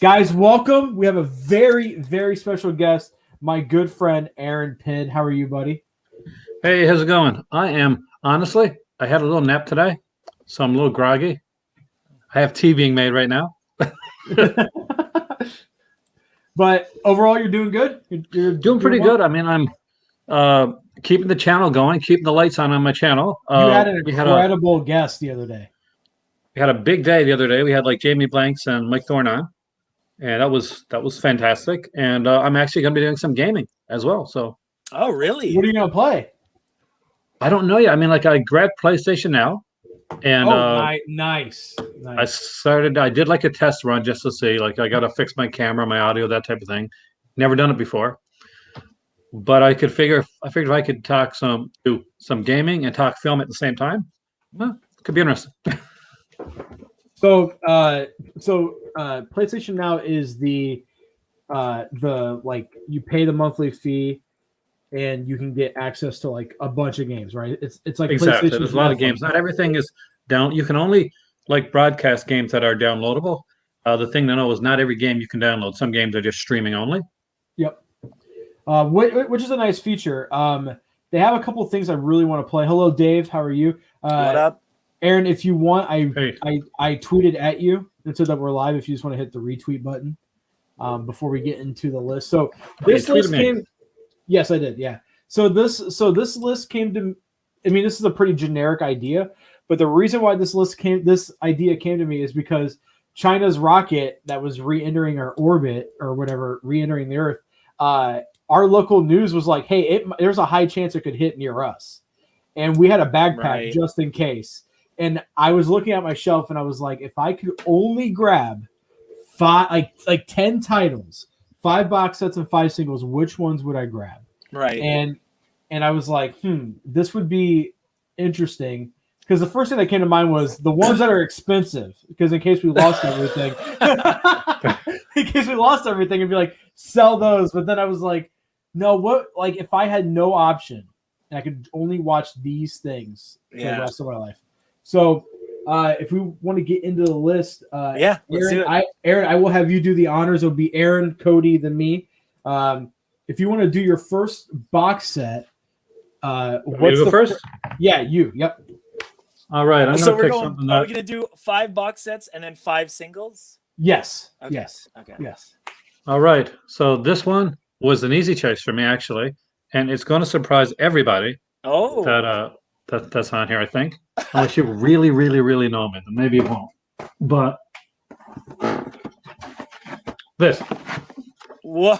Guys, welcome. We have a very, very special guest, my good friend Aaron Pynn. How are you, buddy? Hey, how's it going? I am honestly, I had a little nap today, so I'm a little groggy. I have tea being made right now. But overall, you're doing good. You're Doing pretty well? good. I mean, I'm keeping the channel going, keeping the lights on my channel. You had an We had a incredible guest the other day. big day the other day. We had like Jamie Blanks and Mike Thorne on, and that was fantastic. And I'm actually going to be doing some gaming as well. So Oh, really? What are you gonna play? I don't know yet. I mean, like I grabbed PlayStation Now, and Nice. I did like a test run just to see. Like I got to fix my camera, my audio, that type of thing. Never done it before. But I figured if I could do some gaming and talk film at the same time, well, it could be interesting. So PlayStation Now is the like you pay the monthly fee and you can get access to like a bunch of games, right? It's like Exactly. PlayStation There's a lot of Netflix. games. Not everything is down. You can only like broadcast games that are downloadable. The thing to know is not every game you can download. Some games are just streaming only. Yep. Which is a nice feature. They have a couple of things I really want to play. Hello, Dave. How are you? What up? Aaron, if you want, I Hey. tweeted at you and said that we're live. If you just want to hit the retweet button before we get into the list. So this You tweeted list me. came. Yes, I did. Yeah. So this list came to. I mean, this is a pretty generic idea, but the reason why this idea came to me is because China's rocket that was re-entering our orbit or whatever, re-entering the Earth. Our local news was like, "Hey, there's a high chance it could hit near us," and we had a backpack Right. just in case. And I was looking at my shelf, and I was like, if I could only grab 10 titles, 5 box sets and 5 singles, which ones would I grab? Right. And I was like, this would be interesting. Because the first thing that came to mind was the ones that are expensive. Because in case we lost everything, it'd be like, sell those. But then I was like, no, what? Like, if I had no option and I could only watch these things for the rest of my life. So, if we want to get into the list, let's do it. Aaron, I will have you do the honors. It'll be Aaron, Cody, then me. If you want to do your first box set, what's You go first? Yeah, you. Yep. All right. I'm So going to pick something are we that. gonna do 5 box sets and then 5 singles? Yes. Okay. Yes. Okay. Yes. All right. So this one was an easy choice for me, actually, and it's going to surprise everybody Oh. that's on here. I think, unless you really, really, really know me, then maybe it won't. But this, Whoa.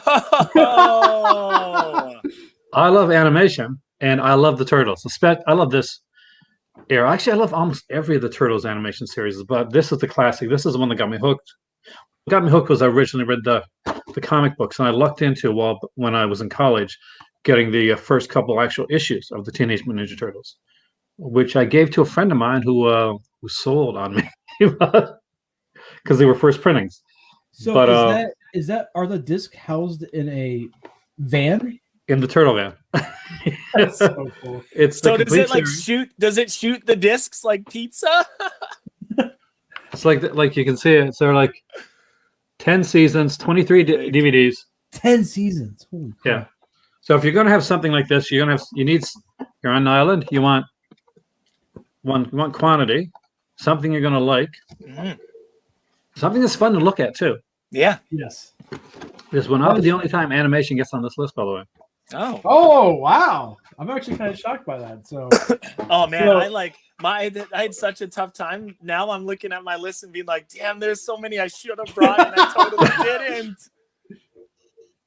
I love animation, and I love the Turtles. I love this era. Actually, I love almost every of the Turtles animation series, but this is the classic. This is the one that got me hooked. What got me hooked was I originally read the comic books, and I lucked into when I was in college, getting the first couple actual issues of the Teenage Mutant Ninja Turtles, which I gave to a friend of mine who sold on me because they were first printings. So But, are the discs housed in a van? in the Turtle Van. That's so cool. It's So the does it complete like series. does it shoot the discs like pizza? It's like you can see it. So like 10 seasons, 23 DVDs. 10 seasons. Holy crap. Yeah. So if you're gonna have something like this, you're on an island. You want quantity, something you're gonna like, something that's fun to look at too. Yeah. Yes. This will not be the only time animation gets on this list, by the way. Oh. Oh, wow. I'm actually kind of shocked by that. So, Oh man, So- I had such a tough time. Now I'm looking at my list and being like, damn, there's so many I should have brought and I totally didn't.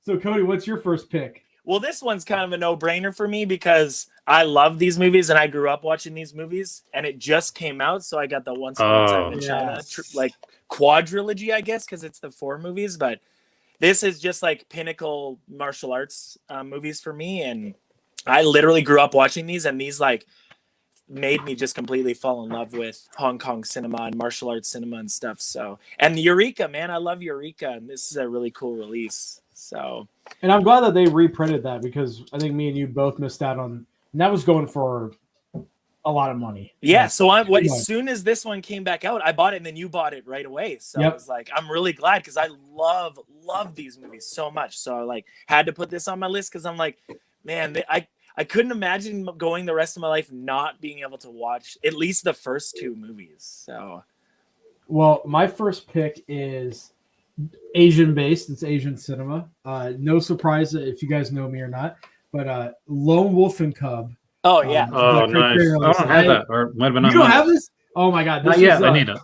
so Cody, what's your first pick? Well, this one's kind of a no-brainer for me because I love these movies and I grew up watching these movies and it just came out, so I got the Once Upon a Time in China Yes. like quadrilogy, I guess, because it's the 4 movies. But this is just like pinnacle martial arts movies for me, and I literally grew up watching these, and these like made me just completely fall in love with Hong Kong cinema and martial arts cinema and stuff. So, and Eureka, man, I love Eureka, and this is a really cool release. So, And I'm glad that they reprinted that because I think me and you both missed out on. And that was going for a lot of money. Yeah, Like, so too much. as soon as this one came back out, I bought it, and then you bought it right away. So I was like, I'm really glad because I love these movies so much. So I like had to put this on my list because I'm like, man, I couldn't imagine going the rest of my life not being able to watch at least the first two movies. So, well, my first pick is Asian based. It's Asian cinema. No surprise if you guys know me or not, but Lone Wolf and Cub. oh yeah, Oh, nice. I don't have that, or might have been. You don't have this? Oh my god, this not yet. I need it.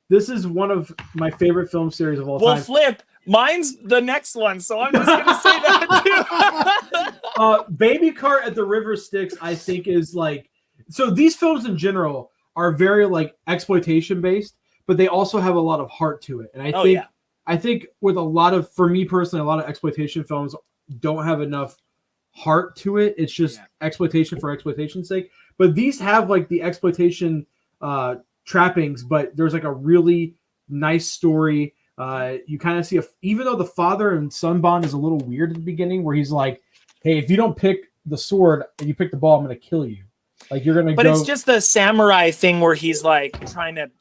This is one of my favorite film series of all time. Well, Flip, mine's the next one, so I'm just gonna say that too. Baby Cart at the River Styx, I think, is like, so these films in general are very like exploitation based, but they also have a lot of heart to it. And I think with a lot of, for me personally, a lot of exploitation films don't have enough heart to it. It's just exploitation for exploitation's sake. But these have like the exploitation trappings, but there's like a really nice story. You kind of see, even though the father and son bond is a little weird at the beginning, where he's like, hey, if you don't pick the sword and you pick the ball, I'm going to kill you. Like you're going to But it's just the samurai thing where he's like trying to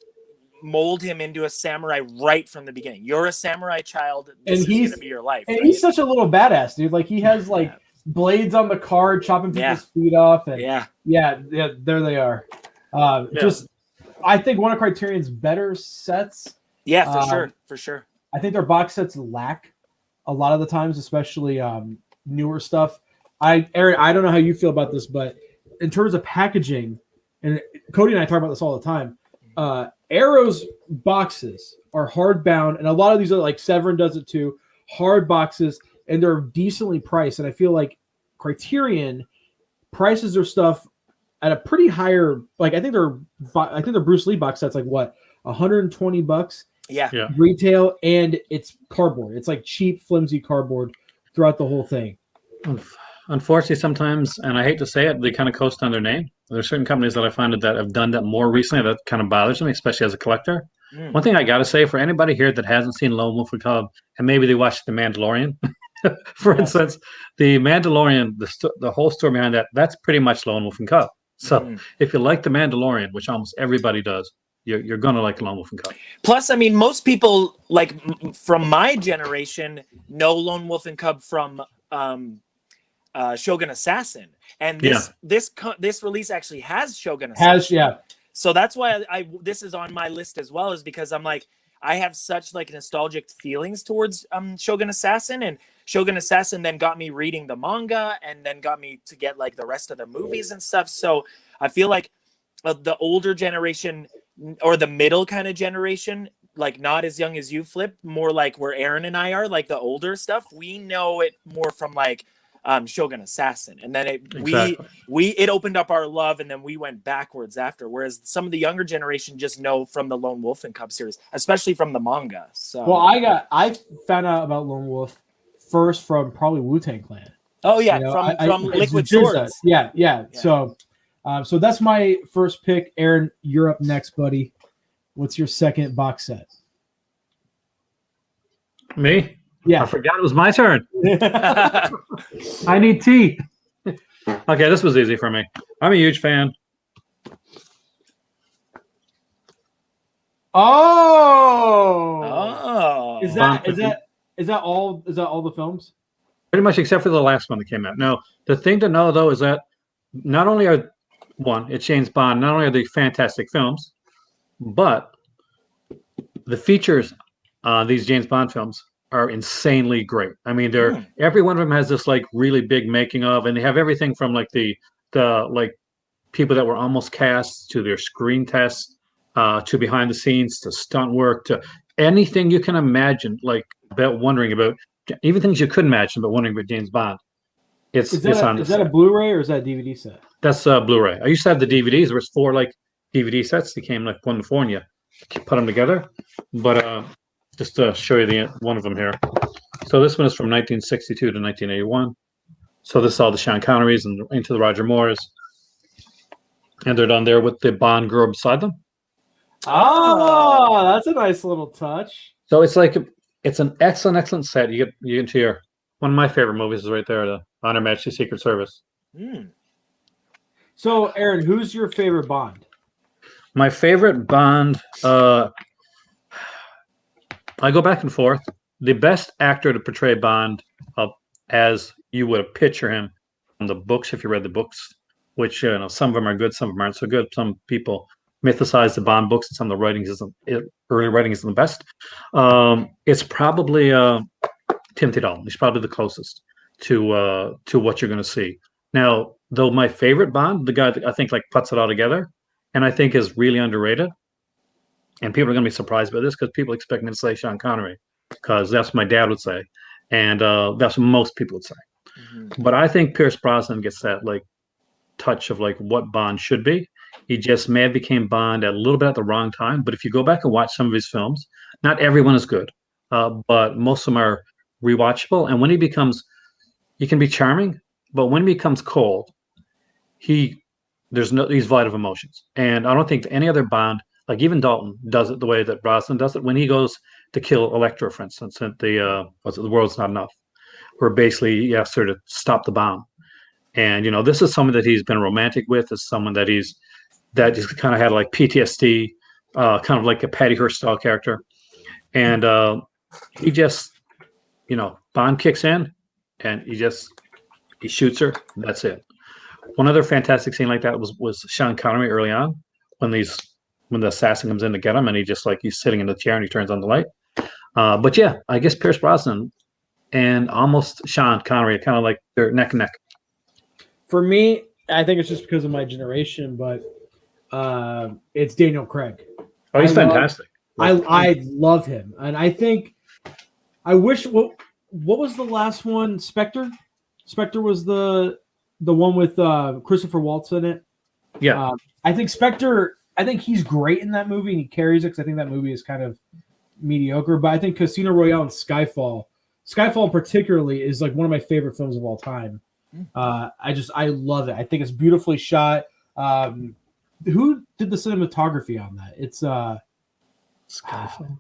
mold him into a samurai right from the beginning. You're a samurai child. This is going to be your life. And he's such a little badass, dude. Like he has like blades on the card, chopping people's feet off. And there they are. Just, I think one of Criterion's better sets. Yeah, for sure. I think their box sets lack a lot of the times, especially newer stuff. Aaron, I don't know how you feel about this, but in terms of packaging, and Cody and I talk about this all the time, Arrow's boxes are hardbound, and a lot of these are like Severin does it too, hard boxes, and they're decently priced. And I feel like Criterion prices their stuff at a pretty higher, like I think their Bruce Lee box set's like what, $120 retail, and it's cardboard. It's like cheap, flimsy cardboard throughout the whole thing. Unfortunately, sometimes, and I hate to say it, they kind of coast on their name. There's certain companies that I find that have done that more recently that kind of bothers me, especially as a collector. One thing I got to say, for anybody here that hasn't seen Lone Wolf and Cub, and maybe they watched The Mandalorian, for instance, The Mandalorian, the whole story behind that, that's pretty much Lone Wolf and Cub. So if you like The Mandalorian, which almost everybody does, you're going to like Lone Wolf and Cub. Plus, I mean, most people, like from my generation, know Lone Wolf and Cub from Shogun Assassin, and this release actually has Shogun Assassin. So that's why this is on my list as well, is because I'm like, I have such like nostalgic feelings towards Shogun Assassin, and Shogun Assassin then got me reading the manga and then got me to get like the rest of the movies and stuff. So I feel like the older generation or the middle kind of generation, like not as young as you, Flip, more like where Aaron and I are, like the older stuff, we know it more from like Shogun Assassin, and then it opened up our love, and then we went backwards after, whereas some of the younger generation just know from the Lone Wolf and Cub series, especially from the manga. So I found out about Lone Wolf first from probably Wu-Tang Clan. Oh yeah, from Liquid Swords. Yeah. So that's my first pick. Aaron, you're up next, buddy. What's your second box set? Me? Yeah. I forgot it was my turn. I need tea. Okay, this was easy for me. I'm a huge fan. Oh. Is that all the films? Pretty much, except for the last one that came out. Now, the thing to know though is that not only it's James Bond, not only are they fantastic films, but the features on these James Bond films are insanely great. I mean, every one of them has this like really big making of, and they have everything from like the like people that were almost cast to their screen tests, to behind the scenes, to stunt work, to anything you can imagine, like wondering about, even things you couldn't imagine, but wondering about James Bond. Is that a Blu-ray or is that a DVD set? That's Blu-ray. I used to have the DVDs. There was 4 like DVD sets. They came like 1 to 4, and you put them together. But just to show you one of them here. So this one is from 1962 to 1981. So this is all the Sean Connerys and Into the Roger Moores. And they're done there with the Bond girl beside them. Oh, that's a nice little touch. So it's like, it's an excellent set. You get into one of my favorite movies is right there, the Honor Majesty Secret Service. So, Aaron, who's your favorite Bond? My favorite Bond, I go back and forth. The best actor to portray Bond as you would picture him in the books, if you read the books, which some of them are good, some of them aren't so good. Some people mythicize the Bond books, and some of the early writing isn't the best. It's probably Timothy Dalton. He's probably the closest to what you're going to see. Now, though, my favorite Bond, the guy that I think like puts it all together, and I think is really underrated, and people are going to be surprised by this because people expect me to say Sean Connery, because that's what my dad would say, and that's what most people would say. Mm-hmm. But I think Pierce Brosnan gets that like touch of like what Bond should be. He just may have became Bond at a little bit at the wrong time. But if you go back and watch some of his films, not everyone is good, but most of them are rewatchable. And when he can be charming, but when he becomes cold, he's void of emotions. And I don't think any other Bond, like even Dalton, does it the way that Brosnan does it when he goes to kill Electra, for instance, at the World's Not Enough, where basically he asks her to stop the bomb. And this is someone that he's been romantic with, is someone that just kind of had like PTSD, kind of like a Patty Hearst style character. And he just, Bond kicks in and he shoots her. That's it. One other fantastic scene like that was Sean Connery early on when the assassin comes in to get him, and he's sitting in the chair and he turns on the light. But yeah, I guess Pierce Brosnan and almost Sean Connery are kind of like they're neck and neck. For me, I think it's just because of my generation, but it's Daniel Craig. Oh, he's fantastic. I love him, and I think I wish what was the last one? Spectre. Spectre was the one with Christopher Waltz in it. Yeah, I think Spectre. I think he's great in that movie, and he carries it because I think that movie is kind of mediocre. But I think Casino Royale and Skyfall particularly is like one of my favorite films of all time. I love it. I think it's beautifully shot. Who did the cinematography on that? It's Skyfall.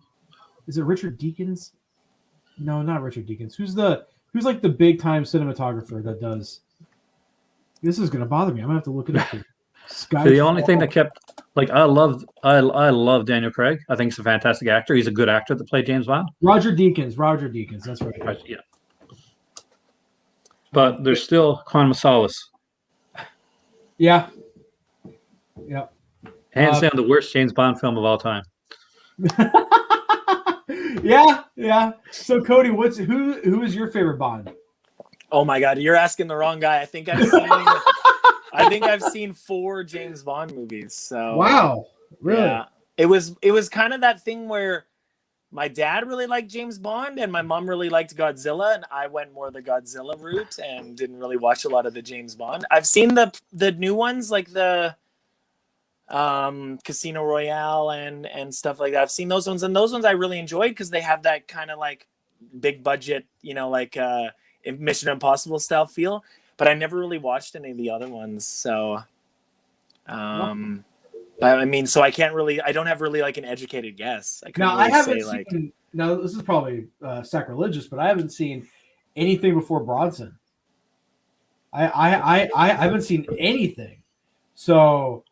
Is it Richard Deakins? No, not Richard Deakins. Who's like the big time cinematographer that does? This is gonna bother me. I'm gonna have to look it up. So the only thing that kept I love Daniel Craig. I think he's a fantastic actor. He's a good actor that played James Bond. Roger Deakins. That's right. Yeah. But there's still Quantum of Solace. Yeah. Hands down, the worst James Bond film of all time. Yeah. So Cody, who is your favorite Bond? Oh my God, you're asking the wrong guy. I think I've seen 4 James Bond movies. So wow, really? Yeah. It was kind of that thing where my dad really liked James Bond and my mom really liked Godzilla, and I went more the Godzilla route and didn't really watch a lot of the James Bond. I've seen the new ones like the Casino Royale and stuff like that. I've seen those ones, and those ones I really enjoyed because they have that kind of like big budget, Mission Impossible style feel. But I never really watched any of the other ones, so I mean, so I don't have really like an educated guess. I haven't seen. Now this is probably sacrilegious, but I haven't seen anything before Bronson. I haven't seen anything, so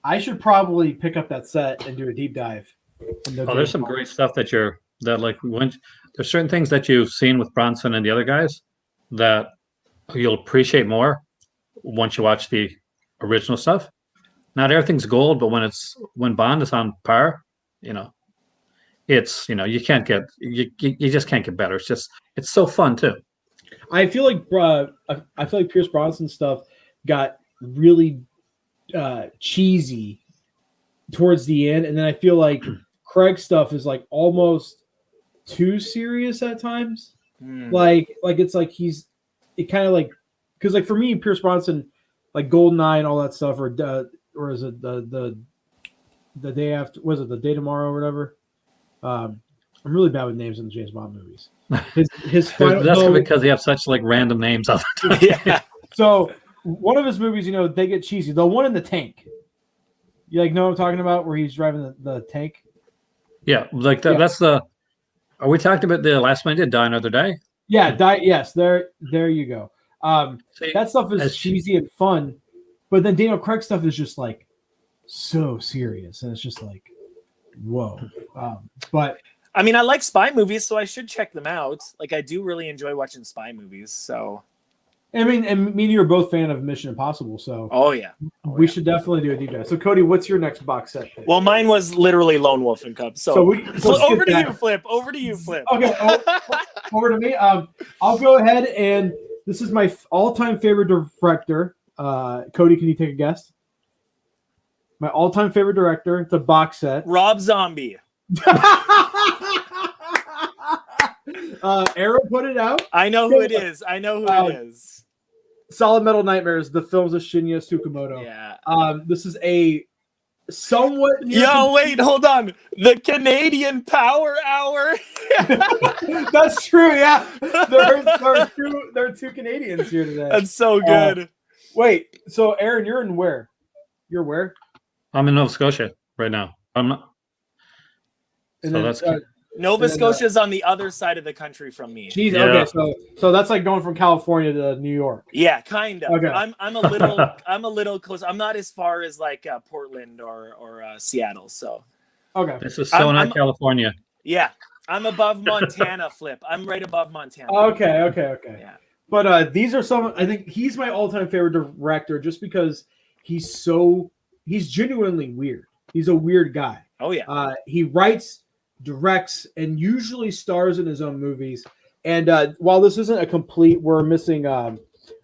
I should probably pick up that set and do a deep dive. There's some great stuff there's certain things that you've seen with Bronson and the other guys that you'll appreciate more once you watch the original stuff. Not everything's gold, but when Bond is on par, it's you can't get you just can't get better. It's so fun too. I feel like Pierce Brosnan stuff got really cheesy towards the end, and then I feel like Craig stuff is like almost too serious at times. Like it's like it kind of like, because like for me, Pierce Brosnan, like GoldenEye and all that stuff, or is it the day after? Was it the day tomorrow or whatever? I'm really bad with names in the James Bond movies. His final, that's because they have such like random names all the time. Yeah. So one of his movies, they get cheesy. The one in the tank. You know what I'm talking about, where he's driving the tank? Yeah, like that. Yeah. That's the. Are we talking about the last one he did, Die Another Day? Yeah, Die. Yes, there you go. That stuff is cheesy and fun, But then Daniel Craig stuff is just like so serious, and it's just like, whoa. But I mean, I like spy movies, so I should check them out. Like, I do really enjoy watching spy movies. So, I mean, and me and you are both fan of Mission Impossible, so we should definitely do a deep dive. So, Cody, what's your next box set pick? Well, mine was literally Lone Wolf and Cub. So over to you, Flip. Over to you, Flip. Okay, over to me. I'll go ahead, and this is my all-time favorite director. Cody, can you take a guess? My all-time favorite director. It's a box set. Rob Zombie. Arrow put it out. I know who it is. It is. Solid Metal Nightmares, the films of Shinya Tsukamoto. Yeah. This is a somewhat. Wait, hold on. The Canadian Power Hour. That's true. Yeah, there are two Canadians here today. That's so good. Wait, so Aaron, you're in where? You're where? I'm in Nova Scotia right now. I'm not. And so then, that's Nova Scotia is on the other side of the country from me. Geez, okay, so that's like going from California to New York. Yeah, kind of. Okay. I'm a little close. I'm not as far as like Portland or Seattle. So okay, this is not California. Yeah, I'm above Montana. Flip. I'm right above Montana. Okay. Yeah. But these are some. I think he's my all-time favorite director, just because he's genuinely weird. He's a weird guy. Oh yeah. He writes, directs, and usually stars in his own movies. And while this isn't a complete, we're missing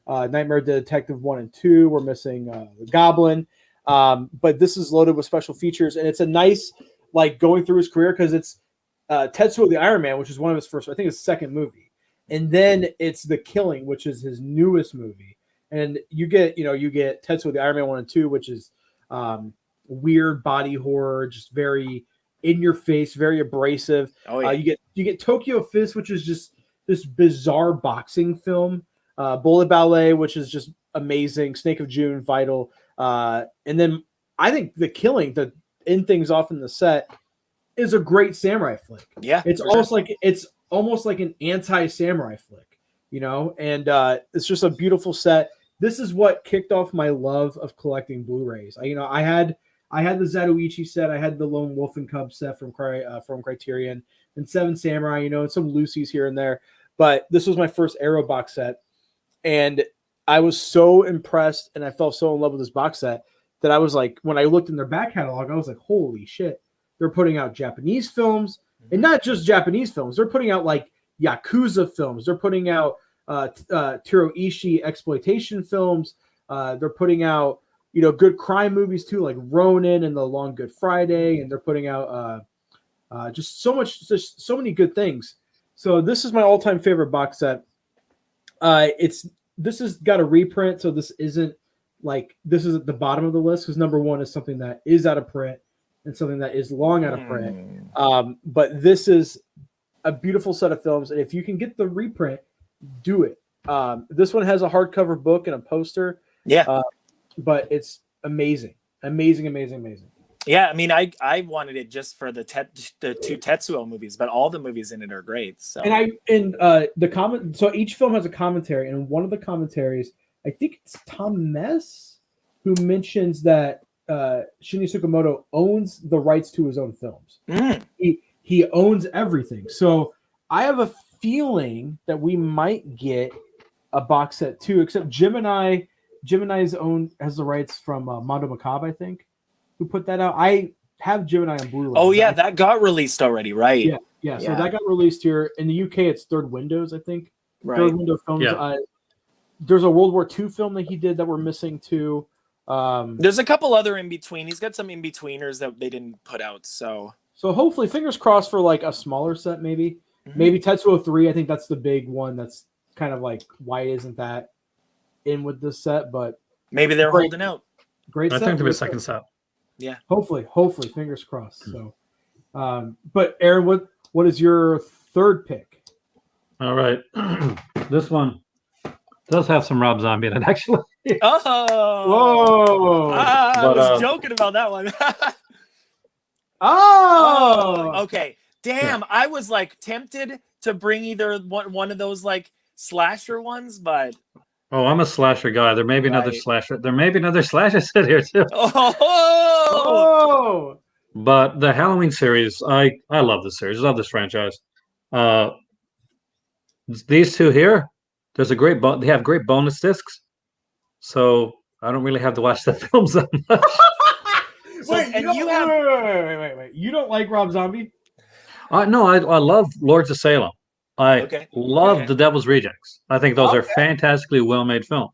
Nightmare Detective 1 and 2. We're missing The Goblin. But this is loaded with special features, and it's a nice like going through his career, because it's Tetsuo the Iron Man, which is one of his first, I think his second movie. And then it's The Killing, which is his newest movie. And you get Tetsuo the Iron Man 1 and 2, which is weird body horror, just very in your face, very abrasive. Oh, yeah. You get Tokyo Fist, which is just this bizarre boxing film. Bullet Ballet, which is just amazing. Snake of June, Vital. And then I think The Killing, to end things off in the set, is a great samurai flick. Yeah. It's almost like an anti-samurai flick, and it's just a beautiful set. This is what kicked off my love of collecting Blu-rays. I had the Zatoichi set, I had the Lone Wolf and Cub set from Criterion, and Seven Samurai, and some Lucy's here and there. But this was my first Arrow box set, and I was so impressed, and I fell so in love with this box set that I was like, when I looked in their back catalog, I was like, holy shit, they're putting out Japanese films, and not just Japanese films. They're putting out like Yakuza films. They're putting out Tiro Ishii exploitation films. They're putting out good crime movies too, like Ronin and The Long Good Friday, and they're putting out just so many good things. So this is my all-time favorite box set. This has got a reprint, so this is at the bottom of the list, because number one is something that is out of print and something that is long out of print. But this is a beautiful set of films, and if you can get the reprint, do it. This one has a hardcover book and a poster. Yeah. But it's amazing. Yeah, I mean, I wanted it just for the two Tetsuo movies, but all the movies in it are great. So so each film has a commentary, and one of the commentaries, I think it's Tom Mess, who mentions that Shinya Tsukamoto owns the rights to his own films. He owns everything. So I have a feeling that we might get a box set too, except Gemini's has the rights from Mondo Macabre, I think, who put that out. I have Gemini on Blu-ray. Oh yeah, that got released already, right? Yeah. So that got released here in the UK. It's Third Windows, I think. Right. Third Window Films. Yeah. There's a World War II film that he did that we're missing too. There's a couple other in between. He's got some in betweeners that they didn't put out. So hopefully, fingers crossed for like a smaller set, maybe. Maybe Tetsuo 3. I think that's the big one. That's kind of like, why isn't that in with this set? But maybe they're holding out. Great set. I think there'll be a second set. Yeah. Hopefully, fingers crossed. So, but Aaron, what is your third pick? All right, this one does have some Rob Zombie in it, actually. Whoa! I was joking about that one. Okay. Damn, yeah. I was like tempted to bring either one of those like slasher ones, but Oh, I'm a slasher guy. There may be another Right. slasher. There may be another slasher set here too. Oh, Oh, But the Halloween series, I love this series. I love this franchise. Uh, these two here, there's a great they have great bonus discs. So I don't really have to watch the films that much. So, wait, and you have wait. You don't like Rob Zombie? No, I love Lords of Salem. I okay. love Okay. The Devil's Rejects. I think those are fantastically well made films.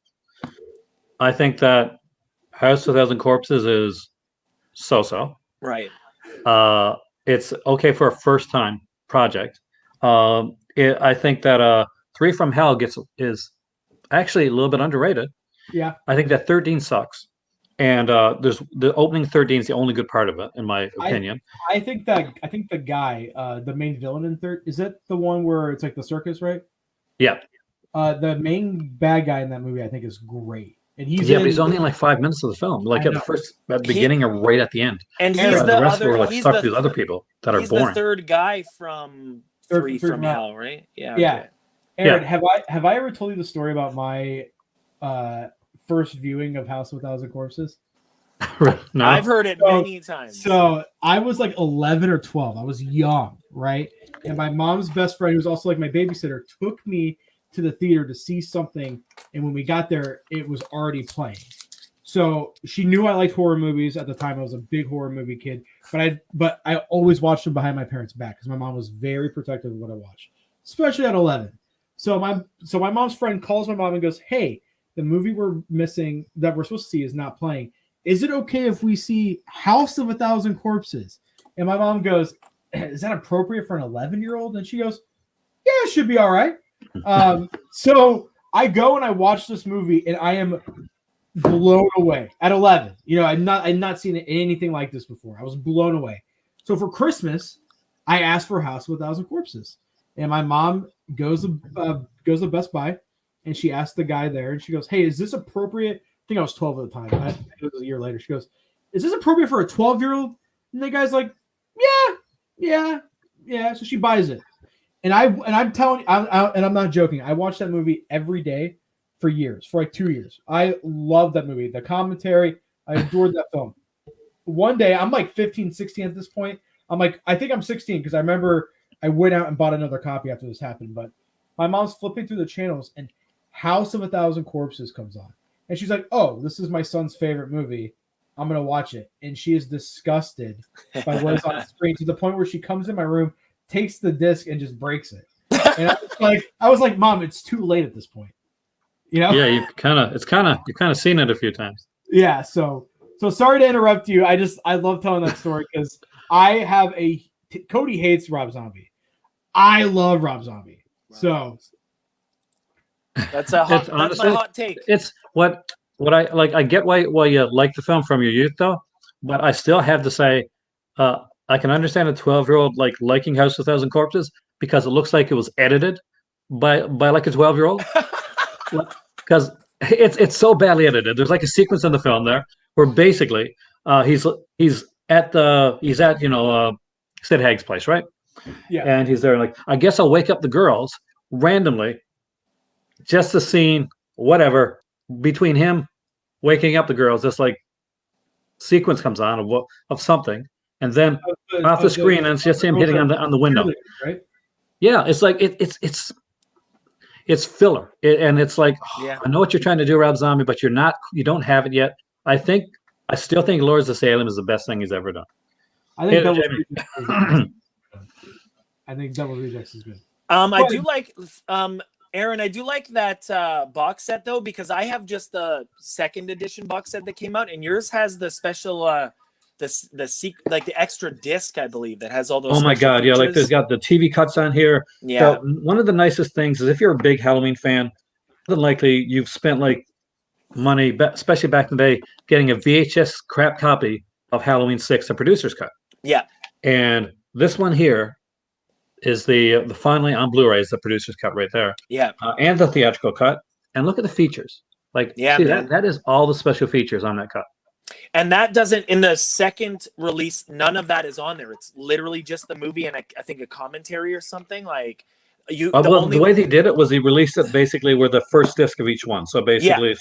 I think that House of a Thousand Corpses is so-so. Right. It's okay for a first time project. I think that Three from Hell is actually a little bit underrated. Yeah. I think that 13 sucks, and there's the opening 13 is the only good part of it, in my opinion. I think the guy, the main villain in third, is that the one where it's like the circus, right? Yeah, The main bad guy in that movie, I think, is great, and he's but he's only in like 5 minutes of the film, like at the beginning or right at the end. And he's Aaron, the rest other. were like He's stuck the with other people that are he's boring. the third guy from Three from Hell, right? Yeah. Yeah. Okay. Aaron, Yeah. have I ever told you the story about my first viewing of House of a Thousand Corpses? No, I've heard it many times. So I was like 11 or 12. I was young, right? And my mom's best friend, who was also like my babysitter, took me to the theater to see something. And when we got there, it was already playing. So she knew I liked horror movies at the time. I was a big horror movie kid, but I always watched them behind my parents' back because my mom was very protective of what I watched, especially at 11. So my mom's friend calls my mom and goes, "Hey, the movie we're missing that we're supposed to see is not playing. Is it okay if we see House of a Thousand Corpses?" And my mom goes, "Is that appropriate for an 11-year-old?" And she goes, "Yeah, it should be all right." So I go and I watch this movie, and I am blown away at 11. You know, I'd not seen anything like this before. I was blown away. So for Christmas, I asked for House of a Thousand Corpses, and my mom goes to Best Buy, and she asked the guy there, and she goes, "Hey, is this appropriate?" I think I was 12 at the time. I think it was a year later. She goes, "Is this appropriate for a 12-year-old?" And the guy's like, "Yeah." So she buys it, and I'm telling you, and I'm not joking. I watched that movie every day for years, for like 2 years. I love that movie. The commentary, I adored that film. One day, I'm like 15, 16 at this point. I think I'm 16 because I remember I went out and bought another copy after this happened. But my mom's flipping through the channels, and House of a Thousand Corpses comes on. And she's like, "Oh, this is my son's favorite movie. I'm going to watch it." And she is disgusted by what is on the screen to the point where she comes in my room, takes the disc, and just breaks it. And I was like, "Mom, it's too late at this point." You know? Yeah, you've kind of seen it a few times. Yeah. So sorry to interrupt you. I love telling that story because I have Cody hates Rob Zombie. I love Rob Zombie. So that's my hot take. It's what I like. I get why you like the film from your youth, though, but I still have to say, I can understand a 12-year-old like liking House of a Thousand Corpses because it looks like it was edited by like a 12-year-old. Because it's so badly edited. There's like a sequence in the film there where basically he's at Sid Haig's place, right? Yeah. And he's there like, I guess I'll wake up the girls randomly. Just a scene, whatever, between him waking up the girls, this like sequence comes on of something, and then off the screen, and it's just him hitting on the window. Right? Yeah, it's like it's filler, and it's like, I know what you're trying to do, Rob Zombie, but you don't have it yet. I still think Lords of Salem is the best thing he's ever done. I think Devil's Rejects is good. I do like Aaron, I do like that box set though, because I have just the second edition box set that came out, and yours has the special like the extra disc, I believe, that has all those. Oh my god, features. yeah, like there's got the TV cuts on here. Yeah. So one of the nicest things is if you're a big Halloween fan, more than likely you've spent like money, especially back in the day, getting a VHS crap copy of Halloween 6, the producer's cut. Yeah. And this one here is the finally on Blu-ray is the producer's cut right there. Yeah. And the theatrical cut. And look at the features. Like, yeah, see, that is all the special features on that cut. And that doesn't, in the second release, none of that is on there. It's literally just the movie and I think a commentary or something. Like, The way they did it was he released it basically with the first disc of each one. So basically,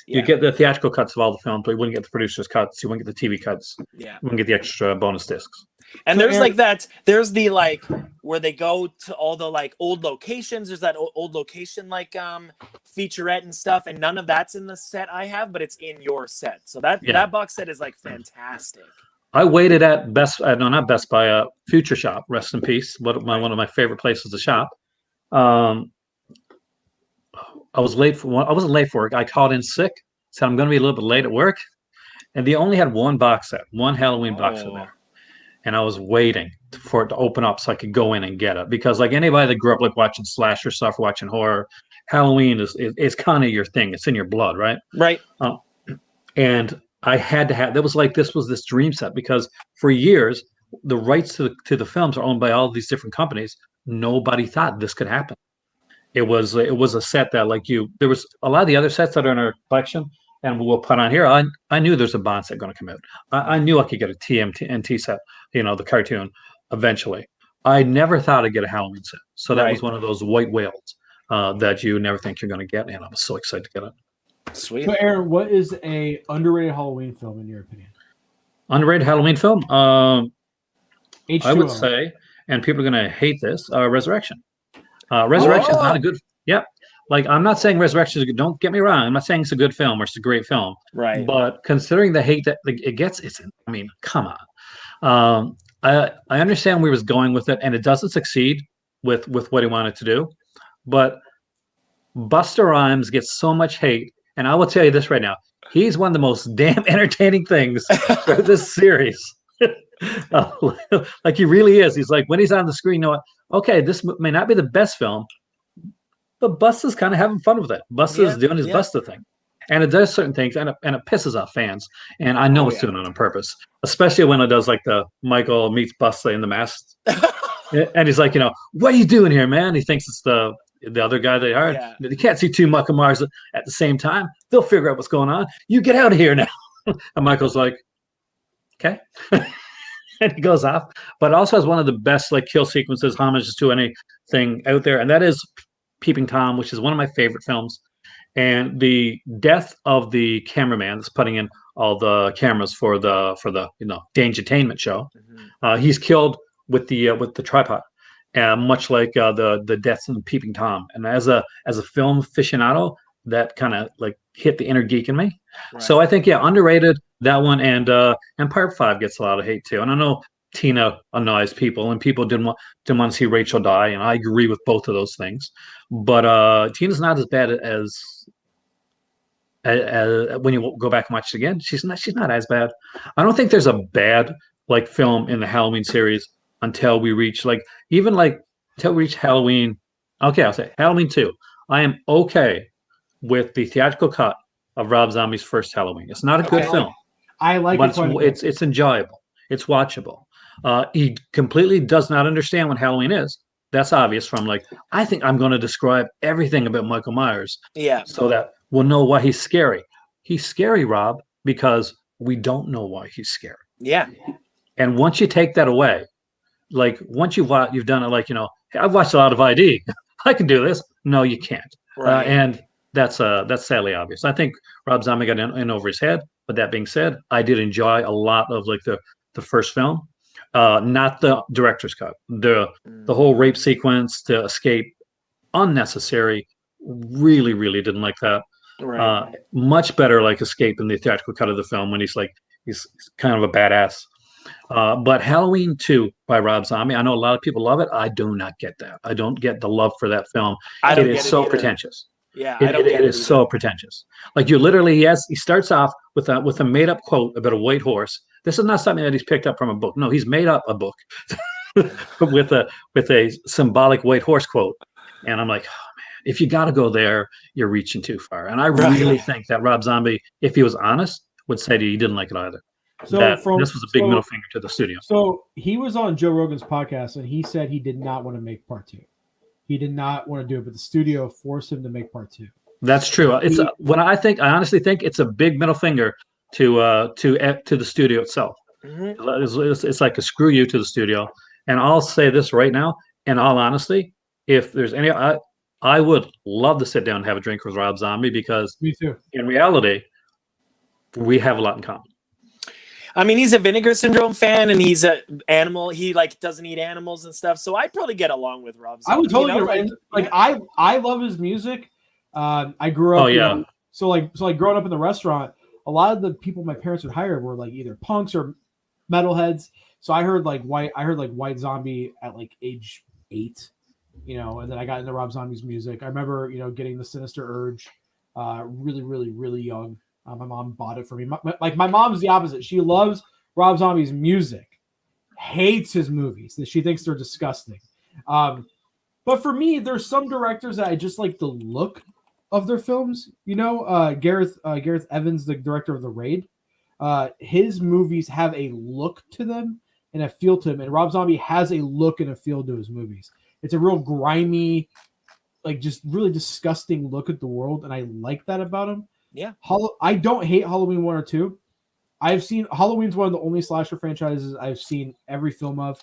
you get the theatrical cuts of all the films, but you wouldn't get the producer's cuts. You wouldn't get the TV cuts. Yeah. You wouldn't get the extra bonus discs. And there's like that. There's the like where they go to all the like old locations. There's that old location like featurette and stuff, and none of that's in the set I have, but it's in your set. So that box set is like fantastic. I waited at not Best Buy, Future Shop, rest in peace. One of my favorite places to shop. I wasn't late for work. I called in sick, said I'm going to be a little bit late at work, and they only had one box set, one Halloween box set there. And I was waiting for it to open up so I could go in and get it, because like anybody that grew up like watching slasher stuff, watching horror, Halloween is kind of your thing. It's in your blood, right? Right. And I had to have this was this dream set, because for years the rights to the films are owned by all these different companies. Nobody thought this could happen. It was a set that there was a lot of the other sets that are in our collection and we'll put on here. I knew there's a Bond set going to come out. I knew I could get a TMNT set, the cartoon eventually. I never thought I'd get a Halloween set. So that was one of those white whales that you never think you're going to get. And I was so excited to get it. Sweet. So Aaron, what is a underrated Halloween film in your opinion? Underrated Halloween film? I would H2O. say, and people are going to hate this, Resurrection. Resurrection is not a good. Yep. Like, I'm not saying Resurrection is good. Don't get me wrong. I'm not saying it's a good film or it's a great film. Right. But considering the hate that it gets, come on. I understand where he was going with it, and it doesn't succeed with what he wanted to do. But Busta Rhymes gets so much hate, and I will tell you this right now: he's one of the most damn entertaining things for this series. Like, he really is. He's like, when he's on the screen, okay, this may not be the best film, but Busta's kind of having fun with it. Busta's doing his Busta thing. And it does certain things, and it pisses off fans. And I know it's doing it on purpose, especially when it does like the Michael meets Busta in the mask. And he's like, what are you doing here, man? He thinks it's the other guy they hired. Yeah. You can't see two Michael Myers at the same time. They'll figure out what's going on. You get out of here now. And Michael's like, okay. And he goes off. But it also has one of the best kill sequences, homages to anything out there, and that is Peeping Tom, which is one of my favorite films. And the death of the cameraman that's putting in all the cameras for the Dangertainment show, he's killed with the tripod, much like the deaths in Peeping Tom. And as a film aficionado, that kind of hit the inner geek in me. Right. So I think underrated, that one, and Part 5 gets a lot of hate too. And I know Tina annoys people, and people didn't want to see Rachel die, and I agree with both of those things. But Tina's not as bad as when you go back and watch it again. She's not as bad. I don't think there's a bad film in the Halloween series until we reach Halloween. Okay, I'll say Halloween 2. I am okay with the theatrical cut of Rob Zombie's first Halloween. It's not a good film. I like it. But it's enjoyable. It's watchable. He completely does not understand what Halloween is. That's obvious from I think I'm going to describe everything about Michael Myers. Yeah. So that we'll know why he's scary. He's scary, Rob, because we don't know why he's scary. Yeah. And once you take that away, once you've done it, hey, I've watched a lot of ID. I can do this. No, you can't. Right. And that's sadly obvious. I think Rob Zombie got in over his head. But that being said, I did enjoy a lot of the first film, not the director's cut. The whole rape sequence to escape, unnecessary. Really, really didn't like that. Right. Much better escape in the theatrical cut of the film when he's kind of a badass. But Halloween 2 by Rob Zombie, I know a lot of people love it. I do not get that. I don't get the love for that film. It is so pretentious. Yeah, it is so pretentious. You literally, he starts off with a made up quote about a white horse. This is not something that he's picked up from a book. No, he's made up a book with a symbolic white horse quote. And I'm like, oh man, if you got to go there, you're reaching too far. And I really think that Rob Zombie, if he was honest, would say that he didn't like it either. So this was a big middle finger to the studio. So he was on Joe Rogan's podcast, and he said he did not want to make part 2. He did not want to do it, but the studio forced him to make part 2. That's true. I honestly think it's a big middle finger to the studio itself. Mm-hmm. It's like a screw you to the studio. And I'll say this right now, in all honesty, if there's any, I would love to sit down and have a drink with Rob Zombie because Me too. in reality, we have a lot in common. I mean, he's a Vinegar Syndrome fan, and he's a animal. He like doesn't eat animals and stuff. So I'd probably get along with Rob Zombie. I would totally you know? like I love his music. I grew up. Oh, yeah. You know, so like growing up in the restaurant, a lot of the people my parents would hire were like either punks or metalheads. So I heard like White Zombie at like age 8, you know, and then I got into Rob Zombie's music. I remember, you know, getting the Sinister Urge, really, really, really young. My mom bought it for me. My mom's the opposite. She loves Rob Zombie's music, hates his movies. That she thinks they're disgusting. But for me, there's some directors that I just like the look of their films. You know, Gareth Evans, the director of The Raid. His movies have a look to them and a feel to them, and Rob Zombie has a look and a feel to his movies. It's a real grimy, like just really disgusting look at the world, and I like that about him. Yeah. I don't hate Halloween 1 or 2. I've seen Halloween's one of the only slasher franchises I've seen every film of,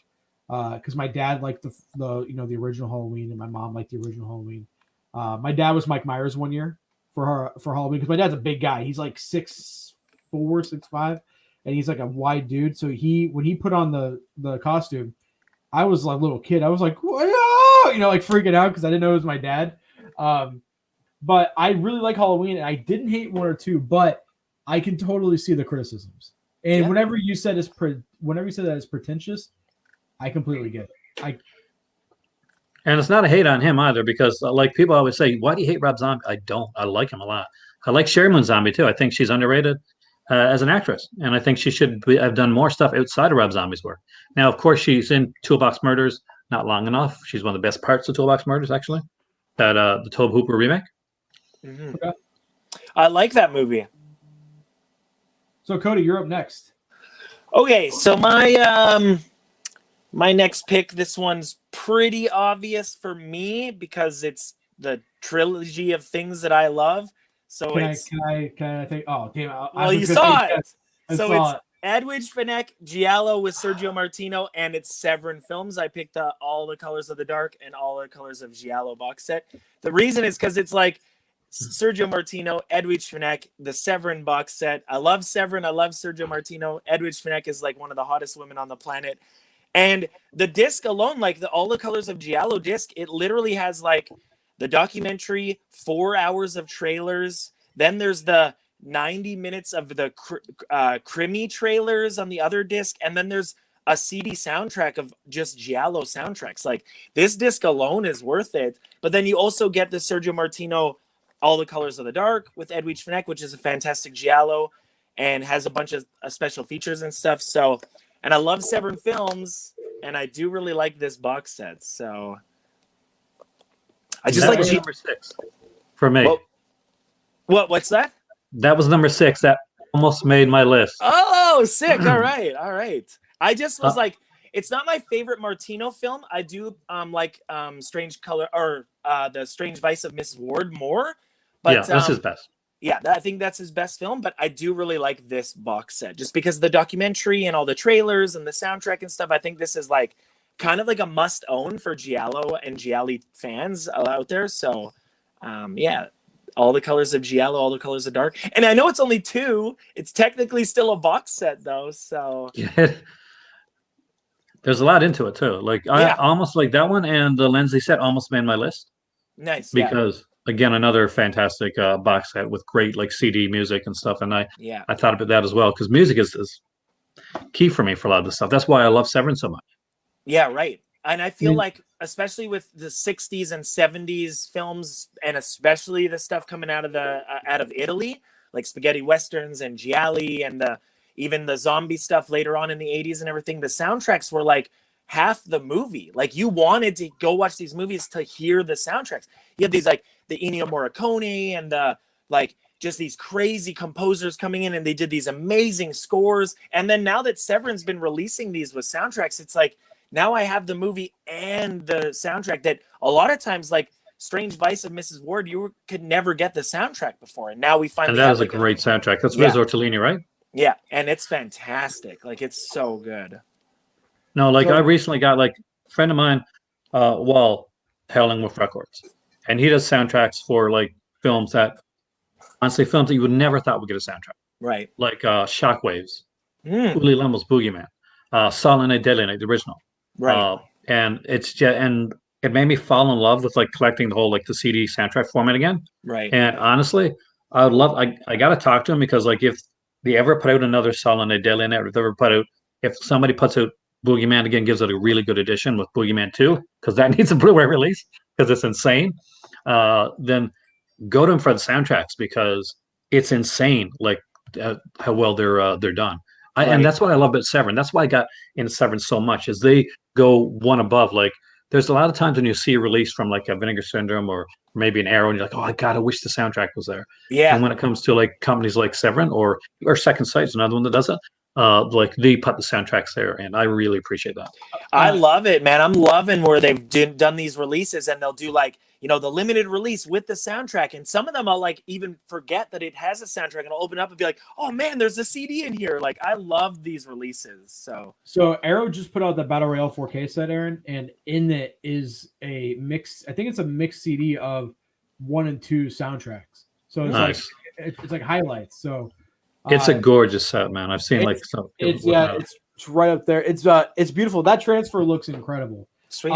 because my dad liked the you know the original Halloween and my mom liked the original Halloween. My dad was Mike Myers one year for Halloween because my dad's a big guy. He's like 6'4", 6'5", and he's like a wide dude. So when he put on the costume, I was like a little kid. I was like, you know, like freaking out because I didn't know it was my dad. But I really like Halloween, and I didn't hate 1 or 2, but I can totally see the criticisms. And whenever you said that it's pretentious, I completely get it. And it's not a hate on him either, because like people always say, why do you hate Rob Zombie? I don't. I like him a lot. I like Sherry Moon Zombie too. I think she's underrated as an actress, and I think she should have done more stuff outside of Rob Zombie's work. Now, of course, she's in Toolbox Murders, not long enough. She's one of the best parts of Toolbox Murders, actually. That the Tobe Hooper remake. Mm-hmm. Okay. I like that movie. So Cody, you're up next. Okay, so my next pick, this one's pretty obvious for me because it's the trilogy of things that I love. So can I think? Oh, damn! Well, you saw it. So it's it. Edwidge Fenech, Giallo with Sergio Martino, and it's Severin Films. I picked All the Colors of the Dark and All the Colors of Giallo box set. The reason is because it's like Sergio Martino, Edwidge Fenech, the Severin box set. I love Severin. I love Sergio Martino. Edwidge Fenech is like one of the hottest women on the planet. And the disc alone, like All the Colors of Giallo disc, it literally has like the documentary, 4 hours of trailers. Then there's the 90 minutes of the Crimi trailers on the other disc. And then there's a CD soundtrack of just Giallo soundtracks. Like this disc alone is worth it. But then you also get the Sergio Martino All the Colors of the Dark with Edwidge Fenech, which is a fantastic Giallo and has a bunch of special features and stuff. So, and I love Severin Films, and I do really like this box set. So I just that like number 6 for me. What's that? That was number 6. That almost made my list. Oh, sick. All right. I just was like, it's not my favorite Martino film. I do like Strange Color or The Strange Vice of Mrs. Ward more. But, yeah, that's his best. Yeah, I think that's his best film, but I do really like this box set just because of the documentary and all the trailers and the soundtrack and stuff. I think this is like kind of like a must own for Giallo and Gialli fans out there. So, yeah, All the Colors of Giallo, All the Colors of Dark. And I know it's only 2. It's technically still a box set though. So, yeah. There's a lot into it too. Like I almost like that one, and the Lensley set almost made my list. Nice. Because again, another fantastic box set with great like CD music and stuff. And I thought about that as well because music is key for me for a lot of this stuff. That's why I love Severin so much. Yeah, right. And I feel like, especially with the 60s and 70s films, and especially the stuff coming out of Italy, like spaghetti westerns and gialli, and even the zombie stuff later on in the 80s and everything, the soundtracks were like half the movie. Like you wanted to go watch these movies to hear the soundtracks. You have these like the Ennio Morricone and like just these crazy composers coming in, and they did these amazing scores. And then now that Severin's been releasing these with soundtracks, it's like now I have the movie and the soundtrack that a lot of times like Strange Vice of Mrs. Ward, you could never get the soundtrack before. And now we finally have a great soundtrack. That's Riz Ortolini, right? Yeah, and it's fantastic. Like it's so good. No, like I recently got like a friend of mine, Howling Wolf Records, and he does soundtracks for like films that, honestly, films that you would never thought would get a soundtrack, Right. like Shockwaves, Mm, Uli Lemmel's Boogeyman, Silent Night, Deadly Night, the original. right. And it's just, and it made me fall in love with like collecting the whole like the CD soundtrack format again. Right. And honestly, I would love. I got to talk to him because like if they ever put out another Silent Night, Deadly Night, or if they ever put out, if somebody puts out Boogeyman again, gives it a really good edition with Boogeyman 2, because that needs a Blu-ray release because it's insane. Then go to him for the soundtracks because it's insane. Like how well they're done. And Right. that's what I love about Severin. That's why I got into Severin so much, is they go one above. Like there's a lot of times when you see a release from like a Vinegar Syndrome or maybe an Arrow, and you're like, oh, I wish the soundtrack was there. Yeah. And when it comes to like companies like Severin or Second Sight's another one that does it, like they put the soundtracks there, and I really appreciate that. I love it, man. I'm loving where they've done these releases, and they'll do like, you know, the limited release with the soundtrack. And some of them I'll like even forget that it has a soundtrack, and I'll open up and be like, oh man, there's a CD in here. Like I love these releases. So Arrow just put out the Battle Royale 4K set, Aaron, and in it is a mix. I think it's a mixed CD of 1 and 2 soundtracks. So it's Nice. like it's like highlights. So It's a gorgeous set, man. I've seen like some. it's right up there. It's beautiful. That transfer looks incredible. sweet.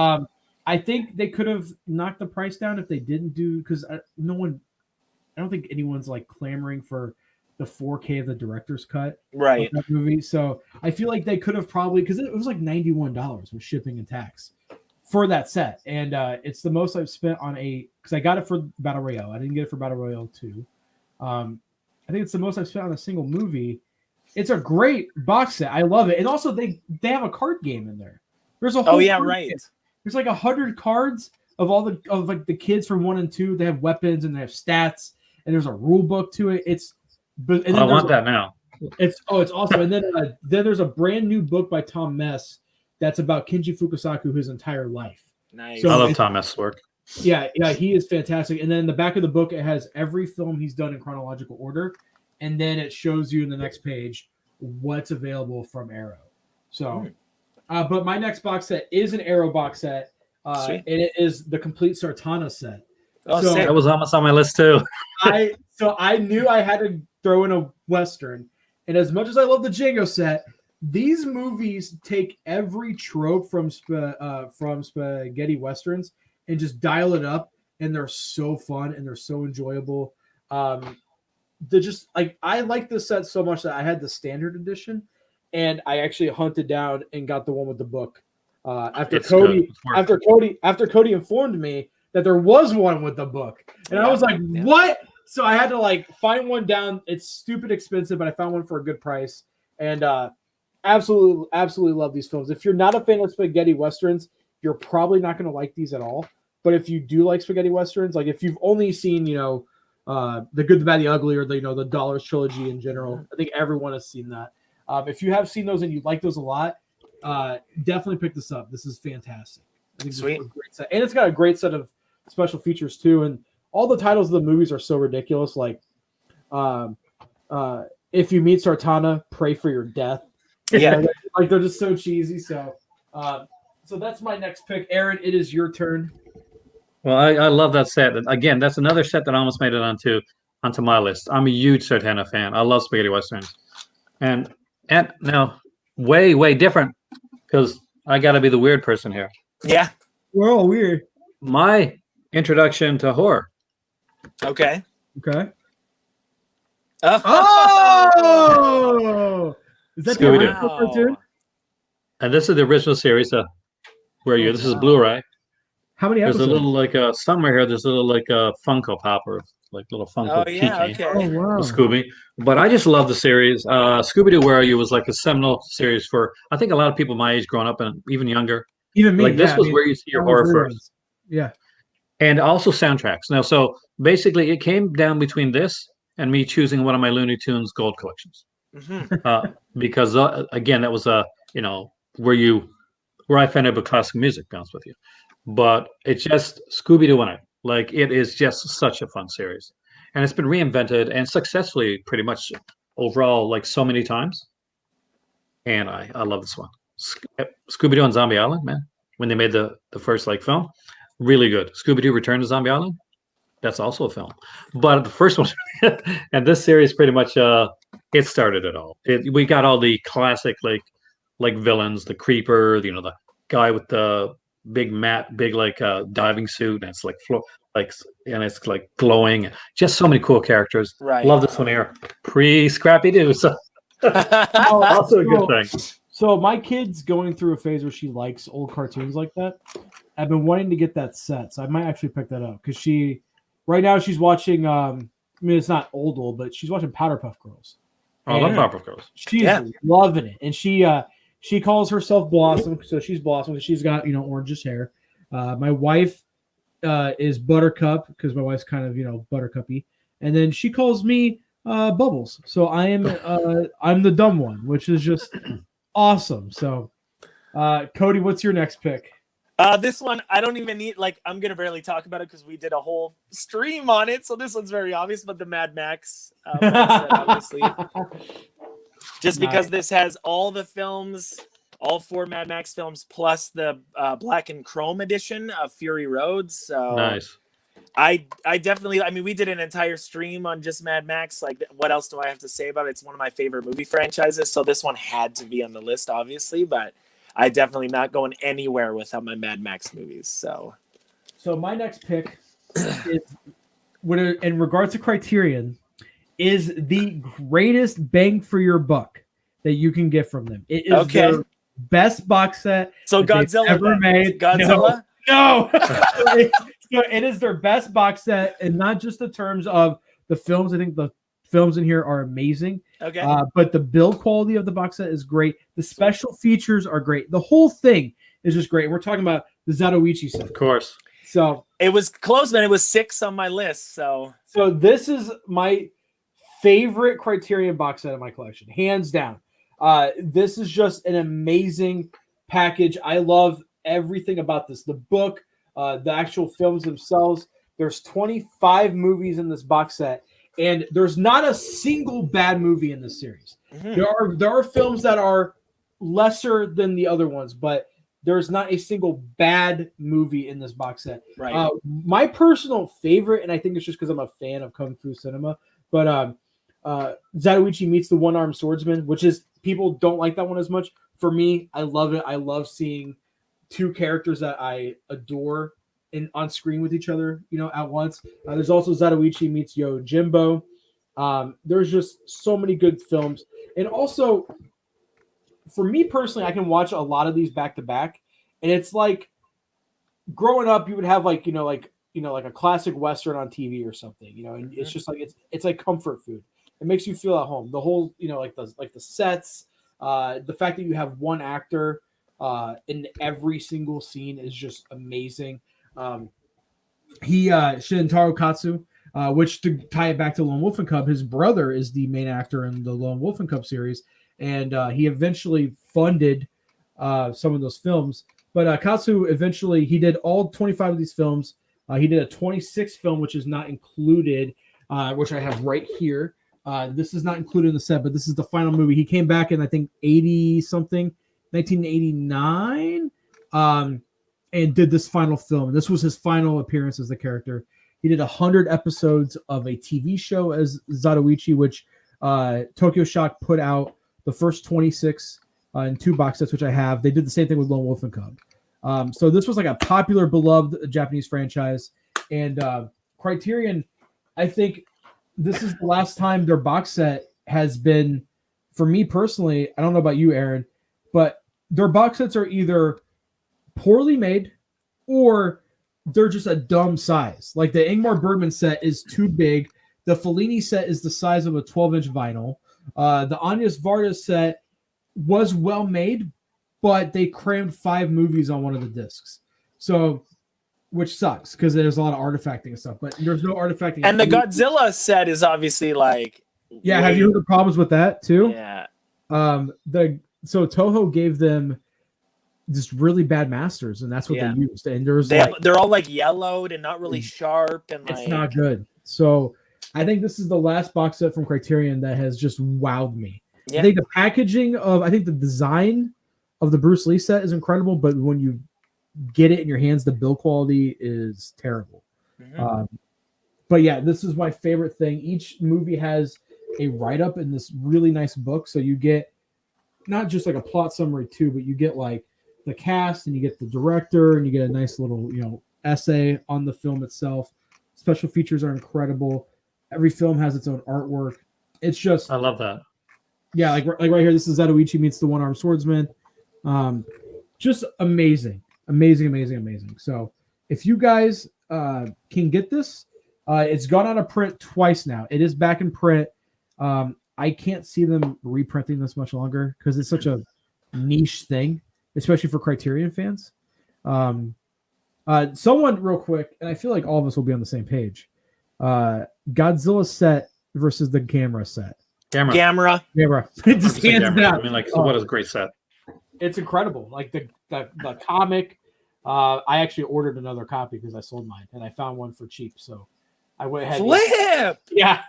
I think they could have knocked the price down if they didn't do, because I don't think anyone's like clamoring for the 4K of the director's cut Right. of that movie. So I feel like they could have probably, because it was like $91 with shipping and tax for that set, and it's the most I've spent on because I got it for Battle Royale. I didn't get it for Battle Royale 2. I think it's the most I've spent on a single movie. It's a great box set. I love it, and also they have a card game in there. There's a whole Oh yeah, card right. game. There's like 100 cards of like the kids from 1 and 2. They have weapons and they have stats, and there's a rule book to it. I want that now. It's awesome. And then there's a brand new book by Tom Mess that's about Kinji Fukasaku his entire life. Nice. So I love Thomas' work. Yeah, he is fantastic. And then in the back of the book, it has every film he's done in chronological order, and then it shows you in the next page what's available from Arrow. So, but my next box set is an Arrow box set, and it is the complete Sartana set. Oh, so That was almost on my list too. I knew I had to throw in a Western, and as much as I love the Django set, these movies take every trope from spaghetti westerns and just dial it up, and they're so fun and they're so enjoyable. They're just like, I like this set so much that I had the standard edition, and I actually hunted down and got the one with the book. After Cody informed me that there was one with the book, and I was like, what? So I had to like find one down. It's stupid expensive, but I found one for a good price, and absolutely love these films. If you're not a fan of spaghetti westerns, you're probably not going to like these at all. But if you do like spaghetti westerns, like if you've only seen, The Good, the Bad, the Ugly, or the Dollars trilogy in general, I think everyone has seen that. If you have seen those and you like those a lot, definitely pick this up. This is fantastic. I think Sweet. this is a great set. And it's got a great set of special features too. And all the titles of the movies are so ridiculous. Like, if you meet Sartana, pray for your death. Yeah. Like they're just so cheesy. So that's my next pick. Aaron, it is your turn. Well, I love that set. And again, that's another set that almost made it onto my list. I'm a huge Sartana fan. I love spaghetti westerns, and now way different, because I got to be the weird person here. Yeah. We're all weird. My introduction to horror. Okay. Okay. Oh. Oh, is that the Scooby-Doo. original cartoon? And this is the original series. This is Blu-ray. How many There's episodes? a little somewhere here. There's a little Funko Pop or little Funko keychain. Okay. Oh wow. Scooby. But I just love the series. Scooby-Doo Where Are You was like a seminal series for, I think, a lot of people my age growing up and even younger. Even me. Like this was where you see your horror first. Yeah. And also soundtracks. Now, so basically it came down between this and me choosing one of my Looney Tunes gold collections. Mm-hmm. Because again, that was where I found out about classic music, to be honest with you. But it's just Scooby-Doo in it. Like, it is just such a fun series. And it's been reinvented and successfully pretty much overall, like, so many times. And I love this one. Scooby-Doo on Zombie Island, man. When they made the first, film. really good. Scooby-Doo Return to Zombie Island, that's also a film. But the first one, and this series pretty much it started it all. We got all the classic like villains, the creeper, the guy with the big like diving suit, and it's like like and it's like glowing. Just so many cool characters. Right. Love this one here. Pre Scrappy Doo, so also a good thing. So my kid's going through a phase where she likes old cartoons like that. I've been wanting to get that set, so I might actually pick that up because right now she's watching. I mean, it's not old, but she's watching Powderpuff Girls. I love Powderpuff Girls. She's loving it, and she calls herself Blossom, so she's Blossom. She's got orangish hair. My wife is Buttercup because my wife's kind of buttercuppy, and then she calls me Bubbles. So I'm the dumb one, which is just awesome. So, Cody, what's your next pick? This one, I don't even need, I'm going to barely talk about it because we did a whole stream on it. So this one's very obvious, but the Mad Max, obviously. Just because this has all the films, all 4 Mad Max films, plus the Black and Chrome edition of Fury Road. So nice. I definitely, we did an entire stream on just Mad Max. Like, what else do I have to say about it? It's one of my favorite movie franchises. So this one had to be on the list, obviously, but I definitely not going anywhere without my Mad Max movies. So my next pick is, in regards to Criterion, is the greatest bang for your buck that you can get from them. It is their best box set. So Godzilla ever made. Godzilla? No. It is their best box set, and not just in terms of the films. I think the films in here are amazing. Okay. But the build quality of the box set is great. The special features are great. The whole thing is just great. We're talking about the Zatoichi set. Of course. So it was close, man. It was 6 on my list. So this is my favorite Criterion box set in my collection, hands down. This is just an amazing package. I love everything about this. The book, the actual films themselves. There's 25 movies in this box set. And there's not a single bad movie in this series. Mm-hmm. There are films that are lesser than the other ones, but there's not a single bad movie in this box set. Right. My personal favorite, and I think it's just because I'm a fan of Kung Fu cinema, but Zatoichi Meets the One-Armed Swordsman, which is, people don't like that one as much. For me, I love it. I love seeing 2 characters that I adore on screen with each other, at once. There's also Zatoichi Meets Yojimbo. There's just so many good films. And also, for me personally, I can watch a lot of these back to back. And it's like, growing up, you would have like a classic Western on TV or something, and it's just like, it's like comfort food. It makes you feel at home. The whole, like the sets, the fact that you have one actor in every single scene is just amazing. Shintaro Katsu, which, to tie it back to Lone Wolf and Cub, his brother is the main actor in the Lone Wolf and Cub series, and he eventually funded some of those films. But Katsu eventually, he did all 25 of these films. He did a 26th film, which is not included, which I have right here. This is not included in the set, but this is the final movie. He came back in, I think, 1989. And did this final film. This was his final appearance as the character. He did 100 episodes of a TV show as Zatoichi, which Tokyo Shock put out the first 26 in 2 box sets, which I have. They did the same thing with Lone Wolf and Cub. So this was like a popular, beloved Japanese franchise. And Criterion, I think this is the last time their box set has been, for me personally, I don't know about you, Aaron, but their box sets are either poorly made or they're just a dumb size. Like the Ingmar Bergman set is too big. The Fellini set is the size of a 12-inch vinyl. The Agnes Varda set was well made, but they crammed 5 movies on one of the discs. So, which sucks because there's a lot of artifacting and stuff, but there's no artifacting. And the Godzilla set is obviously like, yeah. Have you heard the problems with that too? Yeah. So Toho gave them just really bad masters, and that's what they used. And they're all like yellowed and not really sharp, and it's not good. So I think this is the last box set from Criterion that has just wowed me. Yeah. I think the design of the Bruce Lee set is incredible, but when you get it in your hands, the build quality is terrible. Mhm. But yeah, this is my favorite thing. Each movie has a write-up in this really nice book, so you get not just like a plot summary too, but you get like the cast and you get the director and you get a nice little essay on the film itself. Special features are incredible. Every film has its own artwork. It's just I love that. yeah, like right here, this is Zatoichi meets the one-armed swordsman. Just amazing, amazing, amazing, amazing. So if you guys can get this, it's gone out of print twice now. It is back in print. I can't see them reprinting this much longer because it's such a niche thing, especially for Criterion fans. Someone real quick, and I feel like all of us will be on the same page. Godzilla set versus the Gamera set. Gamera. Just hands down. I mean, like, so what is a great set? It's incredible. Like the comic. I actually ordered another copy because I sold mine and I found one for cheap. So I went ahead. Flip. Yeah,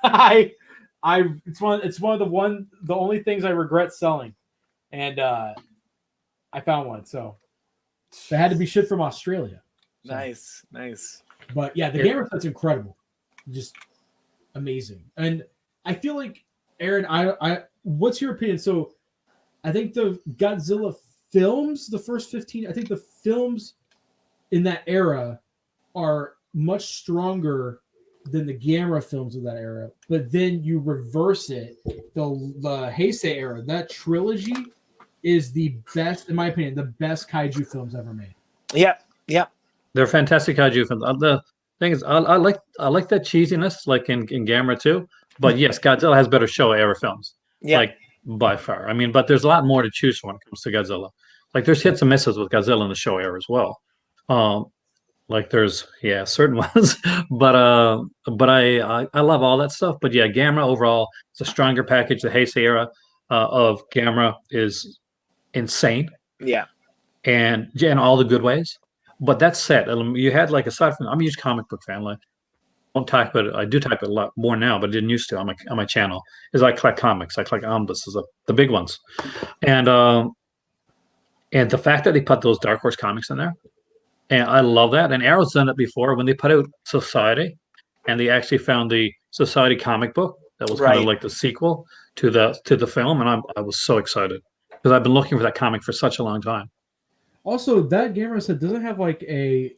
it's one of the only things I regret selling, and I found one. So they had to be shipped from Australia. So. Nice. But yeah, the Gamer set's incredible, just amazing. And I feel like Aaron, I what's your opinion? So I think the Godzilla films, the first 15, I think the films in that era are much stronger than the Gamera films of that era. But then you reverse it, the Heisei era, that trilogy is the best, in my opinion, the best kaiju films ever made. Yep. They're fantastic kaiju films. The thing is, I like that cheesiness, like in Gamera too. But yes, Godzilla has better Showa era films. Yeah. Like by far. I mean, but there's a lot more to choose from when it comes to Godzilla. Like there's hits and misses with Godzilla in the Showa era as well. Like there's certain ones, but I love all that stuff. But yeah, Gamera overall, it's a stronger package. The Heisei era of Gamera is insane. Yeah. And in all the good ways. But that said, you had like aside from I'm a huge comic book fan. Like I don't type it. I do type it a lot more now, but I didn't used to on my channel. Is I collect comics. I collect omnibuses, the big ones, and the fact that they put those Dark Horse comics in there, and I love that. And Arrow's done it before when they put out Society, and they actually found the Society comic book that was kind of like the sequel to the film, and I was so excited because I've been looking for that comic for such a long time. Also, that Gamera set doesn't have like a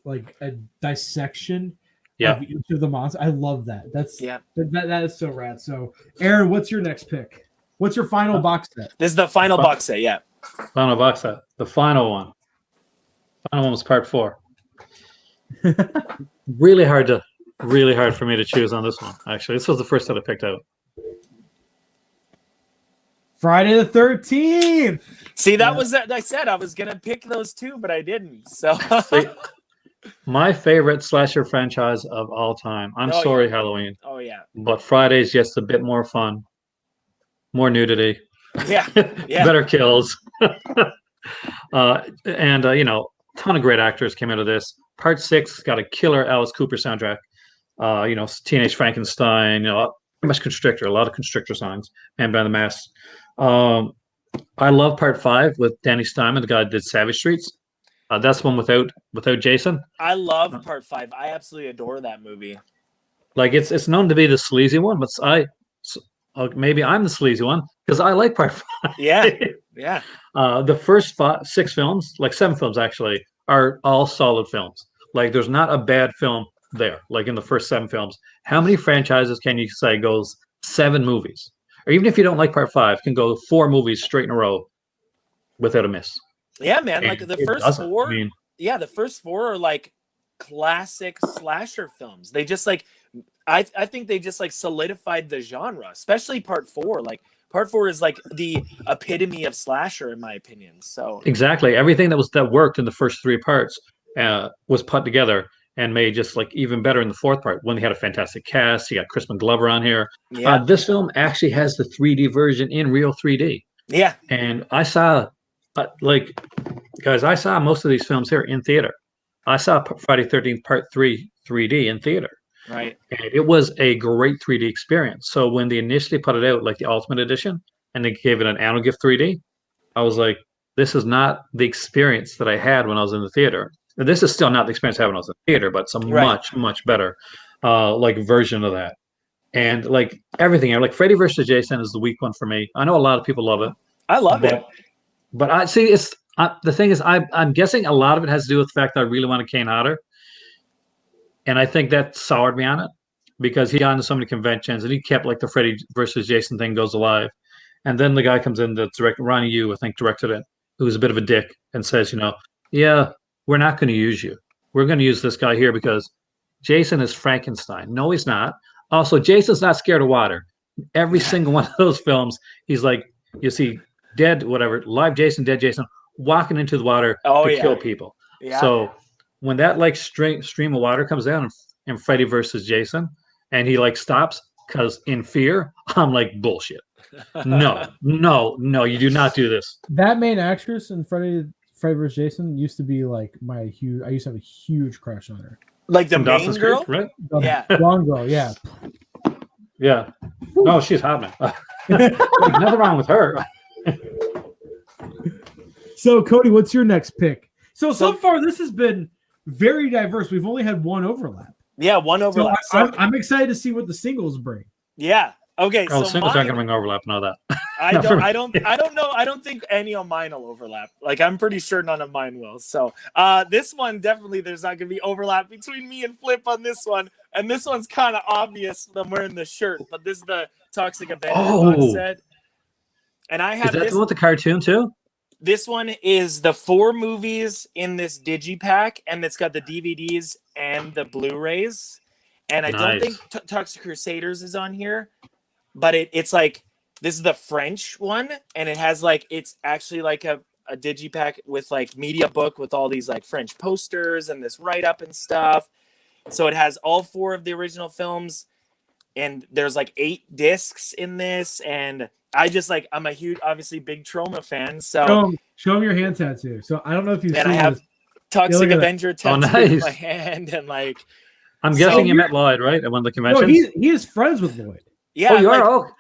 dissection of each of the monsters. I love that. That is so rad. So, Aaron, what's your next pick? What's your final box set? This is the final box set. Yeah. Final box set. The final one. Final one was part 4. Really hard for me to choose on this one. Actually, this was the first that I picked out. Friday the 13th. See, that was that. I said I was gonna pick those two, but I didn't. So, my favorite slasher franchise of all time. I'm sorry, Halloween. Oh yeah. But Friday's just a bit more fun, more nudity. Yeah. Better kills. And a ton of great actors came out of this. Part 6 got a killer Alice Cooper soundtrack. Teenage Frankenstein. Pretty much Constrictor. A lot of Constrictor songs. Man Behind the Mask. I love part 5 with Danny Steinman, the guy that did Savage Streets. That's one without Jason. I love part 5. I absolutely adore that movie. Like it's known to be the sleazy one, but maybe I'm the sleazy one because I like part 5. Yeah. The first 6 films, like 7 films actually, are all solid films. Like there's not a bad film there. Like in the first 7 films, how many franchises can you say goes 7 movies? Or even if you don't like part 5, can go 4 movies straight in a row without a miss. Yeah, man. Like the first 4. The first 4 are like classic slasher films. They just like, I think they just like solidified the genre, especially part 4. Like part 4 is like the epitome of slasher, in my opinion. So exactly everything that worked in the first 3 parts was put together and made just like even better in the 4th part when they had a fantastic cast. You got Crispin Glover on here. Yeah. This film actually has the 3D version in real 3D. Yeah. And I saw, I saw most of these films here in theater. I saw Friday 13th Part 3 3D in theater. Right. And it was a great 3D experience. So when they initially put it out, like the Ultimate Edition, and they gave it an Anno Gift 3D, I was like, this is not the experience that I had when I was in the theater. this is still not the experience having us in theater, but it's a much, much better like version of that. And like everything, like Freddy versus Jason is the weak one for me. I know a lot of people love it. I love it. But I see it's the thing is I'm guessing a lot of it has to do with the fact that I really wanted Kane Hodder. And I think that soured me on it because he got into so many conventions and he kept like the Freddy versus Jason thing goes alive. And then the guy comes in that's directed, Ronnie Yu, I think, directed it, who's a bit of a dick and says, yeah, we're not going to use you. We're going to use this guy here because Jason is Frankenstein. No, he's not. Also, Jason's not scared of water. Every single one of those films, he's like, you see dead, whatever, live Jason, dead Jason, walking into the water to kill people. Yeah. So when that like stream of water comes down in Freddy versus Jason, and he like stops because in fear, I'm like, bullshit. No, you do not do this. That main actress in Freddy vs. Jason used to be like I used to have a huge crush on her. Like the main girl? Creek, right? Yeah. Blonde girl, yeah. Yeah. No, she's hot, man. Nothing wrong with her. So, Cody, what's your next pick? So far, this has been very diverse. We've only had one overlap. Yeah, one overlap. So I'm excited to see what the singles bring. Yeah. Okay. Oh, singles aren't going to bring overlap and all that. I don't know. I don't think any of mine will overlap. Like, I'm pretty sure none of mine will. So this one, definitely there's not going to be overlap between me and Flip on this one. And this one's kind of obvious that I'm wearing the shirt, but this is the Toxic Avenger box set. And I have this. Is that the cartoon too? This one is the 4 movies in this digipack, and it's got the DVDs and the Blu-rays. And I don't think Toxic Crusaders is on here, but it's like, this is the French one, and it has like, it's actually like a digipack with like media book with all these like French posters and this write-up and stuff. So it has all 4 of the original films, and there's like 8 discs in this, and I just like, I'm a huge, obviously big Troma fan. So show them your hand tattoo. So I don't know if you've seen I have this. Toxic Avenger tattoo in my hand, and like, I'm guessing you met Lloyd, right, at one of the conventions. No, he is friends with Lloyd. Yeah, oh, you are.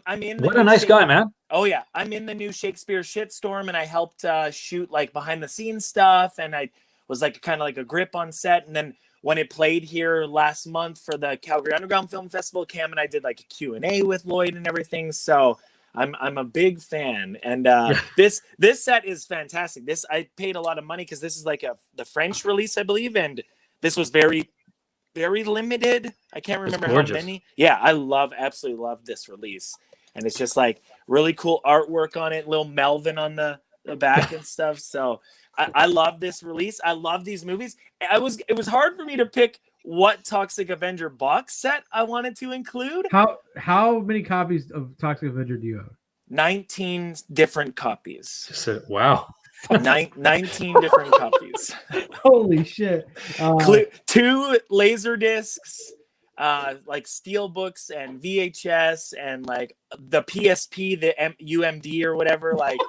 I'm in. What a nice guy, man. Oh yeah, I'm in the new Shakespeare shitstorm, and I helped shoot like behind the scenes stuff, and I was like kind of like a grip on set, and then when it played here last month for the Calgary Underground Film Festival, Cam and I did like a Q&A with Lloyd and everything. So I'm a big fan, and this set is fantastic. This, I paid a lot of money because this is like the French release, I believe, and this was very, very limited. I can't remember how many. Yeah, I absolutely love this release, and it's just like really cool artwork on it, little Melvin on the back and stuff. So I love this release. I love these movies. It was hard for me to pick what Toxic Avenger box set I wanted to include. How many copies of Toxic Avenger do you own? 19 different copies. Wow. 19 different copies. Holy shit. 2 laser discs, like steel books and VHS, and like the PSP, the UMD or whatever, like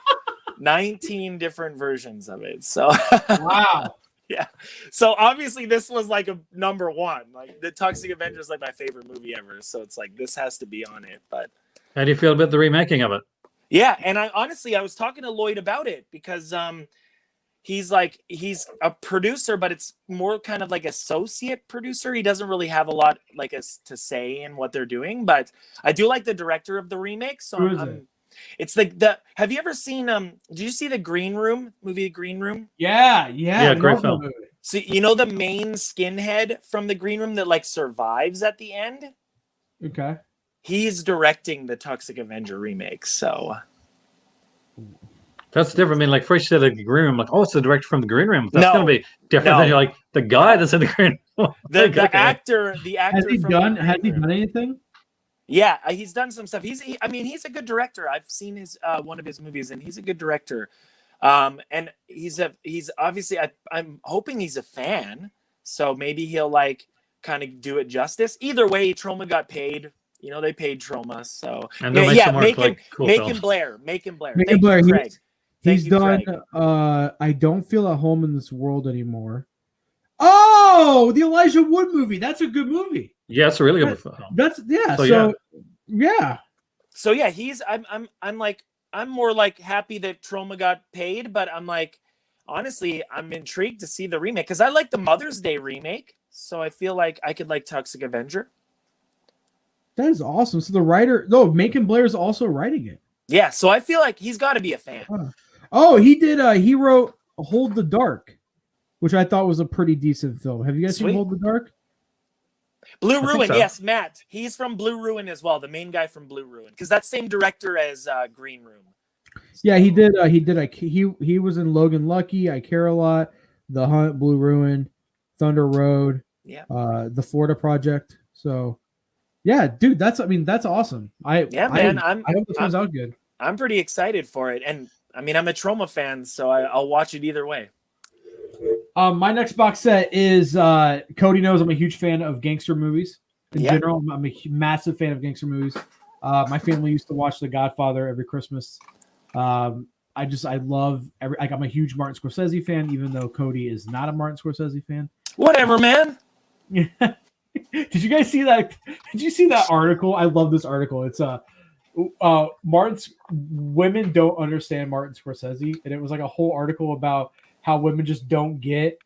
19 different versions of it. So wow. Yeah. So obviously this was like a number 1. Like the Toxic Avenger is like my favorite movie ever. So it's like, this has to be on it. But how do you feel about the remaking of it? Yeah. And I was talking to Lloyd about it because he's a producer, but it's more kind of like associate producer. He doesn't really have a lot like to say in what they're doing, but I do like the director of the remake. So it's like have you ever seen did you see the Green Room movie? Green Room? Yeah, great film. So you know the main skinhead from the Green Room that like survives at the end? Okay. He's directing the Toxic Avenger remake. So that's different. I mean, like first you said the Green Room, like, oh, it's the director from the Green Room. That's gonna be different than you're like the guy that's in the Green Room. The actor has he done anything? Yeah, he's done some stuff. He's a good director. I've seen his one of his movies, and he's a good director. And he's obviously I'm hoping he's a fan, so maybe he'll like kind of do it justice. Either way, Troma got paid. You know, they paid Troma, so Macon Blair. He's done. I don't feel at home in this world anymore. Oh, the Elijah Wood movie. That's a good movie. Yeah, it's a really good film. So he's I'm more like happy that Troma got paid, but I'm like honestly, I'm intrigued to see the remake because I like the Mother's Day remake. So I feel like I could like Toxic Avenger. That is awesome. So the writer, no, Macon Blair is also writing it. Yeah, so I feel like he's got to be a fan. Oh, he did. He wrote Hold the Dark, which I thought was a pretty decent film. Have you guys seen Hold the Dark? Blue Ruin, so. yes, Matt. He's from Blue Ruin as well, the main guy from Blue Ruin, because that's same director as Green Room. Yeah, he did. He was in Logan Lucky, I Care a Lot, The Hunt, Blue Ruin, Thunder Road, The Florida Project. So, yeah, dude, that's awesome. I hope this comes out good. I'm pretty excited for it, and I mean, I'm a Trauma fan, so I'll watch it either way. My next box set is Cody knows I'm a huge fan of gangster movies in general. I'm a massive fan of gangster movies. My family used to watch The Godfather every Christmas. I'm a huge Martin Scorsese fan, even though Cody is not a Martin Scorsese fan. Whatever, man. Did you guys see that? Did you see that article? I love this article. It's women don't understand Martin Scorsese, and it was like a whole article about how women just don't get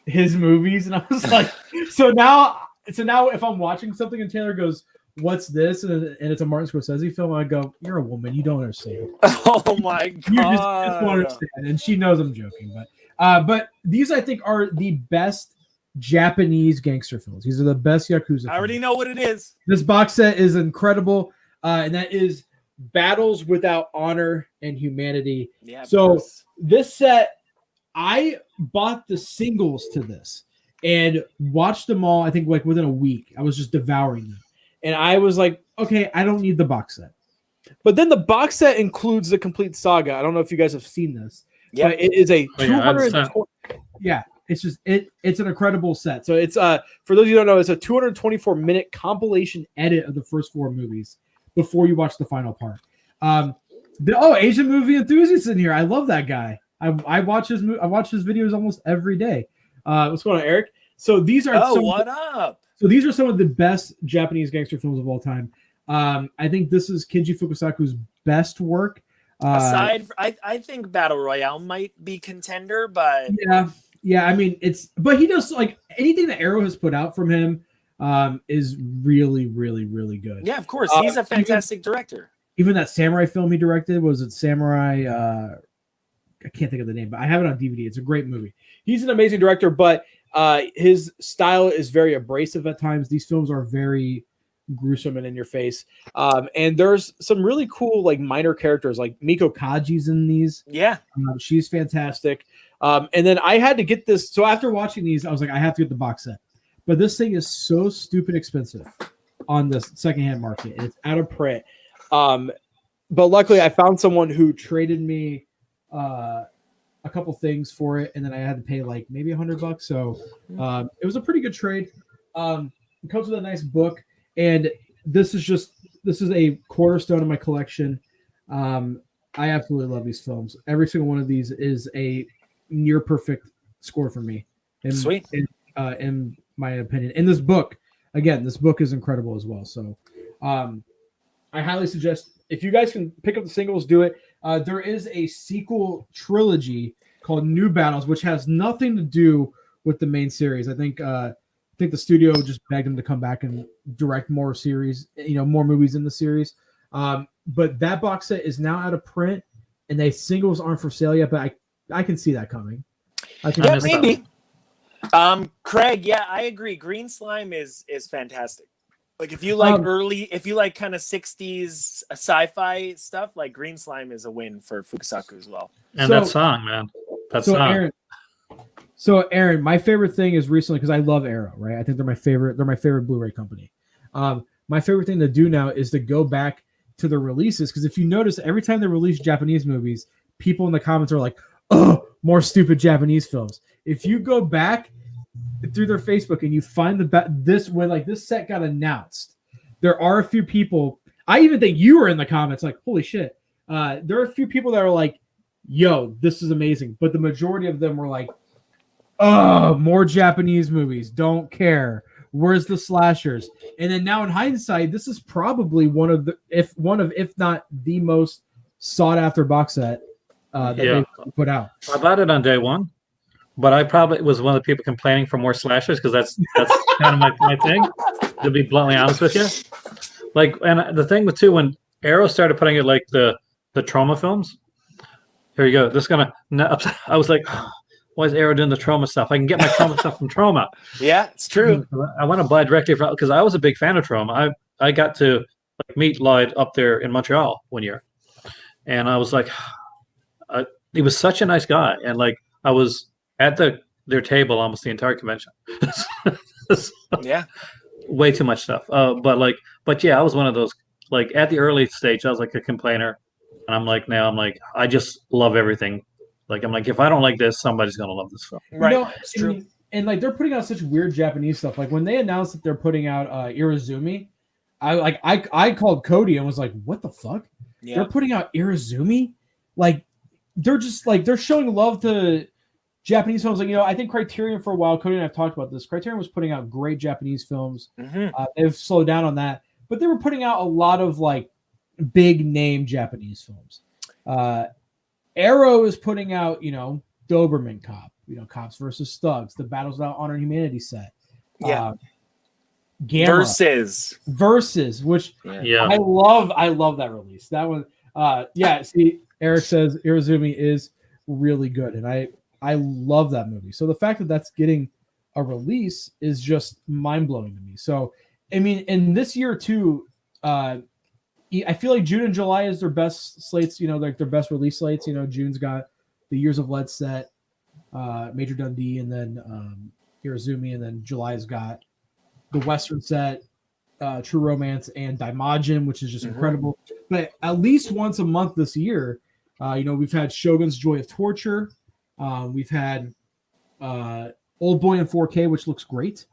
his movies, and I was like, so now if I'm watching something and Taylor goes, "What's this?" and it's a Martin Scorsese film, I go, "You're a woman, you don't understand." Oh my god, you just don't understand, and she knows I'm joking, but these I think are the best Japanese gangster films. These are the best Yakuza. I already know what it is. This box set is incredible, and that is Battles Without Honor and Humanity. Yeah. So this set, I bought the singles to this and watched them all. I think like within a week, I was just devouring them, and I was like, okay, I don't need the box set. But then the box set includes the complete saga. I don't know if you guys have seen this. Yeah, it is a 220. Yeah. It's just it's an incredible set. So it's for those of you who don't know, it's a 224-minute compilation edit of the first 4 movies before you watch the final part. Asian movie enthusiast in here. I love that guy. I watch his videos almost every day. What's going on, Eric? So these are So these are some of the best Japanese gangster films of all time. I think this is Kinji Fukasaku's best work. I think Battle Royale might be contender, but yeah, I mean but he does like anything that Arrow has put out from him is really, really, really good. Yeah, of course, he's a fantastic director. Even that samurai film he directed, was it Samurai? I can't think of the name, but I have it on DVD. It's a great movie. He's an amazing director, but his style is very abrasive at times. These films are very gruesome and in your face. And there's some really cool like minor characters, like Miko Kaji's in these. Yeah, she's fantastic. And then I had to get this. So after watching these, I was like, I have to get the box set. But this thing is so stupid expensive on the secondhand market. And it's out of print. But luckily, I found someone who traded me a couple things for it, and then I had to pay like maybe $100. So it was a pretty good trade. It comes with a nice book, and this is a cornerstone of my collection. I absolutely love these films. Every single one of these is a near perfect score for me. Sweet. In my opinion. And this book is incredible as well. So I highly suggest if you guys can pick up the singles, do it. There is a sequel trilogy called New Battles, which has nothing to do with the main series. I think the studio just begged him to come back and direct more series, more movies in the series. But that box set is now out of print, and the singles aren't for sale yet. But I can see that coming. Maybe. Craig, yeah, I agree. Green Slime is fantastic. Like if you like kind of 60s sci-fi stuff, like Green Slime is a win for Fukasaku as well. And that song, man. Aaron, my favorite thing is recently, because I love Arrow, right? I think they're my favorite Blu-ray company. My favorite thing to do now is to go back to the releases, because if you notice, every time they release Japanese movies, people in the comments are like, "Oh, more stupid Japanese films." If you go back through their Facebook and you find when this set got announced, there are a few people. I even think you were in the comments like, "Holy shit!" There are a few people that are like, "Yo, this is amazing," but the majority of them were like, "Oh, more Japanese movies. Don't care. Where's the slashers?" And then now in hindsight, this is probably if not the most sought after box set that they put out. I bought it on day one, but I probably was one of the people complaining for more slashers because that's kind of my thing. To be bluntly honest with you, like, and the thing with too, when Arrow started putting it like the trauma films. Here you go. This is gonna. I was like, why is Arrow doing the trauma stuff? I can get my trauma stuff from Trauma. Yeah, it's true. I want to buy directly from, because I was a big fan of Trauma. I got to like meet Lloyd up there in Montreal one year, and I was like, he was such a nice guy, and like I was at their table almost the entire convention. Yeah, way too much stuff. But yeah, I was one of those, like, at the early stage, I was like a complainer, and I'm like, now I'm like, I just love everything. Like, I'm like, if I don't like this, somebody's gonna love this film. right. No, It's true. And like they're putting out such weird Japanese stuff. Like when they announced that they're putting out Irizumi, I called Cody and was like, "What the fuck? Yeah. They're putting out Irizumi? Like they're just like they're showing love to Japanese films." Like, you know, I think Criterion for a while, Cody and I've talked about this. Criterion was putting out great Japanese films. Mm-hmm. They've slowed down on that, but they were putting out a lot of like big name Japanese films. Arrow is putting out, you know, Doberman Cop, you know, Cops versus Thugs, the Battles Without Honor and Humanity set. Yeah. Gamma Versus, which Yeah. I love that release. That one, see, Eric says Irizumi is really good, and I love that movie. So the fact that that's getting a release is just mind-blowing to me. So, I mean, in this year too, I feel like June and July is their best slates, you know, like their best release slates. You know, June's got the Years of Lead set, Major Dundee, and then Irizumi, and then July's got the Western set, True Romance, and Daimajin, which is just incredible. But at least once a month this year, you know, we've had Shogun's Joy of Torture. We've had Old Boy in 4K, which looks great,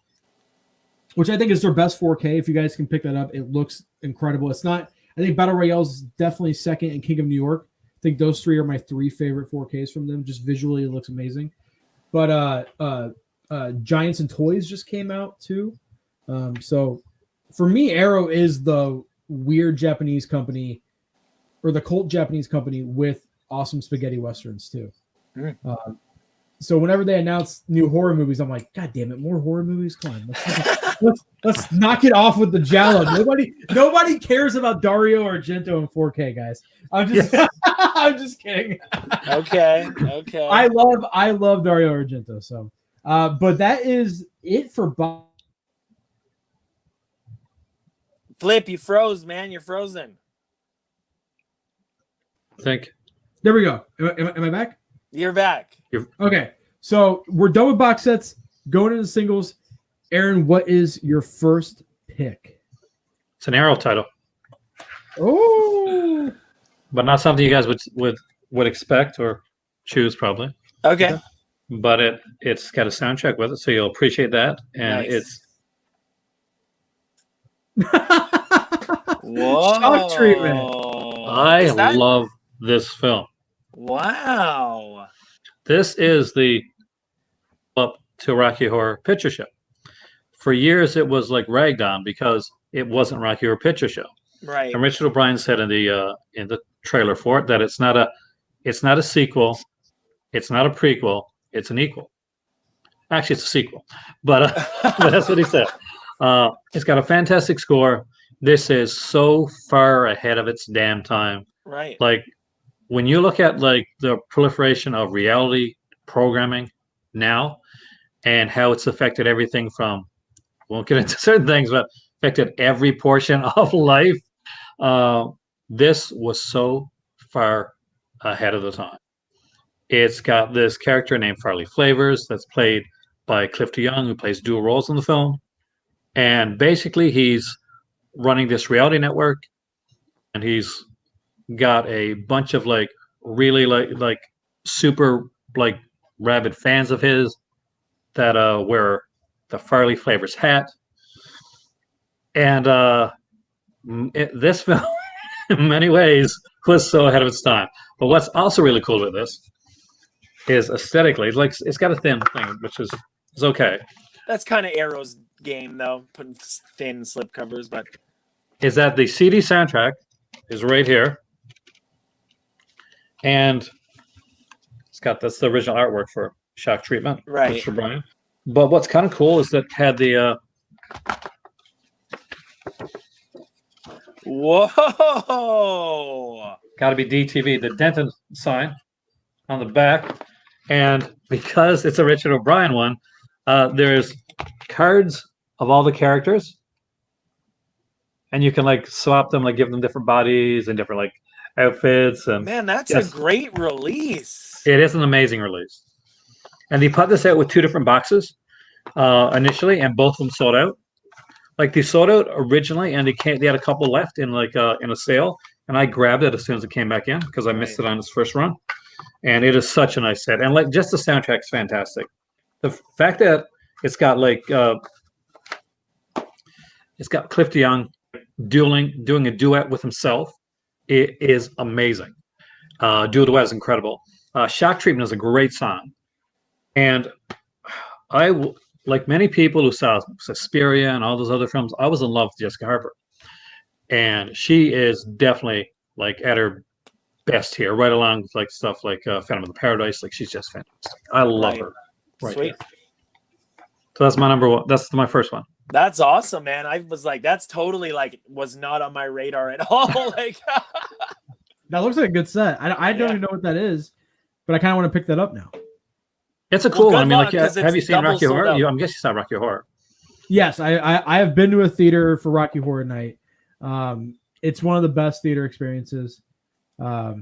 which I think is their best 4K. If you guys can pick that up, it looks incredible. It's not, I think Battle Royale is definitely second, and King of New York. I think those three are my three favorite 4Ks from them. Just visually, it looks amazing. But Giants and Toys just came out too. So for me, Arrow is the weird Japanese company, or the cult Japanese company with awesome spaghetti westerns too. So whenever they announce new horror movies, I'm like, God damn it, more horror movies! Come on, let's knock it off with the Giallo. Nobody cares about Dario Argento in 4K, guys. I'm just I'm just kidding. Okay. I love Dario Argento. So, but that is it for Bob. Flip, you froze, man. You're frozen. I think. There we go. Am I back? You're back. Okay, so we're done with box sets. Going into singles. Aaron, what is your first pick? It's an Arrow title. Oh, but not something you guys would expect or choose probably. Okay. But it's got a soundtrack with it, so you'll appreciate that. And Nice. it's Whoa. shock treatment. I love this film. Wow. This is the up to Rocky Horror Picture Show. For years, it was like ragged on because it wasn't Rocky Horror Picture Show. Right. And Richard O'Brien said in the trailer for it that it's not a sequel, it's not a prequel, it's an equal. Actually, it's a sequel, but that's what he said. It's got a fantastic score. This is so far ahead of its damn time. Right. Like, when you look at like the proliferation of reality programming now and how it's affected everything from, won't get into certain things, but affected every portion of life, this was so far ahead of the time. It's got this character named Farley Flavors that's played by Clifton Young, who plays dual roles in the film. And basically he's running this reality network, and he's got a bunch of like really like super like rabid fans of his that wear the Farley Flavors hat. And this film in many ways was so ahead of its time. But what's also really cool with this is aesthetically, it's got a thin thing, which is okay. That's kind of Arrow's game, though, putting thin slip covers. But is that the CD soundtrack is right here, and That's the original artwork for Shock Treatment, Right. Richard Bryan. But what's kind of cool is that had the Whoa! got to be DTV, the Denton sign on the back, and because it's a Richard O'Brien one, there's cards of all the characters, and you can like swap them, like give them different bodies and different like outfits. And Man, that's yes, a great release. it is an amazing release. And they put this out with 2 different boxes initially, and both of them sold out. Like they sold out originally, and they had a couple left in like in a sale, and I grabbed it as soon as it came back in because I missed it on its first run. And it is such a nice set, and like just the soundtrack's fantastic. The fact that it's got like it's got Cliff DeYoung doing a duet with himself. It is amazing. Duet is incredible. Shock Treatment is a great song. And like many people who saw Suspiria and all those other films, I was in love with Jessica Harper. And she is definitely like at her best here, right along with like stuff like Phantom of the Paradise. Like she's just fantastic. I love her. Right. Sweet. There. So that's my number one. That's my first one. That's awesome, man. I was like, that's totally like was not on my radar at all. Like that looks like a good set. I don't even know what that is, but I kind of want to pick that up now. It's a cool one. I mean, luck, like, have you seen Rocky Horror? I'm guessing you saw Rocky Horror. Yes, I have been to a theater for Rocky Horror Night. It's one of the best theater experiences. I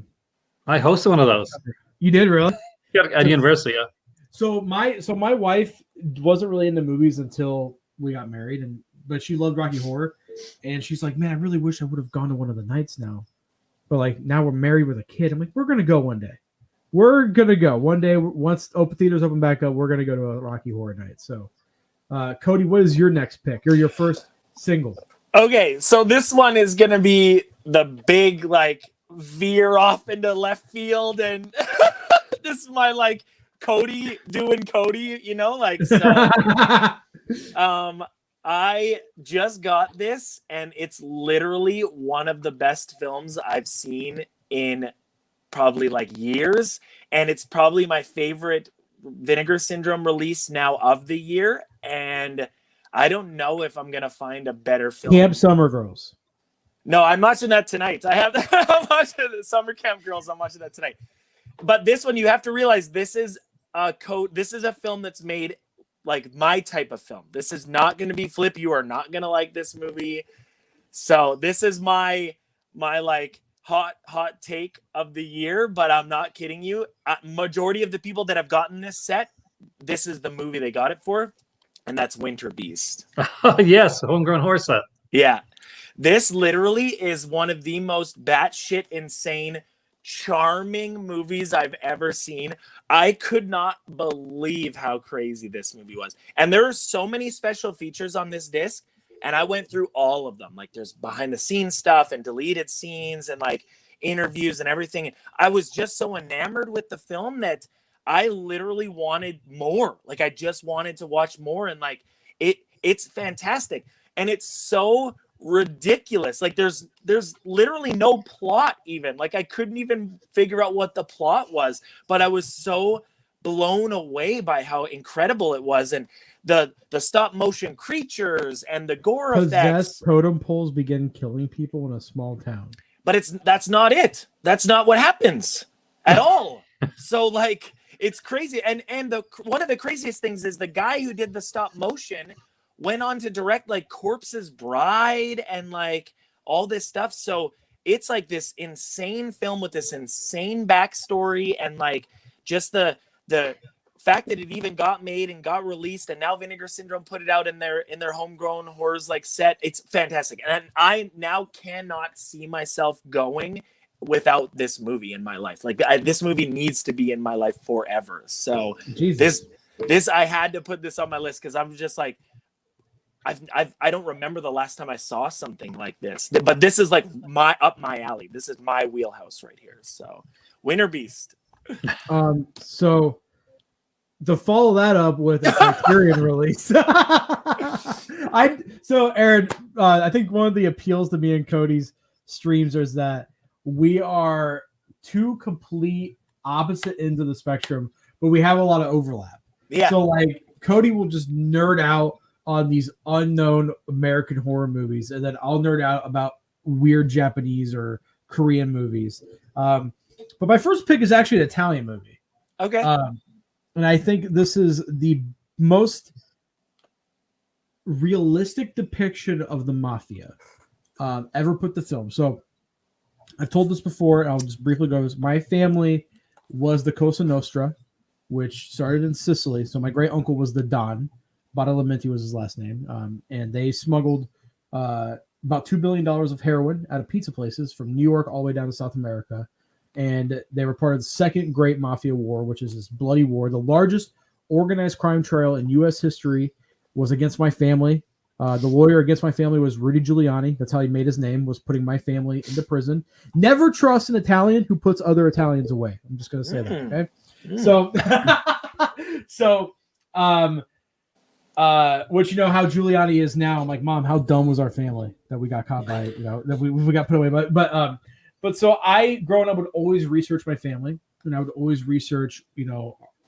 hosted one of those. You did, really? Yeah, at university, yeah. So my wife wasn't really into movies until we got married, but she loved Rocky Horror, and she's like, man, I really wish I would have gone to one of the nights now, but like now we're married with a kid. I'm like, we're gonna go one day. We're gonna go one day once open theaters open back up. We're gonna go to a Rocky Horror Night. So, Cody, what is your next pick? Or your first single? Okay, so this one is gonna be the big like veer off into left field, and this is my like Cody doing Cody, you know, like so. I just got this, and it's literally one of the best films I've seen in probably like years, and it's probably my favorite Vinegar Syndrome release now of the year, and I don't know if I'm gonna find a better film. Camp Summer Girls. No, I'm watching that tonight. I'm watching the Summer Camp Girls. I'm watching that tonight. But this one, you have to realize this is this is a film that's made like my type of film. This is not going to be Flip. You are not going to like this movie. So this is my like hot take of the year, but I'm not kidding you. Majority of the people that have gotten this set, this is the movie they got it for, and that's Winter Beast. Yes, Homegrown Horse set. Yeah. This literally is one of the most batshit insane, charming movies I've ever seen. I could not believe how crazy this movie was. And there are so many special features on this disc, and I went through all of them. Like there's behind the scenes stuff and deleted scenes and like interviews and everything. I was just so enamored with the film that I literally wanted more. Like I just wanted to watch more, and like it's fantastic. And it's so ridiculous. Like there's literally no plot even. Like I couldn't even figure out what the plot was, but I was so blown away by how incredible it was, and the stop motion creatures and the gore effects. Possessed totem poles begin killing people in a small town. But that's not it. That's not what happens at all. So like it's crazy. And one of the craziest things is the guy who did the stop motion went on to direct like Corpse's Bride and like all this stuff. So it's like this insane film with this insane backstory, and like just the fact that it even got made and got released, and now Vinegar Syndrome put it out in their Homegrown Horrors like set. It's fantastic. And I now cannot see myself going without this movie in my life. Like this movie needs to be in my life forever. So Jesus. this I had to put this on my list because I'm just like, I don't remember the last time I saw something like this, but this is like up my alley. This is my wheelhouse right here. So Winter Beast. So to follow that up with a Criterion release, Aaron, I think one of the appeals to me and Cody's streams is that we are two complete opposite ends of the spectrum, but we have a lot of overlap. Yeah. So like Cody will just nerd out on these unknown American horror movies, and then I'll nerd out about weird Japanese or Korean movies. But my first pick is actually an Italian movie. Okay. And I think this is the most realistic depiction of the mafia ever put to film. So I've told this before, and I'll just briefly go. My family was the Cosa Nostra, which started in Sicily. So my great uncle was the Don. Badalamenti was his last name. And they smuggled about $2 billion of heroin out of pizza places from New York all the way down to South America. And they were part of the Second Great Mafia War, which is this bloody war. The largest organized crime trial in U.S. history was against my family. The lawyer against my family was Rudy Giuliani. That's how he made his name, was putting my family into prison. Never trust an Italian who puts other Italians away. I'm just going to say that, okay? So, which you know how Giuliani is now. I'm like, Mom, how dumb was our family that we got caught by, that we got put away. But so I, growing up, would always research my family, and I would always research,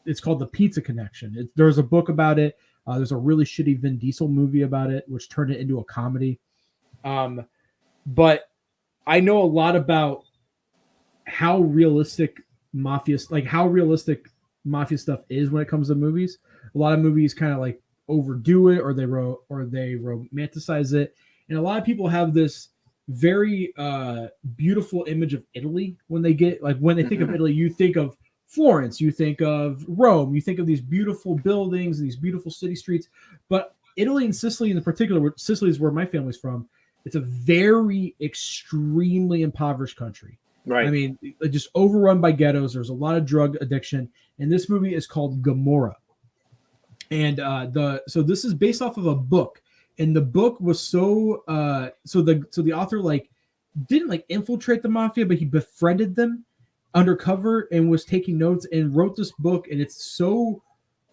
it's called The Pizza Connection. There's a book about it. There's a really shitty Vin Diesel movie about it, which turned it into a comedy. But I know a lot about how realistic mafia stuff is when it comes to movies. A lot of movies kind of like overdo it, or they romanticize it, and a lot of people have this very beautiful image of Italy when they think of Italy. You think of Florence, you think of Rome, you think of these beautiful buildings and these beautiful city streets. But Italy and Sicily in particular, Sicily is where my family's from. It's a very extremely impoverished country. Right. I mean, just overrun by ghettos. There's a lot of drug addiction. And this movie is called Gomorrah. And so this is based off of a book. And the book was so the author didn't infiltrate the mafia, but he befriended them undercover and was taking notes and wrote this book. And it's so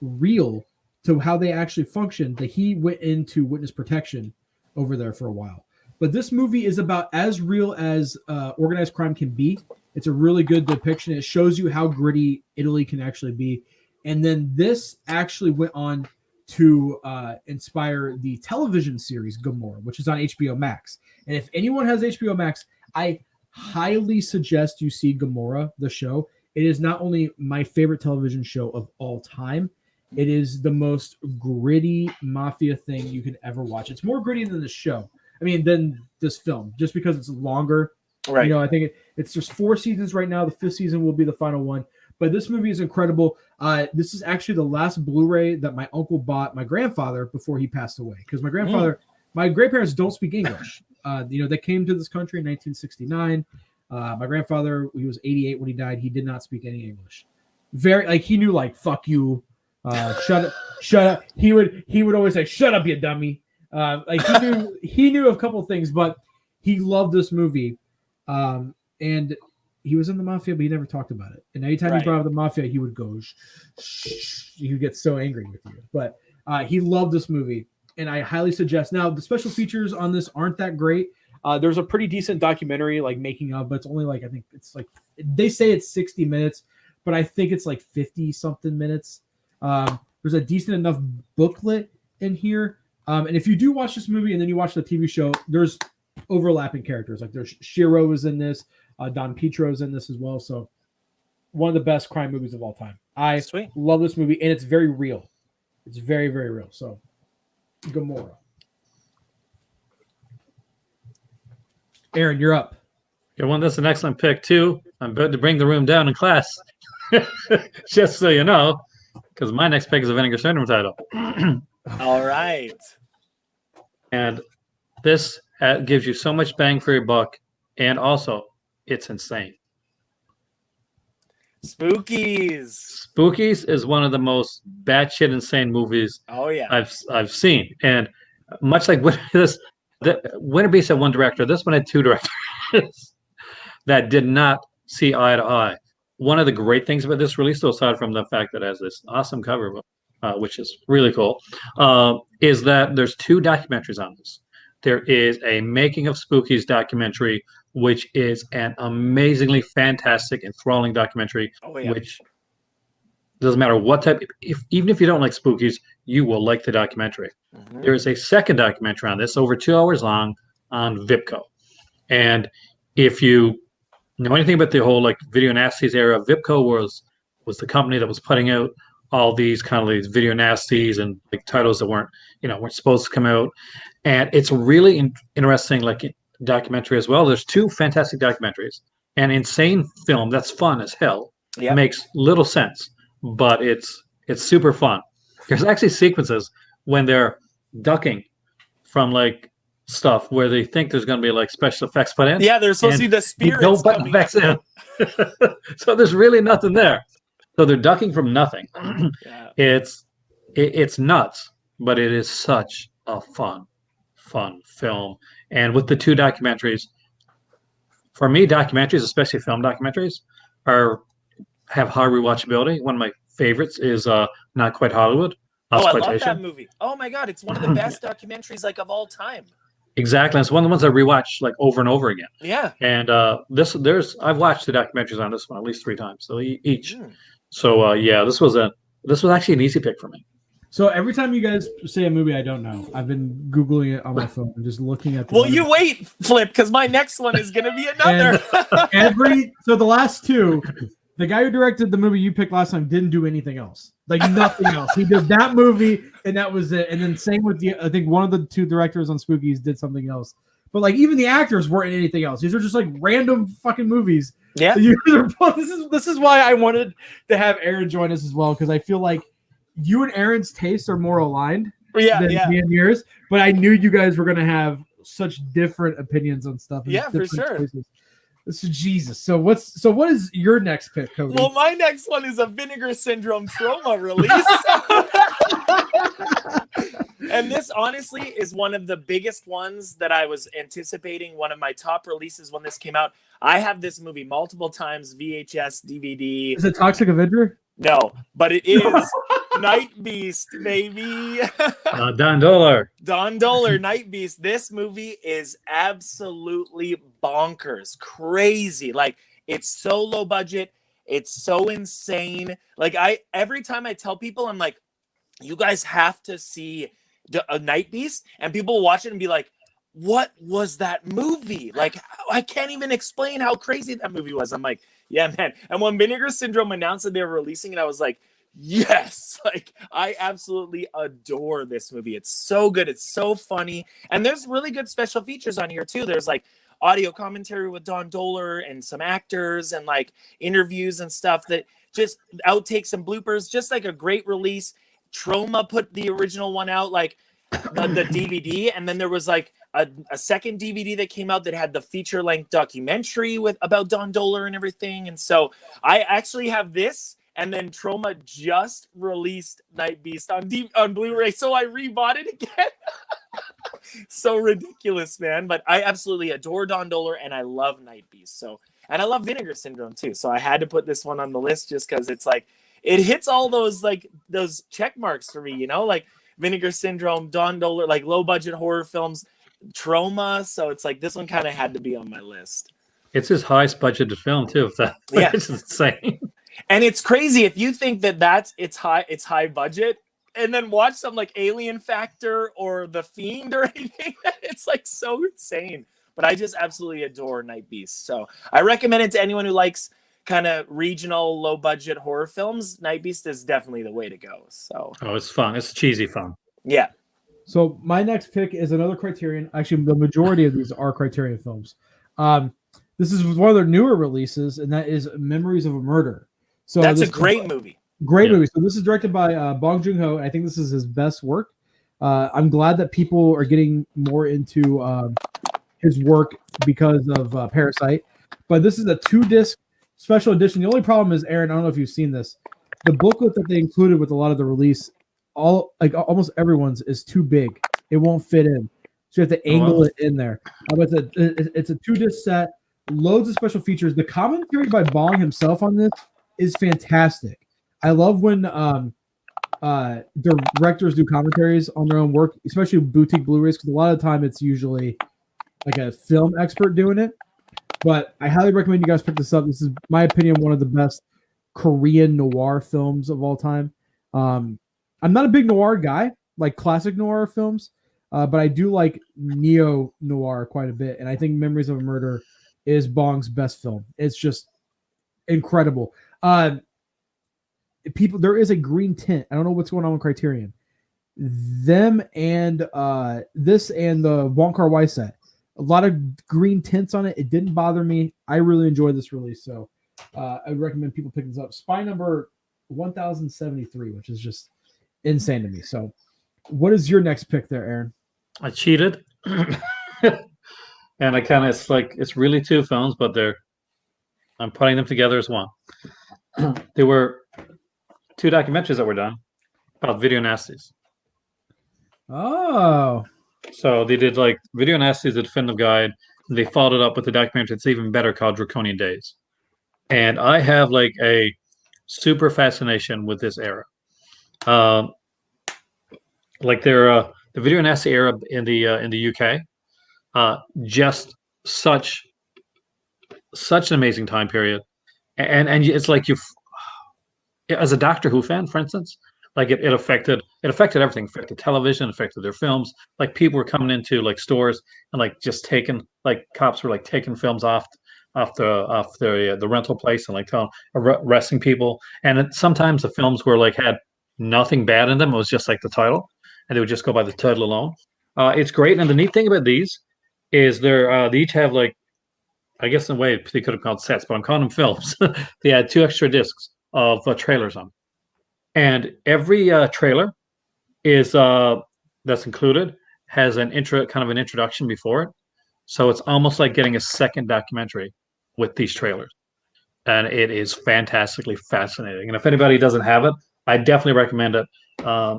real to how they actually function that he went into witness protection over there for a while. But this movie is about as real as organized crime can be. It's a really good depiction. It shows you how gritty Italy can actually be. And then this actually went on to inspire the television series Gomorrah, which is on HBO Max. And if anyone has HBO Max, I highly suggest you see Gomorrah, the show. It is not only my favorite television show of all time, it is the most gritty mafia thing you can ever watch. It's more gritty than the show. I mean, than this film, just because it's longer. Right. I think it's just 4 seasons right now. The 5th season will be the final one. But this movie is incredible. This is actually the last Blu-ray that my uncle bought my grandfather before he passed away. Because my grandparents don't speak English. They came to this country in 1969. My grandfather, he was 88 when he died. He did not speak any English. He knew fuck you, shut up. He would always say, shut up, you dummy. He knew a couple of things, but he loved this movie. And he was in the mafia, but he never talked about it. And anytime you brought up the mafia, he would go, shh. He would get so angry with you. But he loved this movie, and I highly suggest. Now, the special features on this aren't that great. There's a pretty decent documentary, making of, but it's only I think it's they say it's 60 minutes, but I think it's 50-something minutes. There's a decent enough booklet in here. And if you do watch this movie and then you watch the TV show, there's overlapping characters. There's Shiro is in this. Don Petro's in this as well. So one of the best crime movies of all time. I love this movie, and it's very real. It's very, very real. So Gomorrah. Aaron, you're up. Yeah, well, that's an excellent pick too. I'm about to bring the room down in class, just so you know, because my next pick is a Vinegar Syndrome title. All right. And this gives you so much bang for your buck, and also it's insane. Spookies is one of the most batshit insane movies. Oh yeah, I've seen, and much like Winter Beast had one director. This one had 2 directors that did not see eye to eye. One of the great things about this release, though, aside from the fact that it has this awesome cover, which is really cool, is that there's 2 documentaries on this. there is a Making of Spookies documentary, which is an amazingly fantastic, enthralling documentary, Oh yeah. which doesn't matter what type, even if you don't like spookies, you will like the documentary. Mhm. There is a second documentary on this, over 2 hours long, on VIPCO. And if you know anything about the whole like video nasties era, VIPCO was the company that was putting out all these kind of these video nasties and like titles that weren't supposed to come out. And it's really interesting, like documentary as well. There's two fantastic documentaries. An insane film that's fun as hell. Yep. Makes little sense, but it's super fun. There's actually sequences when they're ducking from like stuff where they think there's going to be like special effects put in. Yeah, there's supposed to be the You spirits don't put coming effects up. in. So there's really nothing there. So they're ducking from nothing. Yeah. It's nuts, but it is such a fun film. And with the two documentaries, for me, documentaries, especially film documentaries, have high rewatchability. One of my favorites is Not Quite Hollywood. Oh, I love Exploitation. that movie. Oh my god, it's one of the best documentaries like of all time. Exactly. It's one of the ones I rewatch like over and over again. Yeah. And I've watched the documentaries on this one at least 3 times, so each. Mm. So yeah, this was actually an easy pick for me. So every time you guys say a movie I don't know, I've been Googling it on my phone and just looking at the Well, you wait, Flip, because my next one is going to be another. So the last two, the guy who directed the movie you picked last time didn't do anything else. Like nothing else. He did that movie and that was it. And then same with I think one of the two directors on Spookies did something else. But like even the actors weren't in anything else. These are just like random fucking movies. Yeah. This is why I wanted to have Aaron join us as well, because I feel like you and Aaron's tastes are more aligned than me and yours. But I knew you guys were gonna have such different opinions on stuff. Yeah, for sure. Choices. So Jesus. So what is your next pick, Cody? Well, my next one is a Vinegar Syndrome Trauma release. And this honestly is one of the biggest ones that I was anticipating. One of my top releases when this came out. I have this movie multiple times, VHS, DVD. Is it Toxic Avenger? No, but it is Night Beast, baby. Don Dolar. Don Dolar, Night Beast. This movie is absolutely bonkers, crazy. Like, it's so low budget. It's so insane. Like, every time I tell people, I'm like, you guys have to see a Night Beast, and people will watch it and be like, what was that movie? Like, I can't even explain how crazy that movie was. I'm like, yeah, man. And when Vinegar Syndrome announced that they were releasing it, I was like, yes. Like, I absolutely adore this movie. It's so good. It's so funny. And there's really good special features on here too. There's like audio commentary with Don Dolar and some actors and like interviews and stuff, that just outtakes and bloopers, just like a great release. Troma put the original one out, like the DVD, and then there was like a second DVD that came out that had the feature-length documentary about Don Dolar and everything. And so I actually have this, and then Troma just released Night Beast on Blu-ray, so I rebought it again. So ridiculous, man. But I absolutely adore Don Dolar, and I love Night Beast. So, and I love Vinegar Syndrome too. So I had to put this one on the list just because it's like, it hits all those check marks for me, you know, like Vinegar Syndrome, Don Dolar, like low budget horror films, Troma. So it's like this one kind of had to be on my list. It's his highest budgeted film too. Yeah. It's insane. And it's crazy if you think that it's high budget, and then watch some like Alien Factor or The Fiend or anything. It's like so insane. But I just absolutely adore Night Beast. So I recommend it to anyone who likes kind of regional, low budget horror films. Night Beast is definitely the way to go. So it's fun. It's cheesy fun. Yeah. So my next pick is another Criterion. Actually, the majority of these are Criterion films. This is one of their newer releases, and that is Memories of a Murder. So that's a great movie. Great movie. So this is directed by Bong Joon-ho. I think this is his best work. I'm glad that people are getting more into his work because of Parasite. But this is a 2-disc special edition. The only problem is, Aaron, I don't know if you've seen this. The booklet that they included with a lot of the release, almost everyone's is too big. It won't fit in. So you have to angle it in there. But it's a 2-disc set, loads of special features. The commentary by Bong himself on this is fantastic. I love when directors do commentaries on their own work, especially boutique Blu-rays, because a lot of the time it's usually like a film expert doing it. But I highly recommend you guys pick this up. This is, my opinion, one of the best Korean noir films of all time. I'm not a big noir guy, like classic noir films, but I do like neo noir quite a bit, and I think Memories of a Murder is Bong's best film. It's just incredible. People, there is a green tint. I don't know what's going on with Criterion. Them and this and the Wong Kar-wai set, a lot of green tints on it. It didn't bother me. I really enjoyed this release, so I would recommend people pick this up. Spy number 1073, which is just insane to me. So, what is your next pick there, Aaron? I cheated, and I kind of it's really two films, but I'm putting them together as one. There were two documentaries that were done about video nasties. Oh, so they did like Video Nasties, the definitive guide. And they followed it up with a documentary that's even better called Draconian Days. And I have like a super fascination with this era. Like the Video Nasty era in the UK, just such an amazing time period, and it's like as a Doctor Who fan, for instance, like it affected everything. It affected television, affected their films. Like people were coming into like stores and like just taking, like cops were like taking films off the rental place and like arresting people. And sometimes the films were like had nothing bad in them. It was just like the title, and they would just go by the title alone. It's great. And the neat thing about these is they each have like, I guess in a way they could have called sets, but I'm calling them films. They had 2 extra discs of trailers on. And every trailer is that's included has an introduction before it, so it's almost like getting a second documentary with these trailers, and it is fantastically fascinating. And if anybody doesn't have it, I definitely recommend it,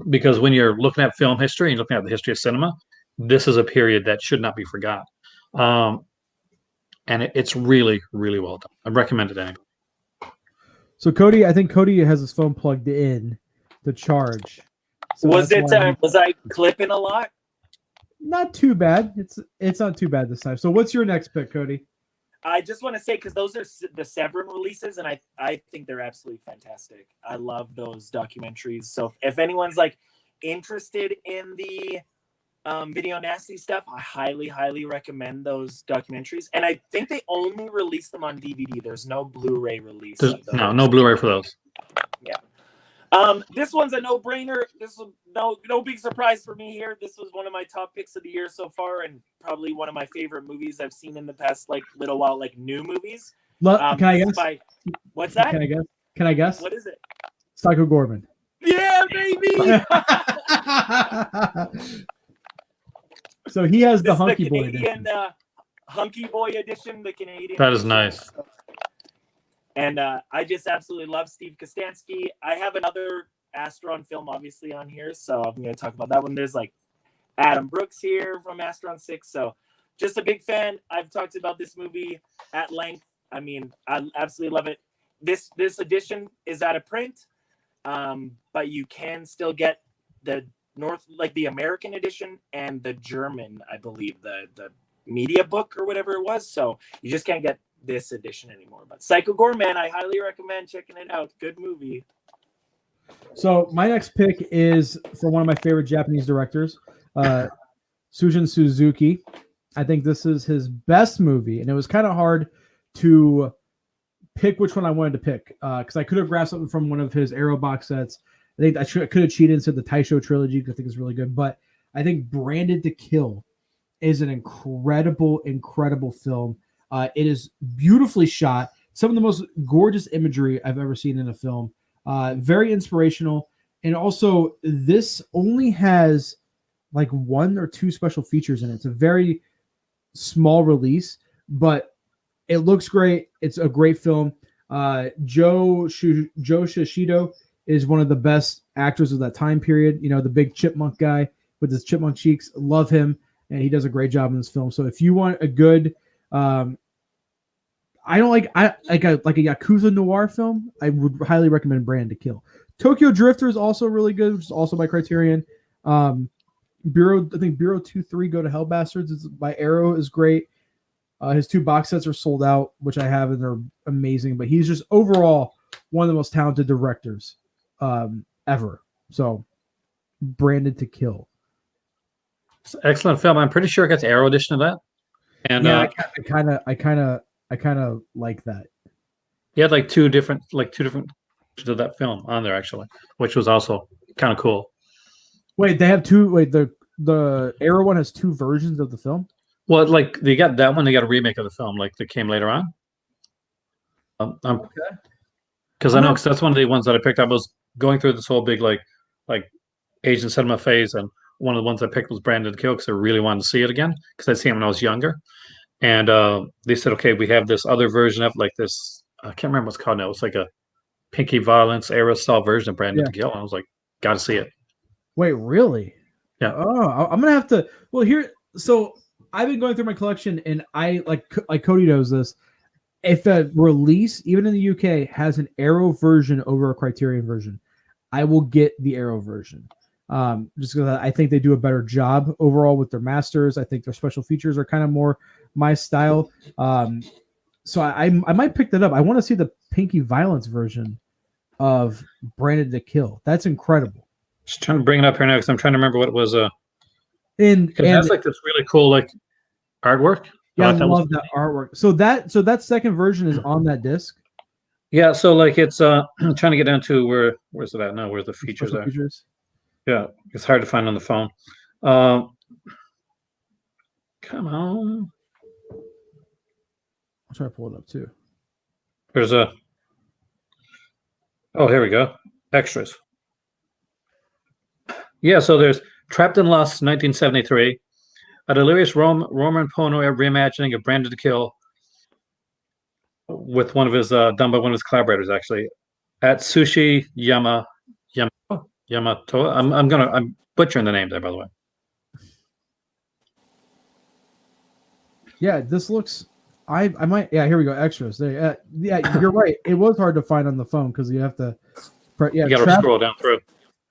because when you're looking at film history and looking at the history of cinema, this is a period that should not be forgotten, and it's really, really well done. I recommend it anyway. So Cody, I think Cody has his phone plugged in to charge. So was I clipping a lot? Not too bad. It's not too bad this time. So what's your next pick, Cody? I just want to say, because those are the Severin releases, and I think they're absolutely fantastic. I love those documentaries. So if anyone's like interested in the Video Nasty stuff, I highly, highly recommend those documentaries. And I think they only release them on DVD. There's no Blu-ray release. No Blu-ray for those. Yeah. This one's a no-brainer. This is no big surprise for me here. This was one of my top picks of the year so far, and probably one of my favorite movies I've seen in the past like little while, like new movies. Can I guess? What's that? Can I guess? What is it? Psycho Gorman. Yeah, baby. So he has the Hunky Hunky Boy edition. Hunky Boy edition, the Canadian. That is nice. And I just absolutely love Steve Kostanski. I have another Astron film, obviously, on here, so I'm going to talk about that one. There's like Adam Brooks here from Astron 6, so just a big fan. I've talked about this movie at length. I mean, I absolutely love it. This edition is out of print, but you can still get the the American edition and the German, I believe, the media book or whatever it was. So you just can't get this edition anymore. But Psycho Gorman, I highly recommend checking it out. Good movie. So my next pick is for one of my favorite Japanese directors, Sujin Suzuki. I think this is his best movie, and it was kind of hard to pick which one I wanted to pick, because I could have grabbed something from one of his Arrow box sets. I think I could have cheated and said the Taisho trilogy, because I think it's really good. But I think Branded to Kill is an incredible, incredible film. It is beautifully shot. Some of the most gorgeous imagery I've ever seen in a film. Very inspirational. And also, this only has like 1 or 2 special features in it. It's a very small release, but it looks great. It's a great film. Joe Shishido is one of the best actors of that time period. You know, the big chipmunk guy with his chipmunk cheeks. Love him, and he does a great job in this film. So if you want a good, I don't like a Yakuza noir film. I would highly recommend Brand to Kill. Tokyo Drifter is also really good, which is also by Criterion. Bureau 2-3 Go to Hell Bastards is by Arrow is great. His 2 box sets are sold out, which I have, and they're amazing. But he's just overall one of the most talented directors ever. So, Branded to Kill. It's an excellent film. I'm pretty sure it gets Arrow edition of that. And yeah, I kind of like that. He had like two different versions of that film on there actually, which was also kind of cool. Wait, they have two. Wait, the Arrow one has 2 versions of the film. Well, like they got that one, they got a remake of the film, like that came later on. Okay. Because I know, because that's one of the ones that I picked up. I was going through this whole big like Asian cinema phase, and one of the ones I picked was Brandon to Kill because I really wanted to see it again because I'd seen it when I was younger. And they said, okay, we have this other version of like this. I can't remember what's called now. It's like a Pinky Violence era style version of Brandon to Kill. And I was like, got to see it. Wait, really? Yeah. Oh, I'm gonna have to. Well, here. So I've been going through my collection, and I like Cody knows this. If a release, even in the UK, has an Arrow version over a Criterion version, I will get the Arrow version. Just because I think they do a better job overall with their masters. I think their special features are kind of more my style. So I might pick that up. I want to see the Pinky Violence version of Branded to Kill. That's incredible. Just trying to bring it up here now because I'm trying to remember what it was. And that's like this really cool like artwork. Yeah, I love that artwork. So that second version is on that disc. Yeah, so like it's I'm trying to get down to where's it at now? Where the features are. Yeah, it's hard to find on the phone. Come on. I'll try to pull it up too. There's a. Oh, here we go. Extras. Yeah, so there's Trapped in Lust, 1973, a delirious Roman Pono reimagining of Branded to Kill, with one of his done by one of his collaborators actually, at Sushi Yamato. I'm butchering the name there, by the way. Yeah, this looks. I might. Yeah, here we go. Extras. There. Yeah, you're right. It was hard to find on the phone because you have to. Yeah, you got to scroll down through.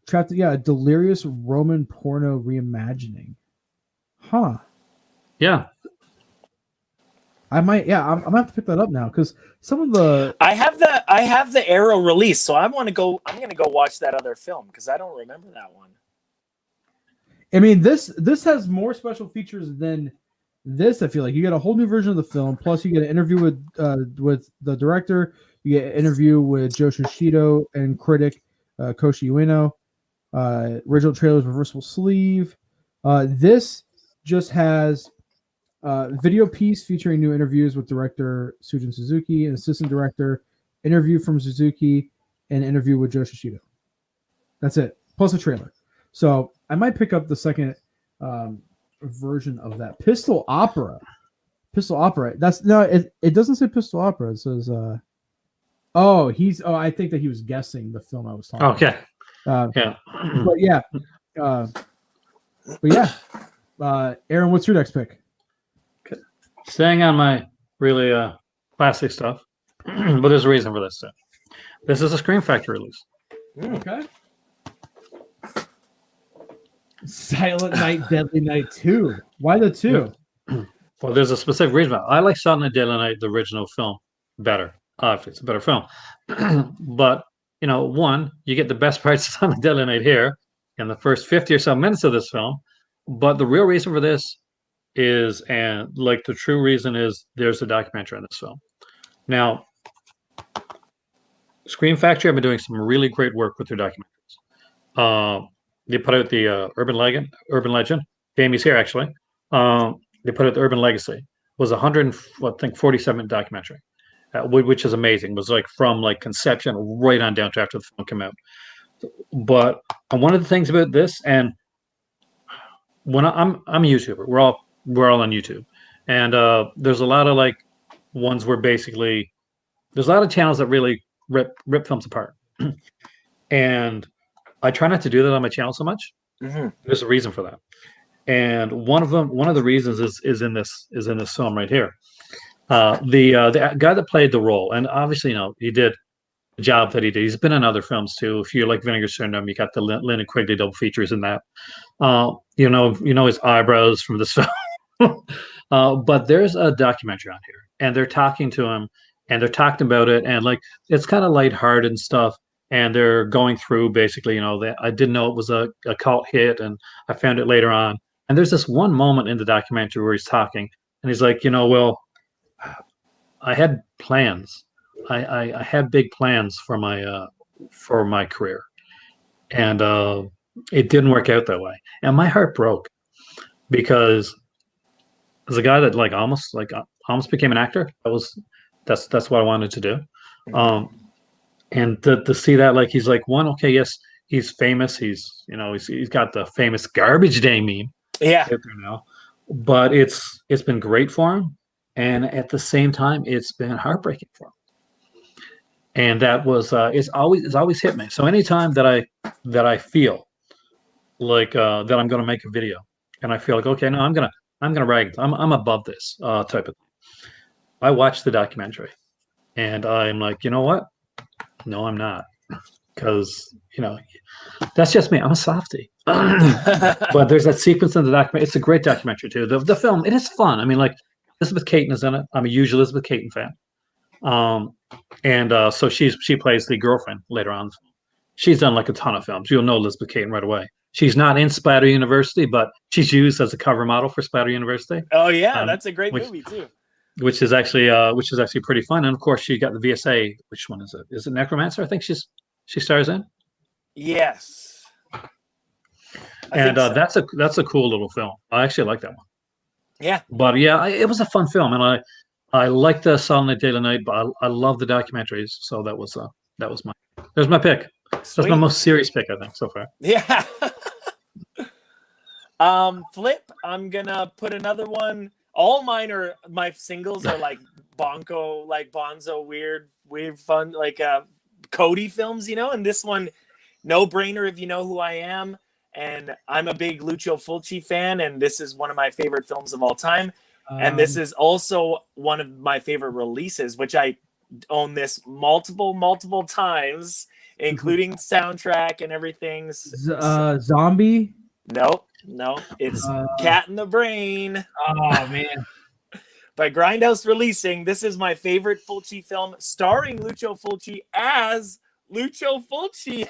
Trapped. Yeah, delirious Roman porno reimagining. Huh. Yeah. I might. Yeah, I'm gonna have to pick that up now because some of the. I have the Arrow release, so I'm gonna go watch that other film because I don't remember that one. I mean, this has more special features than this. I feel like you get a whole new version of the film, plus you get an interview with the director. You get an interview with Joe Shishido and critic Koshi Ueno. Original trailers, reversible sleeve. This just has video piece featuring new interviews with director Sujin Suzuki and assistant director, interview from Suzuki, and interview with Joe Shishido. That's it, plus a trailer. So I might pick up the second version of that. Pistol Opera. That's no, it doesn't say Pistol Opera. It says I think that he was guessing the film I was talking about. Okay. Aaron, what's your next pick? Okay. Staying on my really classic stuff, but there's a reason for this stuff. This is a Scream Factory release. Okay. Silent Night, Deadly Night 2. Why the 2? Well, there's a specific reason. I like Silent Night, Deadly Night, the original film, better. It's a better film. But, one, you get the best parts of Silent Night, Deadly Night here in the first 50 or so minutes of this film. But the real reason for this is, and like the true reason is, there's a documentary on this film. Now, Scream Factory have been doing some really great work with their documentaries. They put out the Urban Legend. Jamie's here actually. They put out the Urban Legacy. It was 47 documentary, which is amazing. It was like from like conception right on down to after the film came out. But one of the things about this, and when I'm a YouTuber, we're all on YouTube, and there's a lot of like ones where basically there's a lot of channels that really rip films apart, and I try not to do that on my channel so much. Mm-hmm. There's a reason for that, and one of the reasons is in this film right here. The guy that played the role, and obviously, he did the job that he did. He's been in other films too. If you like Vinegar Syndrome, you got the Lynn Quigley double features in that. His eyebrows from this film. But there's a documentary on here, and they're talking to him, and they're talking about it, and like it's kind of lighthearted and stuff. And they're going through basically, that I didn't know it was a cult hit, and I found it later on. And there's this one moment in the documentary where he's talking, and he's like, well, I had plans. I had big plans for my career, and it didn't work out that way, and my heart broke because as a guy that almost became an actor, that's what I wanted to do, and to see that he's like one, okay, yes, he's famous, he's got the famous garbage day meme out there now, but it's been great for him, and at the same time it's been heartbreaking for him. And that was it's always hit me. So anytime that I feel like that I'm going to make a video, and I feel like, okay, no, I'm gonna rag. I'm above this type of thing. I watch the documentary, and I'm like, you know what? No, I'm not, because that's just me. I'm a softie. But there's that sequence in the documentary. It's a great documentary too. The film, it is fun. I mean, like Elizabeth Caton is in it. I'm a huge Elizabeth Caton fan. So she plays the girlfriend later on. She's done a ton of films. You'll know Elizabeth Caton right away. She's not in Splatter University, but she's used as a cover model for Splatter University. Oh yeah, that's a great movie too. Which is actually pretty fun. And of course, she got the VSA. Which one is it? Is it Necromancer? I think she stars in. Yes. And so. That's a cool little film. I actually like that one. Yeah. But yeah, it was a fun film, and I like the Silent Night, Deadly Night, but I love the documentaries. So there's my pick. Sweet. That's my most serious pick, I think, so far. Yeah. Flip, I'm gonna put another one. All mine are my singles are bonzo, weird fun, Cody films, and this one, no brainer if you know who I am. And I'm a big Lucio Fulci fan, and this is one of my favorite films of all time. And this is also one of my favorite releases, which I own this multiple times, including soundtrack and everything. Zombie? No, it's Cat in the Brain. Oh man. By Grindhouse Releasing. This is my favorite Fulci film, starring Lucio Fulci as Lucio Fulci.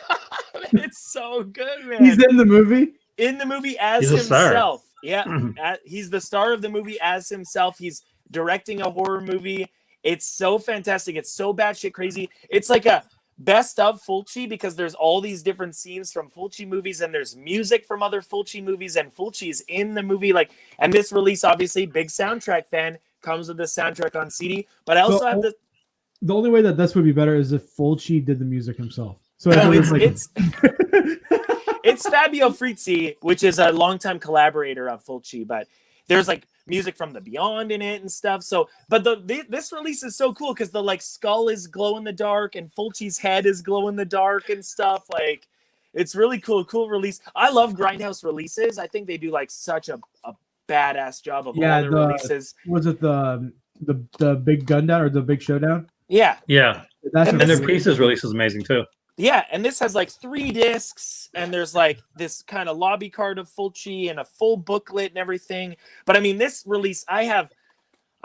It's so good, man. He's in the movie? In the movie as himself. Yeah, he's the star of the movie as himself. He's directing a horror movie. It's so fantastic. It's so batshit crazy. It's like a best of Fulci because there's all these different scenes from Fulci movies, and there's music from other Fulci movies, and Fulci's in the movie. And this release, obviously, big soundtrack fan, comes with the soundtrack on CD. But I also have the only way that this would be better is if Fulci did the music himself. So it's Fabio Frizzi, which is a longtime collaborator of Fulci, but there's music from the Beyond in it and stuff. So, but this release is so cool because the skull is glow in the dark and Fulci's head is glow in the dark and stuff. It's really cool release. I love Grindhouse releases. I think they do such a badass job of all their releases. Was it the big gun down or the big showdown? Yeah. And their Pieces release is amazing too. Yeah, and this has 3 discs, and there's this kind of lobby card of Fulci and a full booklet and everything. But I mean, this release, I have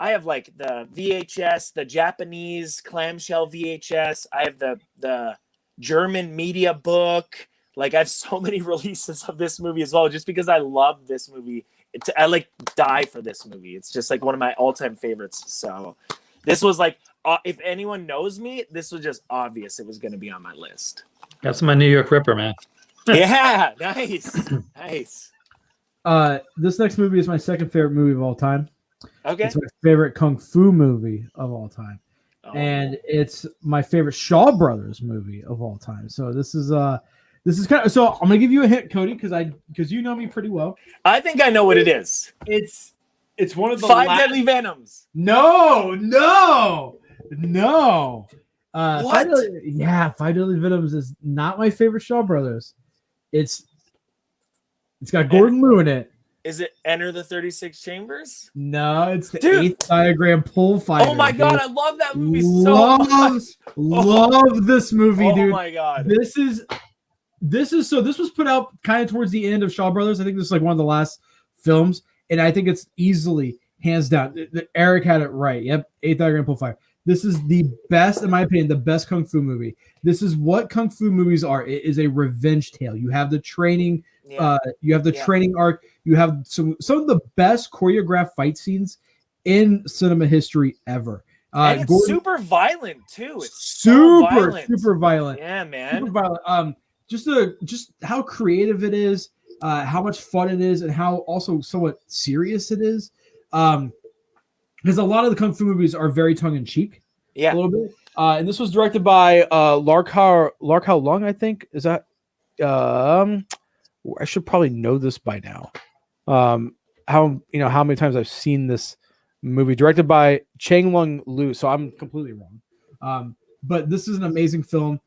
the VHS, the Japanese clamshell VHS. I have the German media book. I have so many releases of this movie as well, just because I love this movie. I die for this movie. It's just one of my all-time favorites. So this was if anyone knows me, this was just obvious it was going to be on my list. That's my New York Ripper, man. Yeah, nice. This next movie is my second favorite movie of all time. Okay. It's my favorite Kung Fu movie of all time. Oh. And it's my favorite Shaw Brothers movie of all time. So this is kind of, so I'm going to give you a hint, Cody, because you know me pretty well. I think I know what it is. It's one of the Five Deadly Venoms. No. What? Five Deadly Venoms is not my favorite Shaw Brothers. It's got Gordon Liu in it, Is it Enter the 36 Chambers? No, it's the Dude. Eighth Diagram Pull Fighter. Oh my god, dude. I love that movie so much. Love this movie, Oh dude. my god. This is so this was put out kind of towards the end of Shaw Brothers. I think this is like one of the last films, and I think it's easily hands down. Eric had it right. Yep, Eighth Diagram Pull Fighter. This is the best, in my opinion, the best kung fu movie. This is what kung fu movies are. It is a revenge tale. You have the training, you have the training arc. You have some of the best choreographed fight scenes in cinema history ever. And it's super violent too. It's super violent. Yeah, man. Super violent. Just how creative it is, how much fun it is, and how also somewhat serious it is. Because a lot of the kung fu movies are very tongue in cheek, a little bit. And this was directed by Larkhao Lung, I think. Is that? I should probably know this by now. How many times I've seen this movie, directed by Chang Lung Lu. So I'm completely wrong. But this is an amazing film.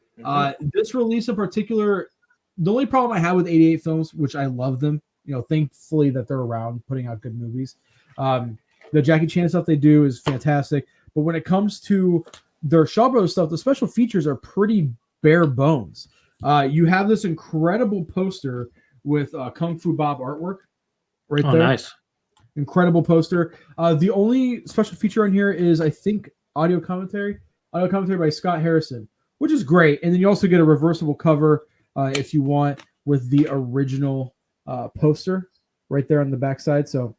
This release in particular, the only problem I have with 88 films, which I love them, thankfully that they're around putting out good movies. The Jackie Chan stuff they do is fantastic, but when it comes to their Shaw Brothers stuff, the special features are pretty bare bones. You have this incredible poster with Kung Fu Bob artwork right there. Nice. Incredible poster. The only special feature on here is, I think, audio commentary by Scott Harrison, which is great. And then you also get a reversible cover if you want with the original poster right there on the backside. So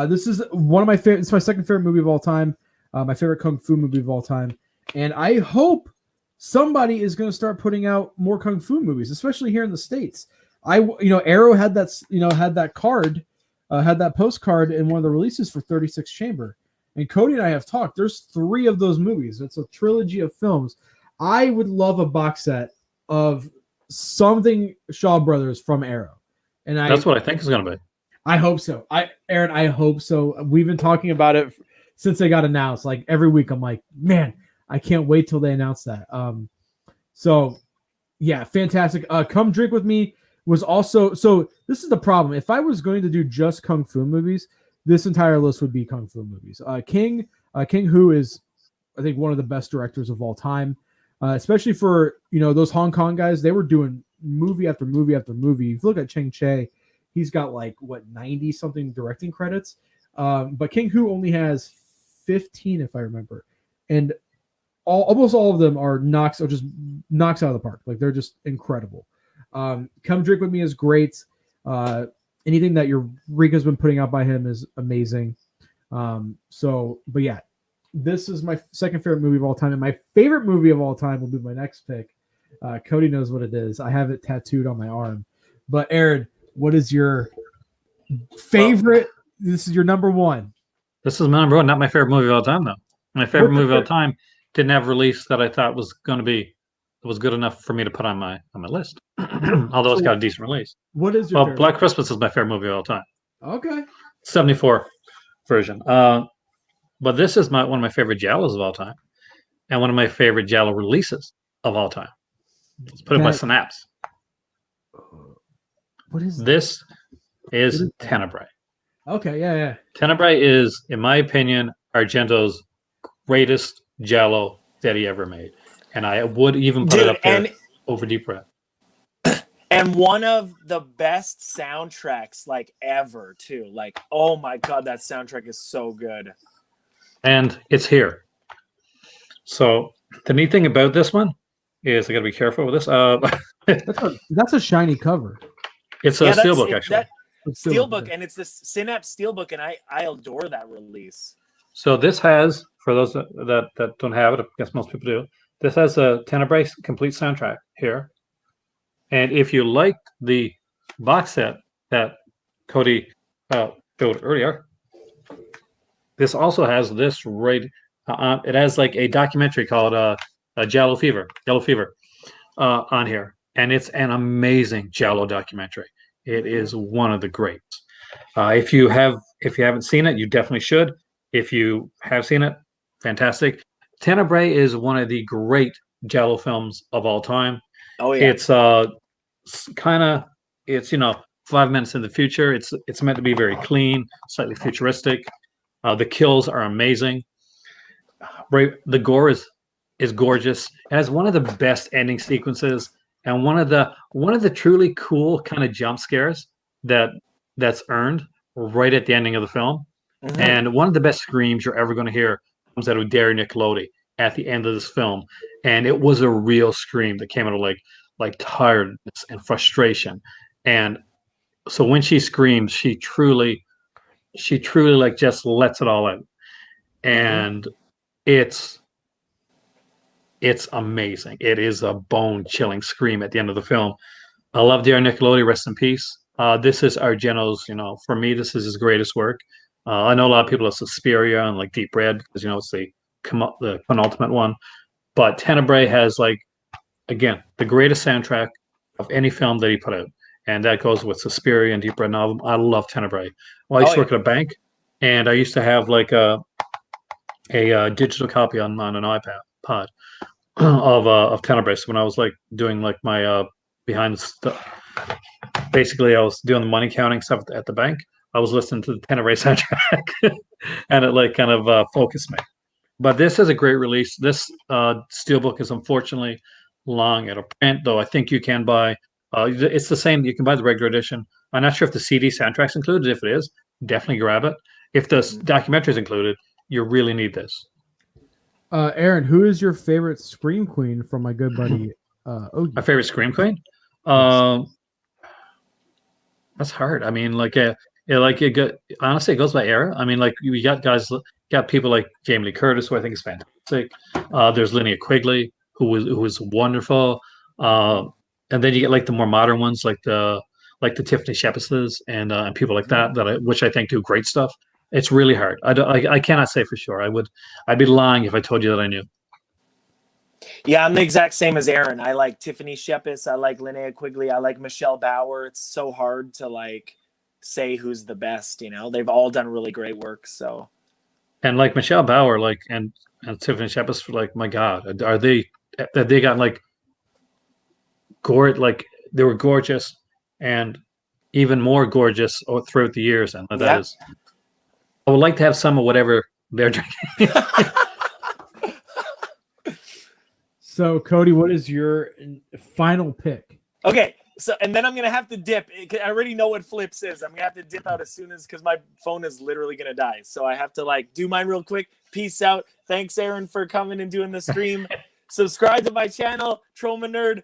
this is one of my favorite. It's my second favorite movie of all time. My favorite kung fu movie of all time. And I hope somebody is going to start putting out more kung fu movies, especially here in the States. Arrow had that card, had that postcard in one of the releases for 36 Chamber. And Cody and I have talked. There's 3 of those movies. It's a trilogy of films. I would love a box set of something Shaw Brothers from Arrow. And that's what I think is going to be. I hope so. Aaron, I hope so. We've been talking about it since they got announced. Like every week, I'm like, man, I can't wait till they announce that. So yeah, fantastic. Come Drink With Me was also, so this is the problem. If I was going to do just kung fu movies, this entire list would be kung fu movies. King Hu is, I think, one of the best directors of all time, especially for those Hong Kong guys. They were doing movie after movie after movie. If you look at Cheng Che, he's got 90 something directing credits. But King Hu only has 15, if I remember, and almost all of them are knocks out of the park. Like they're just incredible. Come Drink With Me is great. Anything that Eureka's been putting out by him is amazing. But yeah, this is my second favorite movie of all time, and my favorite movie of all time will be my next pick. Cody knows what it is. I have it tattooed on my arm. But Aaron, what is your favorite? This is your number one. This is my number one, not my favorite movie of all time, though. My favorite movie of all time didn't have a release that I thought was good enough for me to put on my list. Although it's got a decent release. What is your favorite? Black Christmas is my favorite movie of all time. Okay. 74 version. But this is one of my favorite Giallos of all time, and one of my favorite Giallo releases of all time. Let's put it by Synapse. What is this? Is Tenebrae. Okay, yeah. Tenebrae is, in my opinion, Argento's greatest Giallo that he ever made, and I would even put it up there over Deep Red. And one of the best soundtracks ever too. Oh my god, that soundtrack is so good. And it's here. So the neat thing about this one is I got to be careful with this. That's a shiny cover. It's a steelbook, actually. Steelbook, and it's this Synapse Steelbook, and I adore that release. So this has, for those that don't have it, I guess most people do, this has a Tenebrae complete soundtrack here. And if you like the box set that Cody built earlier, this also has this it has a documentary called Yellow Fever on here. And it's an amazing Giallo documentary. It is one of the greats. If you haven't seen it, you definitely should. If you have seen it, fantastic. Tenebrae is one of the great Giallo films of all time. Oh yeah. It's 5 minutes in the future. It's meant to be very clean, slightly futuristic. The kills are amazing. Right, the gore is gorgeous. It has one of the best ending sequences and one of the truly cool kind of jump scares that's earned right at the ending of the film. Mhm. And one of the best screams you're ever going to hear comes out of Derry Nickelodeon at the end of this film. And it was a real scream that came out of like tiredness and frustration. And so when she screams, she truly like just lets it all out. And it's amazing. It is a bone-chilling scream at the end of the film. I love Derry Nickelodeon, rest in peace. This is Argento's, for me, this is his greatest work. I know a lot of people have Suspiria and like Deep Red because it's the penultimate one. But Tenebrae has again the greatest soundtrack of any film that he put out, and that goes with Suspiria and Deep Red Novel. I love Tenebrae. Well, I used to work at a bank, and I used to have like a digital copy on an iPad of Tenebrae. So when I was like doing like my behind the stuff, basically I was doing the money counting stuff at the bank. I was listening to the Tenebrae soundtrack, and it like kind of focused me. But this is a great release. This steelbook is unfortunately long at a print, though I think you can buy. It's the same. You can buy the regular edition. I'm not sure if the CD soundtrack's included. If it is, definitely grab it. If the documentary is included, you really need this. Aaron, who is your favorite Scream Queen from my good buddy Ogie? My favorite Scream Queen? That's hard. I mean, honestly, it goes by era. I mean, like you got people like Jamie Lee Curtis, who I think is fantastic. There's Linnea Quigley, who was wonderful. And then you get like the more modern ones, like the Tiffany Shepherdses and people like that which I think do great stuff. It's really hard. I cannot say for sure. I'd be lying if I told you that I knew. Yeah, I'm the exact same as Aaron. I like Tiffany Shepis. I like Linnea Quigley. I like Michelle Bauer. It's so hard to like say who's the best. They've all done really great work. So, and like Michelle Bauer, and Tiffany Shepis, like my God, are they got like like they were gorgeous and even more gorgeous throughout the years, and that is. I would like to have some of whatever they're drinking. So, Cody, what is your final pick? Okay, so and then I'm gonna have to dip. I already know what Flips is. I'm gonna have to dip out as soon as because my phone is literally gonna die. So I have to do mine real quick. Peace out. Thanks, Aaron, for coming and doing the stream. Subscribe to my channel, Trauma Nerd.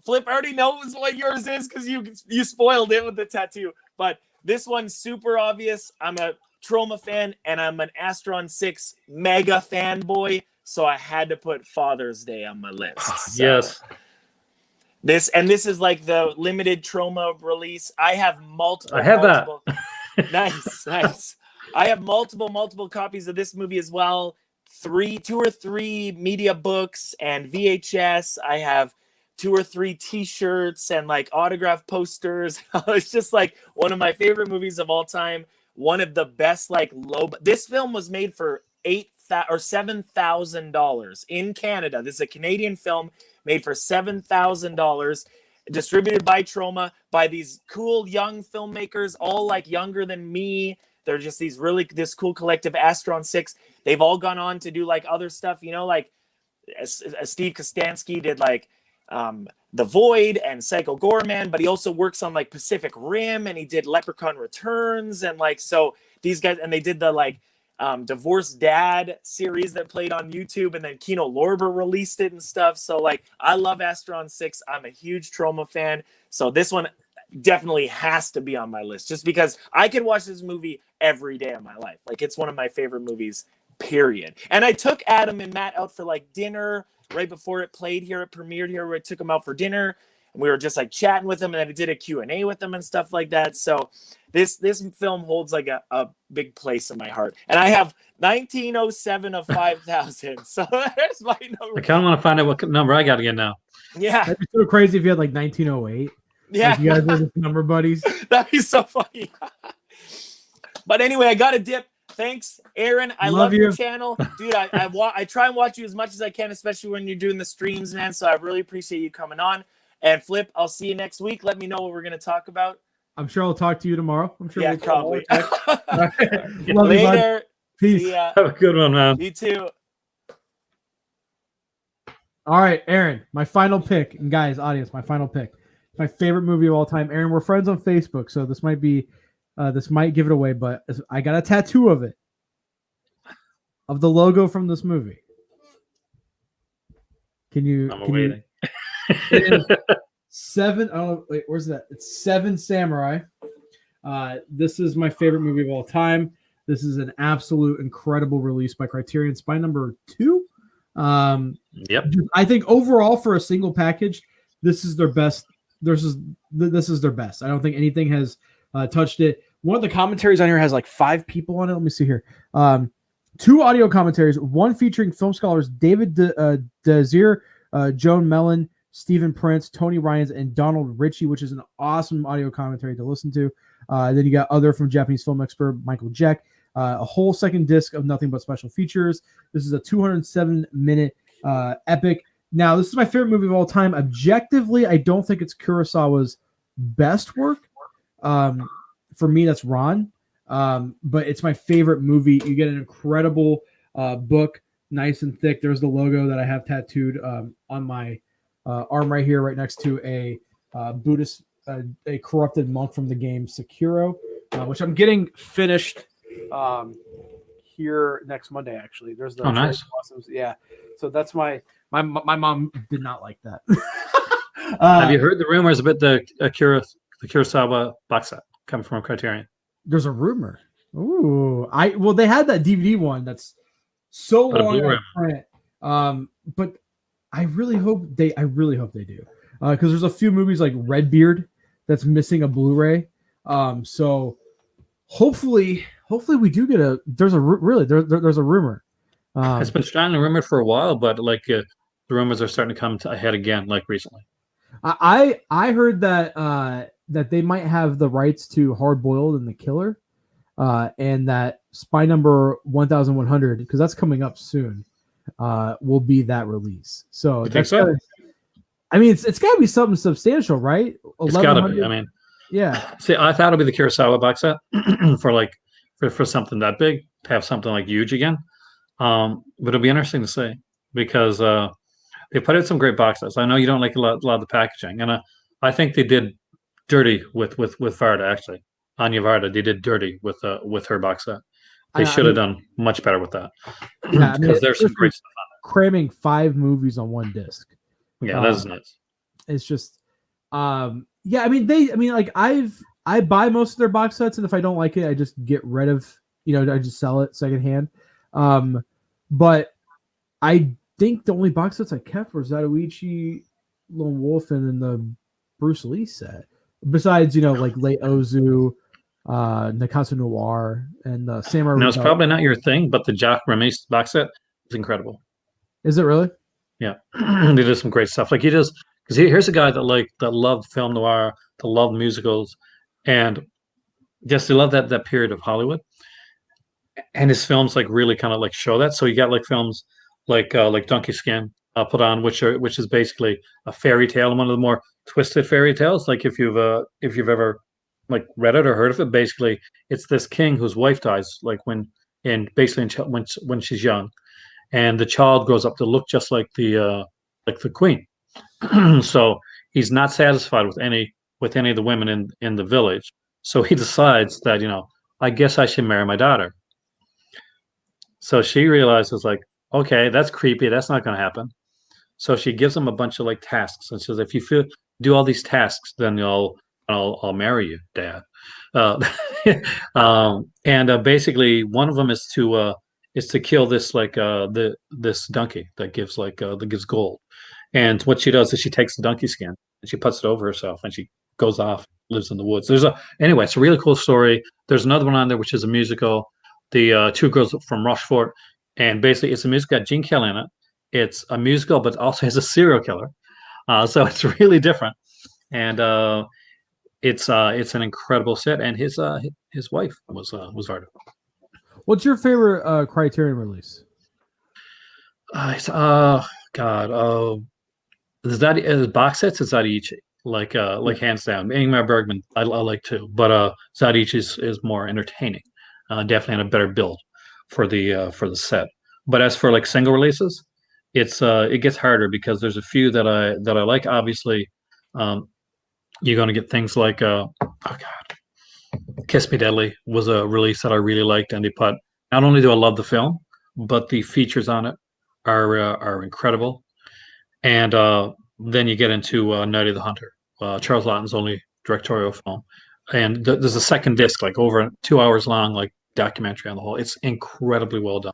Flip already knows what yours is because you spoiled it with the tattoo. But this one's super obvious. I'm a Trauma fan and I'm an Astron 6 mega fanboy. So I had to put Father's Day on my list. So Yes. This is like the limited Trauma release. I have multiple. I have multiple, that. Nice. I have multiple copies of this movie as well. 2 or 3 media books and VHS. I have 2 or 3 T-shirts and autograph posters. It's just one of my favorite movies of all time. One of the best This film was made for $7,000 in Canada. This is a Canadian film made for $7,000, distributed by Troma by these cool young filmmakers, all younger than me. They're just this cool collective, Astron 6. They've all gone on to do other stuff, Steve Kostansky did The Void and Psycho Gorman, but he also works on Pacific Rim, and he did Leprechaun Returns, and so these guys, and they did the Divorced Dad series that played on YouTube, and then Kino Lorber released it and stuff. So I love Astron 6. I'm a huge Troma fan. So this one definitely has to be on my list just because I could watch this movie every day of my life. It's one of my favorite movies, period. And I took Adam and Matt out for dinner right before it played here, it premiered here, where I took them out for dinner, and we were just chatting with them, and then I did a Q&A with them and stuff like that. So this film holds a big place in my heart. And I have 1907 of 5,000. So there's my number. I kind of want to find out what number I got again now. Yeah. That'd be so crazy if you had 1908. Yeah. You guys were just number buddies. That'd be so funny. But anyway, I got a dip. Thanks, Aaron. I love your channel. Dude, I try and watch you as much as I can, especially when you're doing the streams, man. So I really appreciate you coming on. And Flip, I'll see you next week. Let me know what we're going to talk about. I'm sure I'll talk to you tomorrow. I'm sure Yeah, we'll talk more probably. text. Love you, bud. Later. Peace. See ya. Have a good one, man. You too. All right, Aaron, my final pick. And guys, audience, my final pick. My favorite movie of all time. Aaron, we're friends on Facebook, so this might give it away, but I got a tattoo of it. Of the logo from this movie. Can you? I'm waiting. It is Seven. Oh, wait, where's that? It's Seven Samurai. This is my favorite movie of all time. This is an absolute incredible release by Criterion. It's by number 2. Yep. I think overall for a single package, this is their best. This is their best. I don't think anything has touched it. One of the commentaries on here has like 5 people on it. Let me see here. 2 audio commentaries, one featuring film scholars David Desir, Joan Mellon, Stephen Prince, Tony Ryans, and Donald Ritchie, which is an awesome audio commentary to listen to. Then you got other from Japanese film expert Michael Jack. A whole second disc of nothing but special features. This is a 207-minute epic. Now, this is my favorite movie of all time. Objectively, I don't think it's Kurosawa's best work. For me, that's Ron. But it's my favorite movie. You get an incredible book, nice and thick. There's the logo that I have tattooed on my arm right here, right next to a Buddhist, a corrupted monk from the game Sekiro, which I'm getting finished here next Monday. Actually, there's the nice. Blossoms. Yeah, so that's my mom did not like that. Have you heard the rumors about the Kurosawa box set coming from Criterion? There's a rumor. Ooh, they had that DVD one that's so long in print. But I really hope they do. Because there's a few movies like Redbeard that's missing a Blu-ray. So hopefully we do get there's a rumor. It's been strongly rumored for a while, but like the rumors are starting to come ahead again, like recently. I heard that that they might have the rights to Hard Boiled and The Killer, and that Spy Number 1100, because that's coming up soon, will be that release. So that's so? I mean, it's got to be something substantial, right? It's got to be. I mean, yeah. See, I thought it'd be the Kurosawa box set for something that big, to have something like huge again. But it'll be interesting to see, because they put out some great box sets. I know you don't like a lot of the packaging, and I think they did dirty with Varda, actually. Anya Varda, they did dirty with her box set. They should have done much better with that. Yeah, because there's some great stuff on there. Cramming 5 movies on one disc. Yeah, that's nuts. It's just, yeah. I mean, like I buy most of their box sets, and if I don't like it, I just get rid of. I just sell it secondhand. But I think the only box sets I kept were Zatoichi, Lone Wolf, and then the Bruce Lee set. Besides, like Late Ozu, Nakatsu Noir, and the Samurai. Now, it's probably not your thing, but the Jacques Remy box set is incredible. Is it really? Yeah, they do some great stuff. Like he does, because here's a guy that loved film noir, that loved musicals, and just they love that period of Hollywood. And his films like really kind of like show that. So you got like films like Donkey Skin put on, which is basically a fairy tale, and one of the more twisted fairy tales. Like if you've ever like read it or heard of it, basically it's this king whose wife dies when she's young, and the child grows up to look just like the queen. So he's not satisfied with any of the women in the village. So he decides that I guess I should marry my daughter. So she realizes, like, okay, that's creepy. That's not going to happen. So she gives him a bunch of like tasks and says, if you do all these tasks, then I'll marry you, Dad. And basically, one of them is to kill this this donkey that gives gold. And what she does is she takes the donkey skin and she puts it over herself, and she goes off, lives in the woods. Anyway, it's a really cool story. There's another one on there which is a musical. The Two Girls from Rochefort, and basically it's a musical, got Gene Kelly in it. It's a musical, but also has a serial killer, so it's really different. And it's an incredible set. And his wife was Varda. What's your favorite Criterion release? God, the box sets is Zatoichi. like hands down. Ingmar Bergman, I like too, but Zadic is more entertaining. Definitely had a better build for the set. But as for like single releases, it gets harder because there's a few that I like. Obviously, um, you're going to get things like oh god, Kiss Me Deadly was a release that I really liked, and they put not only do I love the film, but the features on it are incredible. And then you get into Night of the Hunter, Charles Laughton's only directorial film, and there's a second disc, like over 2 hours long, like documentary on the whole. It's incredibly well done.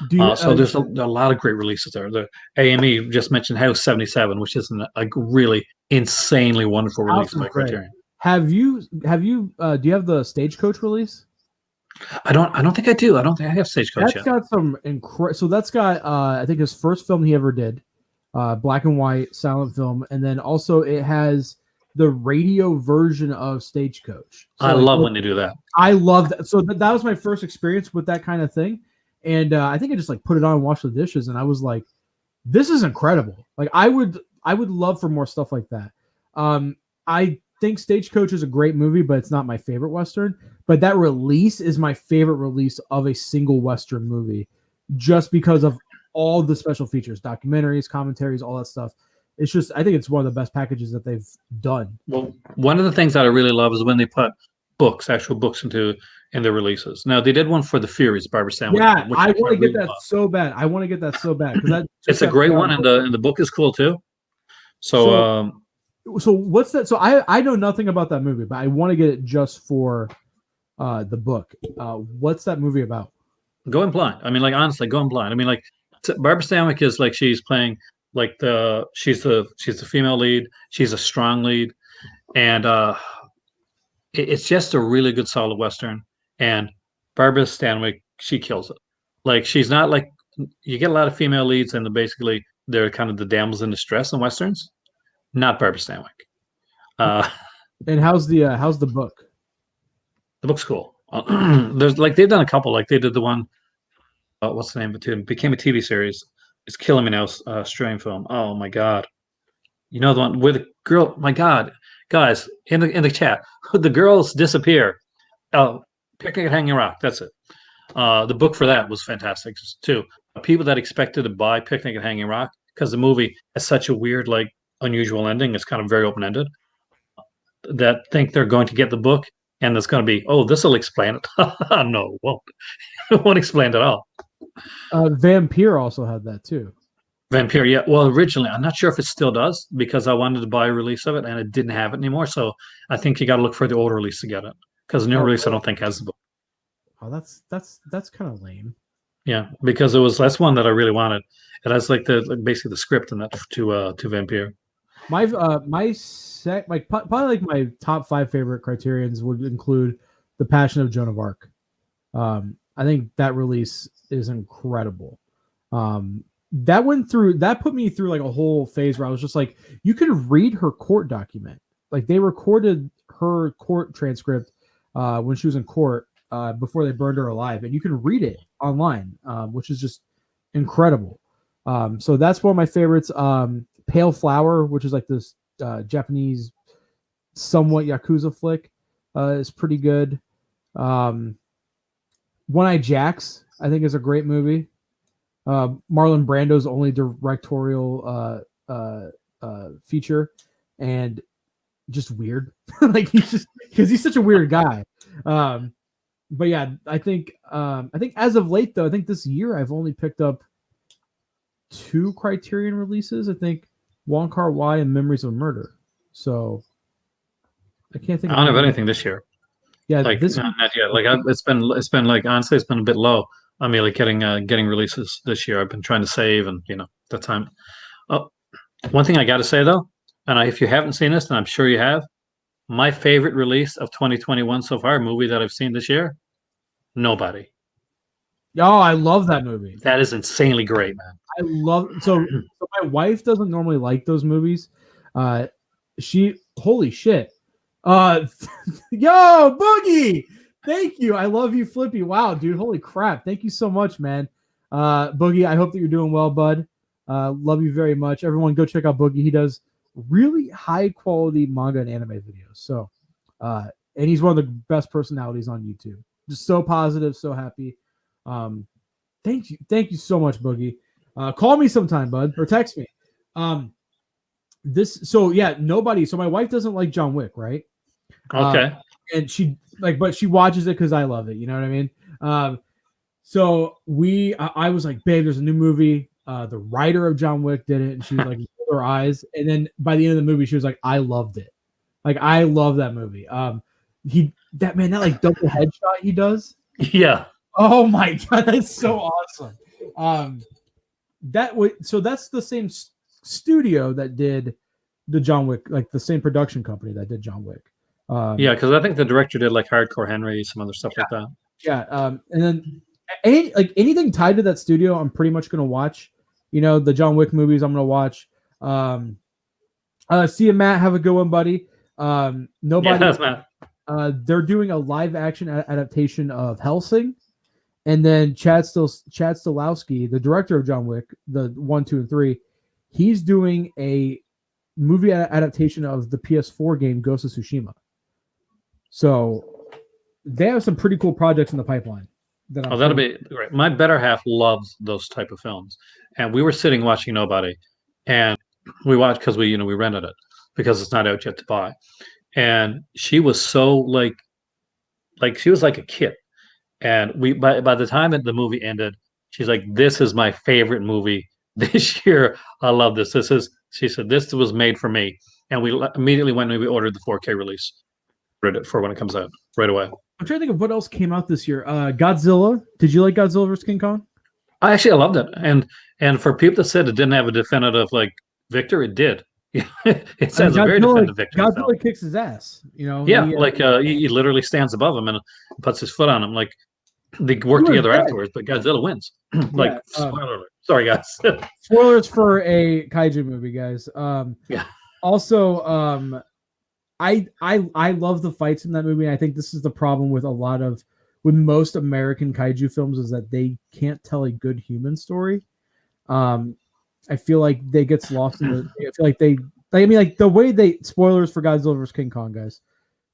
Do you, So there's a lot of great releases there. The AME just mentioned House 77, which is a really insanely wonderful release by Criterion. do you have the Stagecoach release? I don't think I do. I don't think I have Stagecoach yet. Got some so that's got I think his first film he ever did, black and white silent film, and then also it has the radio version of Stagecoach. So I love when they do that. I love that. So that was my first experience with that kind of thing, and I think I just like put it on and washed the dishes, and I was like, this is incredible. Like I would love for more stuff like that. I think Stagecoach is a great movie, but it's not my favorite Western. But that release is my favorite release of a single Western movie, just because of all the special features, documentaries, commentaries, all that stuff. It's just, I think it's one of the best packages that they've done. Well, one of the things that I really love is when they put actual books in the releases. Now they did one for the Furies, Barbara Stanwyck. Yeah, I want to get that so bad. I want to get that so bad because it's a great one, and the book is cool too. So what's that? So I know nothing about that movie, but I want to get it just for the book. What's that movie about? Going blind. I mean, like honestly, going blind. I mean, like Barbara Stanwyck is like she's playing like she's the female lead. She's a strong lead, and it's just a really good solid Western. And Barbara Stanwyck, she kills it. Like she's not like you get a lot of female leads, and basically they're kind of the damsels in distress in Westerns. Not Barbara Stanwyck. And how's the book? The book's cool. There's like they've done a couple. Like they did the one. What's the name of it? It became a TV series. It's killing me now. Australian film. Oh my god. You know the one where the girl. My god, guys in the chat, the girls disappear. Oh, Picnic at Hanging Rock. That's it. The book for that was fantastic too. People that expected to buy Picnic at Hanging Rock because the movie has such a weird, like, unusual ending. It's kind of very open ended. That think they're going to get the book. And it's going to be, oh, this will explain it. No, it won't. It won't explain it at all. Vampire also had that too. Vampire, yeah. Well, originally, I'm not sure if it still does because I wanted to buy a release of it and it didn't have it anymore. So I think you got to look for the old release to get it because the new release I don't think has the book. Oh, that's kind of lame. Yeah, because that's one that I really wanted. It has like basically the script and that to Vampire. Probably like my top 5 favorite Criterions would include The Passion of Joan of Arc. I think that release is incredible. That put me through like a whole phase where I was just like, you can read her court document. Like they recorded her court transcript when she was in court before they burned her alive, and you can read it online, which is just incredible. So that's one of my favorites. Pale Flower, which is like this Japanese somewhat Yakuza flick, is pretty good. One Eye Jacks, I think, is a great movie. Marlon Brando's only directorial feature, and just weird. Like because he's such a weird guy. But yeah, I think as of late though, I think this year I've only picked up 2 Criterion releases. I think Wong Kar-wai and Memories of Murder. So I can't think. I don't have anything this year. Yeah, like not yet. Like it's been like honestly, it's been a bit low. I mean, like getting releases this year. I've been trying to save, and the time. Oh, one thing I got to say though, and if you haven't seen this, then I'm sure you have. My favorite release of 2021 so far, movie that I've seen this year, Nobody. Oh, I love that movie. That is insanely great, man. I love so my wife doesn't normally like those movies. Holy shit. Yo, Boogie! Thank you. I love you, Flippy. Wow, dude. Holy crap. Thank you so much, man. Boogie, I hope that you're doing well, bud. Love you very much. Everyone go check out Boogie. He does really high quality manga and anime videos. So, and he's one of the best personalities on YouTube. Just so positive, so happy. Thank you so much, Boogie. Call me sometime, bud, or text me. Nobody. So my wife doesn't like John Wick, right? Okay. And but she watches it because I love it. You know what I mean? I was like, babe, there's a new movie. The writer of John Wick did it, and she was like, rolled her eyes. And then by the end of the movie, she was like, I loved it. Like, I love that movie. That like double headshot he does. Yeah. Oh my god, that's so awesome. That's the same studio that did the John Wick, like the same production company that did John Wick. Yeah, because I think the director did like Hardcore Henry, some other stuff like that. Yeah, and then anything tied to that studio, I'm pretty much gonna watch. You know, the John Wick movies, I'm gonna watch. See you, Matt. Have a good one, buddy. Nobody. Yeah, that's Matt. They're doing a live action adaptation of Hellsing, and then Chad Stahelski, the director of John Wick, the 1, 2, and 3, he's doing a movie adaptation of the PS4 game Ghost of Tsushima. So they have some pretty cool projects in the pipeline. That'll be great. My better half loves those type of films, and we were sitting watching Nobody, and we watched because we rented it because it's not out yet to buy, and she was so like she was like a kid, and by the time the movie ended, she's like, "This is my favorite movie this year. I love this. She said this was made for me," and we immediately went and we ordered the 4K release. Read it for when it comes out right away. I'm trying to think of what else came out this year. Godzilla. Did you like Godzilla vs. King Kong? I loved it, and for people that said it didn't have a definitive like victor, it did. It says a very definitive victor. Godzilla kicks his ass. You know. Yeah, he literally stands above him and puts his foot on him. Like they work together afterwards, but Godzilla wins. Spoiler alert. Sorry, guys. Spoilers for a kaiju movie, guys. Yeah. Also, I love the fights in that movie. I think this is the problem with most American kaiju films is that they can't tell a good human story. I feel like they gets lost in I feel like the way they spoilers for Godzilla vs. King Kong, guys.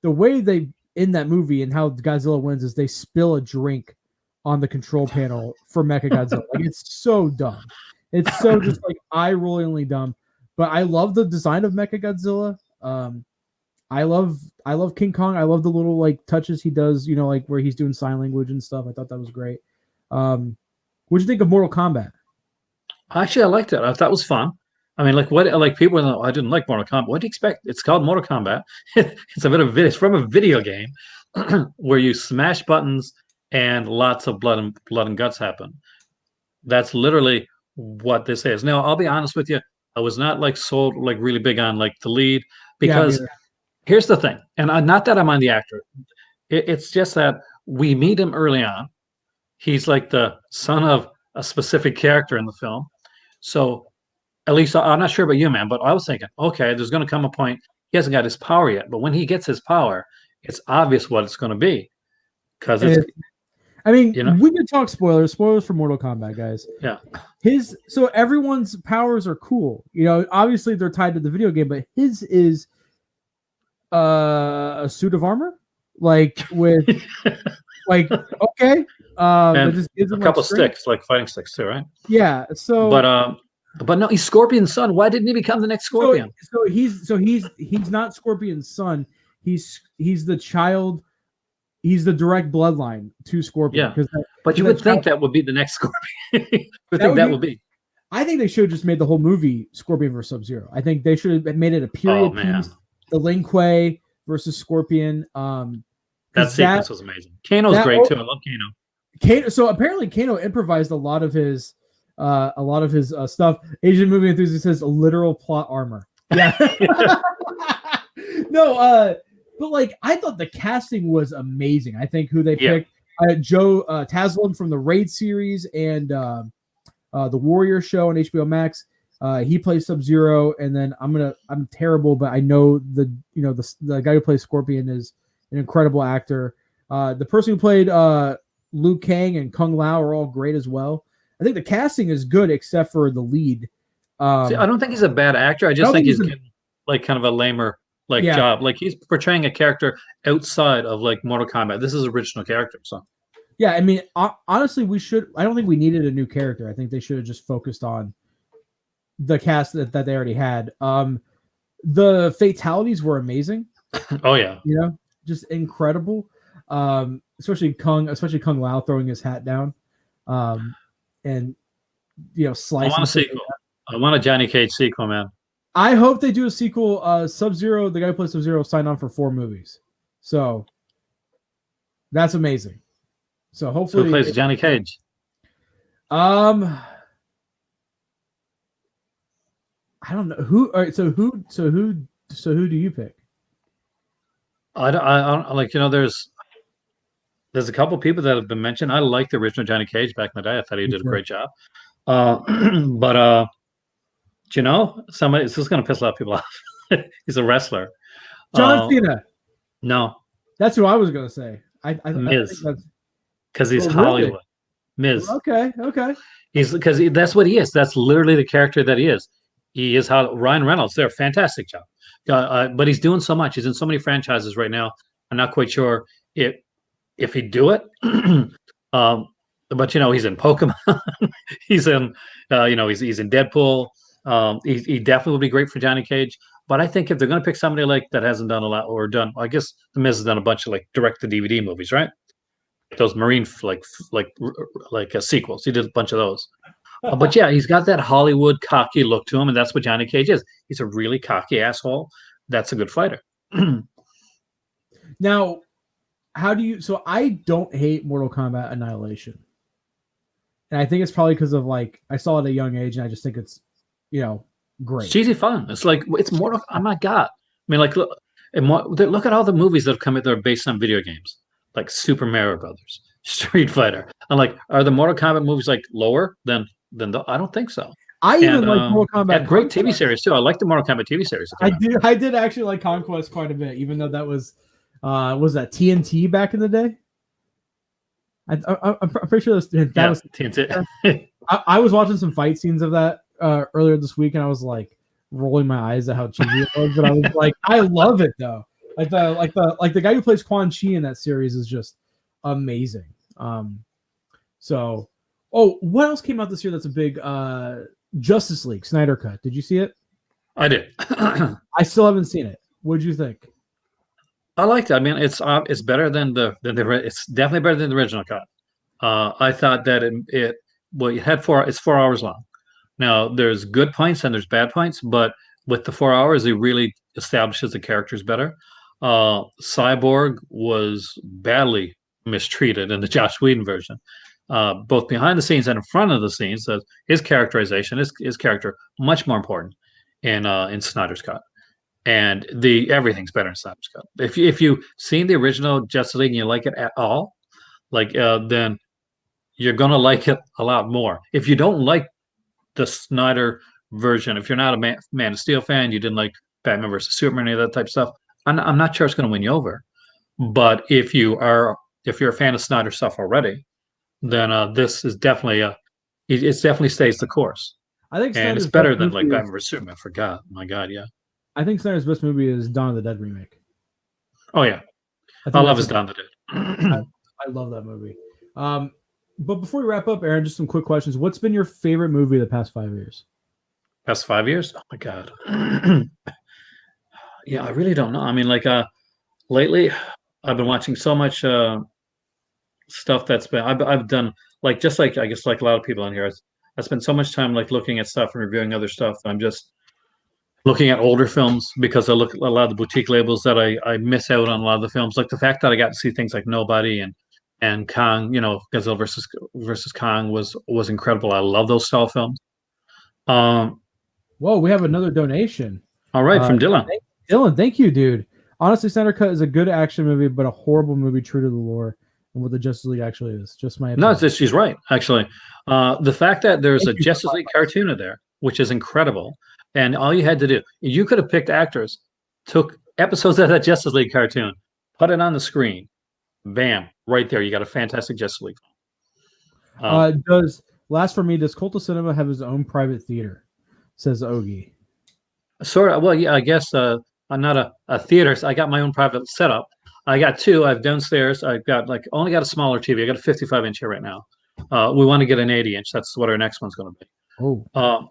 The way they in that movie and how Godzilla wins is they spill a drink on the control panel for Mechagodzilla. Like it's so dumb. It's so just like eye-rollingly dumb. But I love the design of Mechagodzilla. I love King Kong. I love the little like touches he does, like where he's doing sign language and stuff. I thought that was great. What'd you think of Mortal Kombat? Actually, I liked it. I thought it was fun. I mean, people know I didn't like Mortal Kombat. What do you expect? It's called Mortal Kombat. It's from a video game where you smash buttons and lots of blood and guts happen. That's literally what this is. Now, I'll be honest with you. I was not sold really big on the lead because here's the thing, and not that I'm on the actor. It's just that we meet him early on. He's like the son of a specific character in the film. So at least I'm not sure about you, man, but I was thinking, okay, there's going to come a point he hasn't got his power yet, but when he gets his power, it's obvious what it's going to be because it's. We can talk spoilers for Mortal Kombat, guys. Yeah. So everyone's powers are cool. Obviously they're tied to the video game, but his is a suit of armor, with okay. And just gives him a couple sticks, like fighting sticks too, right? Yeah. So, but no, he's Scorpion's son. Why didn't he become the next Scorpion? So he's not Scorpion's son. He's the child. He's the direct bloodline to Scorpion. Yeah. But you would think that would be the next Scorpion. Would be. I think they should have just made the whole movie Scorpion versus Sub-Zero. I think they should have made it a period piece. The Lin Kuei versus Scorpion. That sequence was amazing. Kano's great too. I love Kano. So apparently Kano improvised a lot of his stuff. Asian movie enthusiast says literal plot armor. Yeah. No, but I thought the casting was amazing. I think who they picked, Joe Taslim from the Raid series and the Warrior show on HBO Max. He plays Sub-Zero, and then I'm terrible, but I know the guy who plays Scorpion is an incredible actor. The person who played Liu Kang and Kung Lao are all great as well. I think the casting is good except for the lead. See, I don't think he's a bad actor. I just think he's like kind of a lamer like Yeah. job. Like he's portraying a character outside of like Mortal Kombat. This is original character. So Yeah, I mean, honestly, we should. I don't think we needed a new character. I think they should have just focused on the cast that they already had. The fatalities were amazing. oh yeah. You know, just incredible. Especially Kung Lao throwing his hat down, and I slicing. want a sequel. I want a Johnny Cage sequel, man. I hope they do a sequel. Sub-Zero, the guy who plays Sub-Zero, signed on for 4 movies, so that's amazing. So hopefully, Who plays Johnny Cage? I don't know who. All right, so who do you pick? I don't like there's a couple people that have been mentioned. I like the original Johnny Cage back in the day. I thought he did a great job. But somebody this is going to piss a lot of people off. He's a wrestler. John Cena. No, That's who I was going to say. I Miz. think Because he's Oh, really? Hollywood. Miz. okay. That's what he is. That's literally the character that he is. He is how Ryan Reynolds. They're a fantastic job. But he's doing so much. He's in so many franchises right now. I'm not quite sure if he'd do it. But he's in Pokemon. He's in he's in Deadpool. He definitely would be great for Johnny Cage. But I think if they're going to pick somebody like that hasn't done a lot or done, I guess The Miz has done a bunch of like direct to DVD movies, right? Those Marine sequels. He did a bunch of those. But yeah, he's got that Hollywood cocky look to him, and that's what Johnny Cage is. He's a really cocky asshole. That's a good fighter. Now, how do you? So I don't hate Mortal Kombat Annihilation, and I think it's probably because of like I saw it at a young age, and I just think it's great. It's cheesy fun. It's like it's Mortal. Oh my god! I mean, like look at all the movies that have come out that are based on video games, like Super Mario Brothers, Street Fighter. I'm like, are the Mortal Kombat movies like lower than the? I don't think so. I even like Mortal Kombat. Had great TV series too. I like the Mortal Kombat TV series. I did actually like Conquest quite a bit, even though that was that TNT back in the day. I'm pretty sure that was TNT. I was watching some fight scenes of that earlier this week, and I was like rolling my eyes at how cheesy it was. But I was like, I love it though. Like the guy who plays Quan Chi in that series is just amazing. What else came out this year that's a big Justice League Snyder Cut? Did you see it? I did. I still haven't seen it. What did you think? I liked it. I mean, it's better than it's definitely better than the original cut. I thought that it's 4 hours long. Now there's good points and there's bad points, but with the 4 hours, it really establishes the characters better. Cyborg was badly mistreated in the Joss Whedon version, both behind the scenes and in front of the scenes. That his characterization, his character, much more important in Snyder's cut. And everything's better in Snyder's cut. If you've seen the original Justice League and you like it at all, then you're gonna like it a lot more. If you don't like the Snyder version, if you're not a Man of Steel fan, you didn't like Batman versus Superman, any of that type of stuff, I'm not sure it's going to win you over. But if you're a fan of Snyder stuff already, then this is definitely it definitely stays the course. I think and it's better than like Batman versus Superman. I forgot. My God, yeah. I think Snyder's best movie is Dawn of the Dead remake. Oh yeah, I love his Dawn of the Dead. I love that movie. But before we wrap up, Aaron, just some quick questions. What's been your favorite movie of the past 5 years? Past 5 years? Oh my God. Yeah, I really don't know. I mean, lately I've been watching so much stuff that's been I've done I guess like a lot of people on here. I spent so much time looking at stuff and reviewing other stuff. I'm just looking at older films because I look at a lot of the boutique labels that I miss out on a lot of the films. Like the fact that I got to see things like Nobody and Kong, Godzilla versus Kong was incredible. I love those style films. Whoa, we have another donation. All right, from Dylan. Dylan, thank you, dude. Honestly, Snyder Cut is a good action movie, but a horrible movie true to the lore and what the Justice League actually is. Just my opinion. No, she's right, actually. The fact that there's a Justice League cartoon in there, which is incredible, and all you had to do, you could have picked actors, took episodes of that Justice League cartoon, put it on the screen, bam, right there, you got a fantastic Justice League. Does Cult of Cinema have his own private theater? Says Ogie. Sort of. Well, yeah, I guess I'm not a theater. So I got my own private setup. I got two. I've downstairs. I've got like only got a smaller TV. I got a 55-inch here right now. We want to get an 80-inch. That's what our next one's going to be. Oh,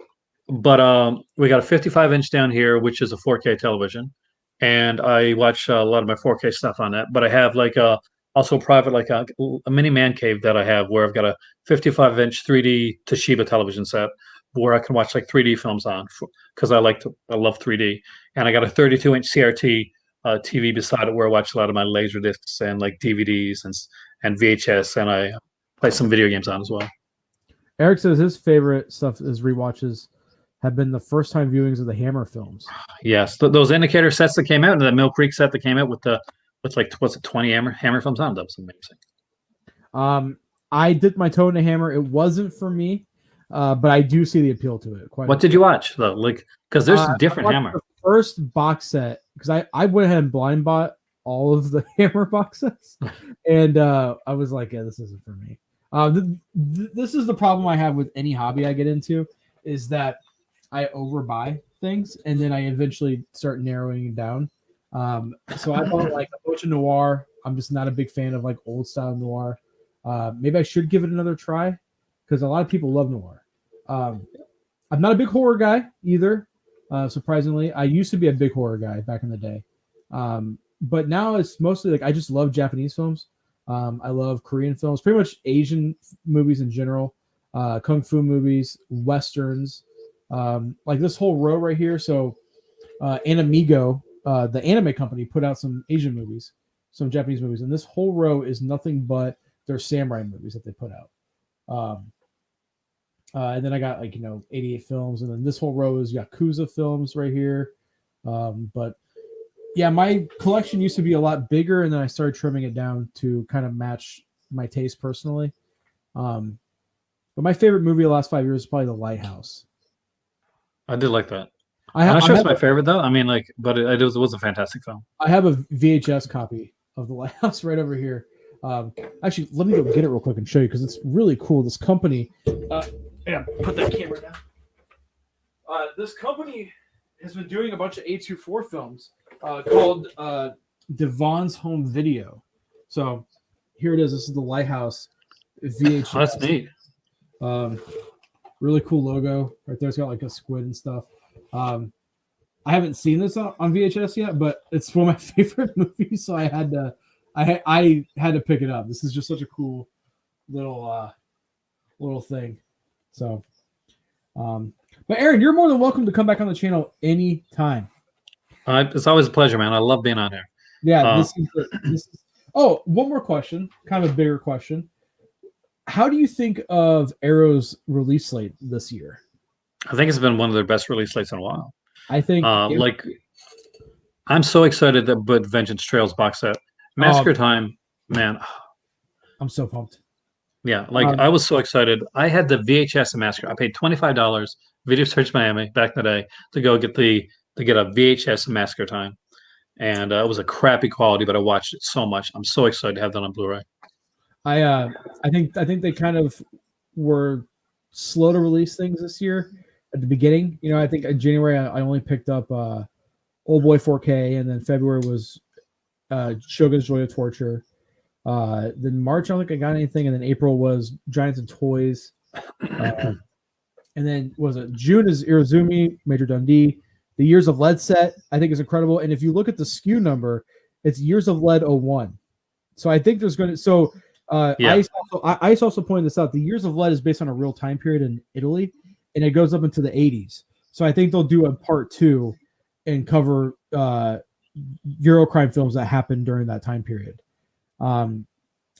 But we got a 55-inch down here, which is a 4K television, and I watch a lot of my 4K stuff on that. But I have like a also private like a mini man cave that I have where I've got a 55-inch 3D Toshiba television set where I can watch like 3D films on because I love 3D, and I got a 32-inch CRT TV beside it where I watch a lot of my laser discs and like DVDs and VHS, and I play some video games on as well. Eric says his favorite stuff is rewatches have been the first time viewings of the Hammer films. Yes, those indicator sets that came out, and the Mill Creek set that came out with like what's it 20 Hammer films on. That was amazing. I dipped my toe in the Hammer. It wasn't for me, but I do see the appeal to it. What did you watch though? Like, because there's different Hammer. The first box set, because I went ahead and blind bought all of the Hammer box sets, and I was like, yeah, this isn't for me. This is the problem I have with any hobby I get into, is that I overbuy things and then I eventually start narrowing it down. So I bought like a bunch of noir. I'm just not a big fan of like old style noir. Maybe I should give it another try because a lot of people love noir. I'm not a big horror guy either. Surprisingly, I used to be a big horror guy back in the day. But now it's mostly like I just love Japanese films. I love Korean films, pretty much Asian movies in general, kung fu movies, westerns, like this whole row right here. So, Animigo, the anime company, put out some Asian movies, some Japanese movies, and this whole row is nothing but their samurai movies that they put out. And then I got 88 films, and then this whole row is Yakuza films right here. But yeah, my collection used to be a lot bigger, and then I started trimming it down to kind of match my taste personally. But my favorite movie of the last 5 years is probably The Lighthouse. I did like that. I'm not sure it's my favorite though. I mean, but it was a fantastic film. I have a VHS copy of The Lighthouse right over here. Actually, let me go get it real quick and show you because it's really cool. This company, put that camera down. This company has been doing a bunch of A24 films called Devon's Home Video. So here it is. This is The Lighthouse VHS. Oh, that's neat. Really cool logo right there. It's got like a squid and stuff. I haven't seen this on VHS yet, but it's one of my favorite movies, so I had to pick it up. This is just such a cool little thing. So, but Aaron, you're more than welcome to come back on the channel anytime. It's always a pleasure, man. I love being on here. Yeah, this is. Oh, one more question, kind of a bigger question. How do you think of Arrow's release slate this year? I think it's been one of their best release slates in a while. I think I'm so excited that but Vengeance Trails box set. Massacre Time, man. I'm so pumped. Yeah, I was so excited. I had the VHS of Massacre. I paid $25 Video Search Miami back in the day to go get a VHS of Massacre Time. And it was a crappy quality, but I watched it so much. I'm so excited to have that on Blu-ray. I think they kind of were slow to release things this year at the beginning. I think in January I only picked up Old Boy 4K, and then February was Shogun's Joy of Torture. Then March I don't think I got anything, and then April was Giants and Toys. And then June is Irozumi, Major Dundee. The Years of Lead set I think is incredible, and if you look at the SKU number, it's Years of Lead 01. So I think there's going to Ice also pointed this out. The Years of Lead is based on a real time period in Italy, and it goes up into the 80s. So I think they'll do a part 2 and cover Eurocrime films that happened during that time period. And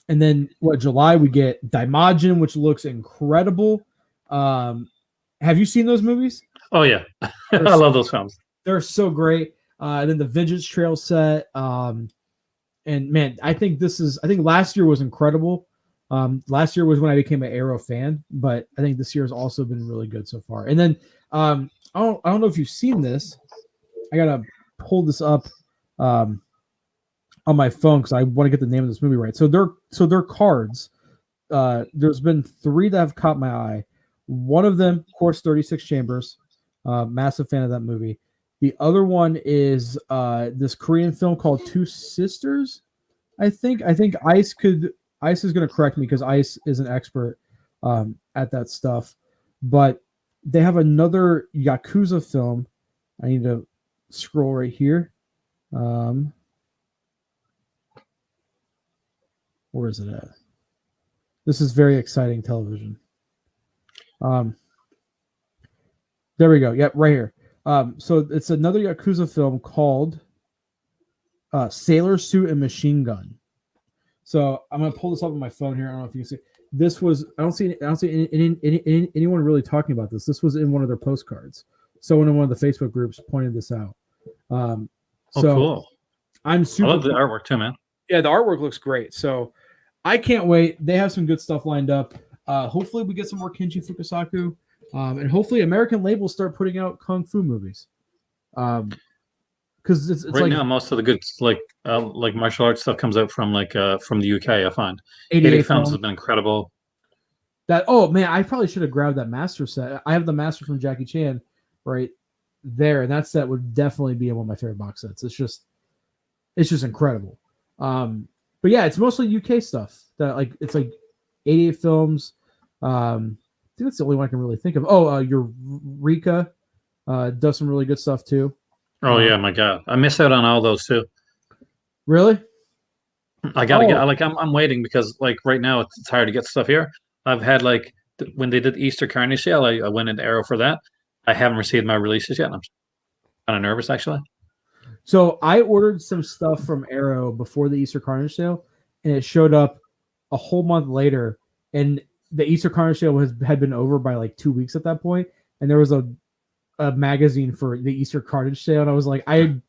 then July we get Daimajin, which looks incredible. Have you seen those movies? Oh yeah, I love those films. They're so great. And then the Vengeance Trail set. And man, I think last year was incredible. Last year was when I became an Arrow fan, but I think this year has also been really good so far. And then I don't know if you've seen this. I gotta pull this up on my phone because I want to get the name of this movie right. So they're cards. There's been 3 that have caught my eye. One of them, of course, 36 Chambers. Massive fan of that movie. The other one is this Korean film called Two Sisters. I think Ice is going to correct me because Ice is an expert at that stuff. But they have another Yakuza film. I need to scroll right here. Where is it at? This is very exciting television. There we go. Yep, right here. So it's another Yakuza film called Sailor Suit and Machine Gun. So I'm gonna pull this up on my phone here. I don't know if you can see. This was I don't see anyone really talking about this. This was in one of their postcards. Someone in one of the Facebook groups pointed this out. Cool. I'm super. I love the artwork too, man. Yeah, the artwork looks great. So I can't wait. They have some good stuff lined up. Hopefully we get some more Kenji Fukasaku. And hopefully American labels start putting out kung fu movies. Because it's right like now most of the good like martial arts stuff comes out from from the UK. I find 88 Films has been incredible. Man, I probably should have grabbed that master set. I have the master from Jackie Chan right there, and that set would definitely be one of my favorite box sets. It's just incredible. But yeah, it's mostly UK stuff. It's like 88 Films. I think that's the only one I can really think of. Eureka does some really good stuff too. Oh yeah, my God, I miss out on all those too. Really? I gotta get I'm waiting because right now it's hard to get stuff here. I've had when they did the Easter Carnage sale, I went into Arrow for that. I haven't received my releases yet, and I'm kind of nervous actually. So I ordered some stuff from Arrow before the Easter Carnage sale, and it showed up a whole month later, and the Easter Carnage sale had been over by 2 weeks at that point, and there was a magazine for the Easter Carnage sale, and I was like, it's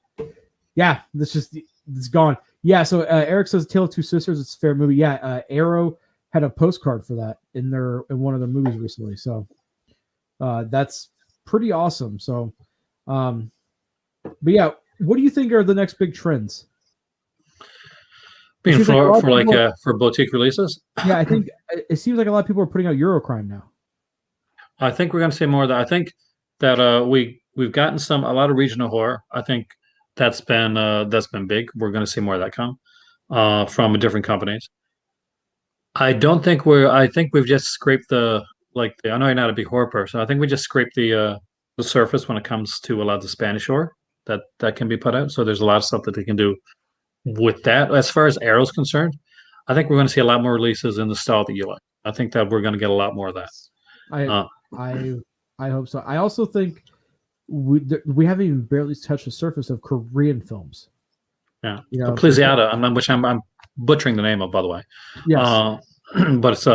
gone. Yeah, so Eric says Tale of Two Sisters, it's a fair movie. Yeah, Arrow had a postcard for that in one of their movies recently, so that's pretty awesome. So, but yeah, what do you think are the next big trends? For boutique releases? Yeah, I think it seems like a lot of people are putting out Eurocrime now. I think we're going to see more of that. I think that we've gotten a lot of regional horror. I think that's been big. We're going to see more of that come from different companies. I think we've just scraped I know you're not a big horror person. I think we just scraped the surface when it comes to a lot of the Spanish horror that can be put out. So there's a lot of stuff that they can do with that. As far as Arrow's concerned, I think we're going to see a lot more releases in the style that you like. I think that we're going to get a lot more of that. I hope so. I also think we haven't even barely touched the surface of Korean films. Yeah, Pleasiata, which I'm butchering the name of, by the way. Yes. But it's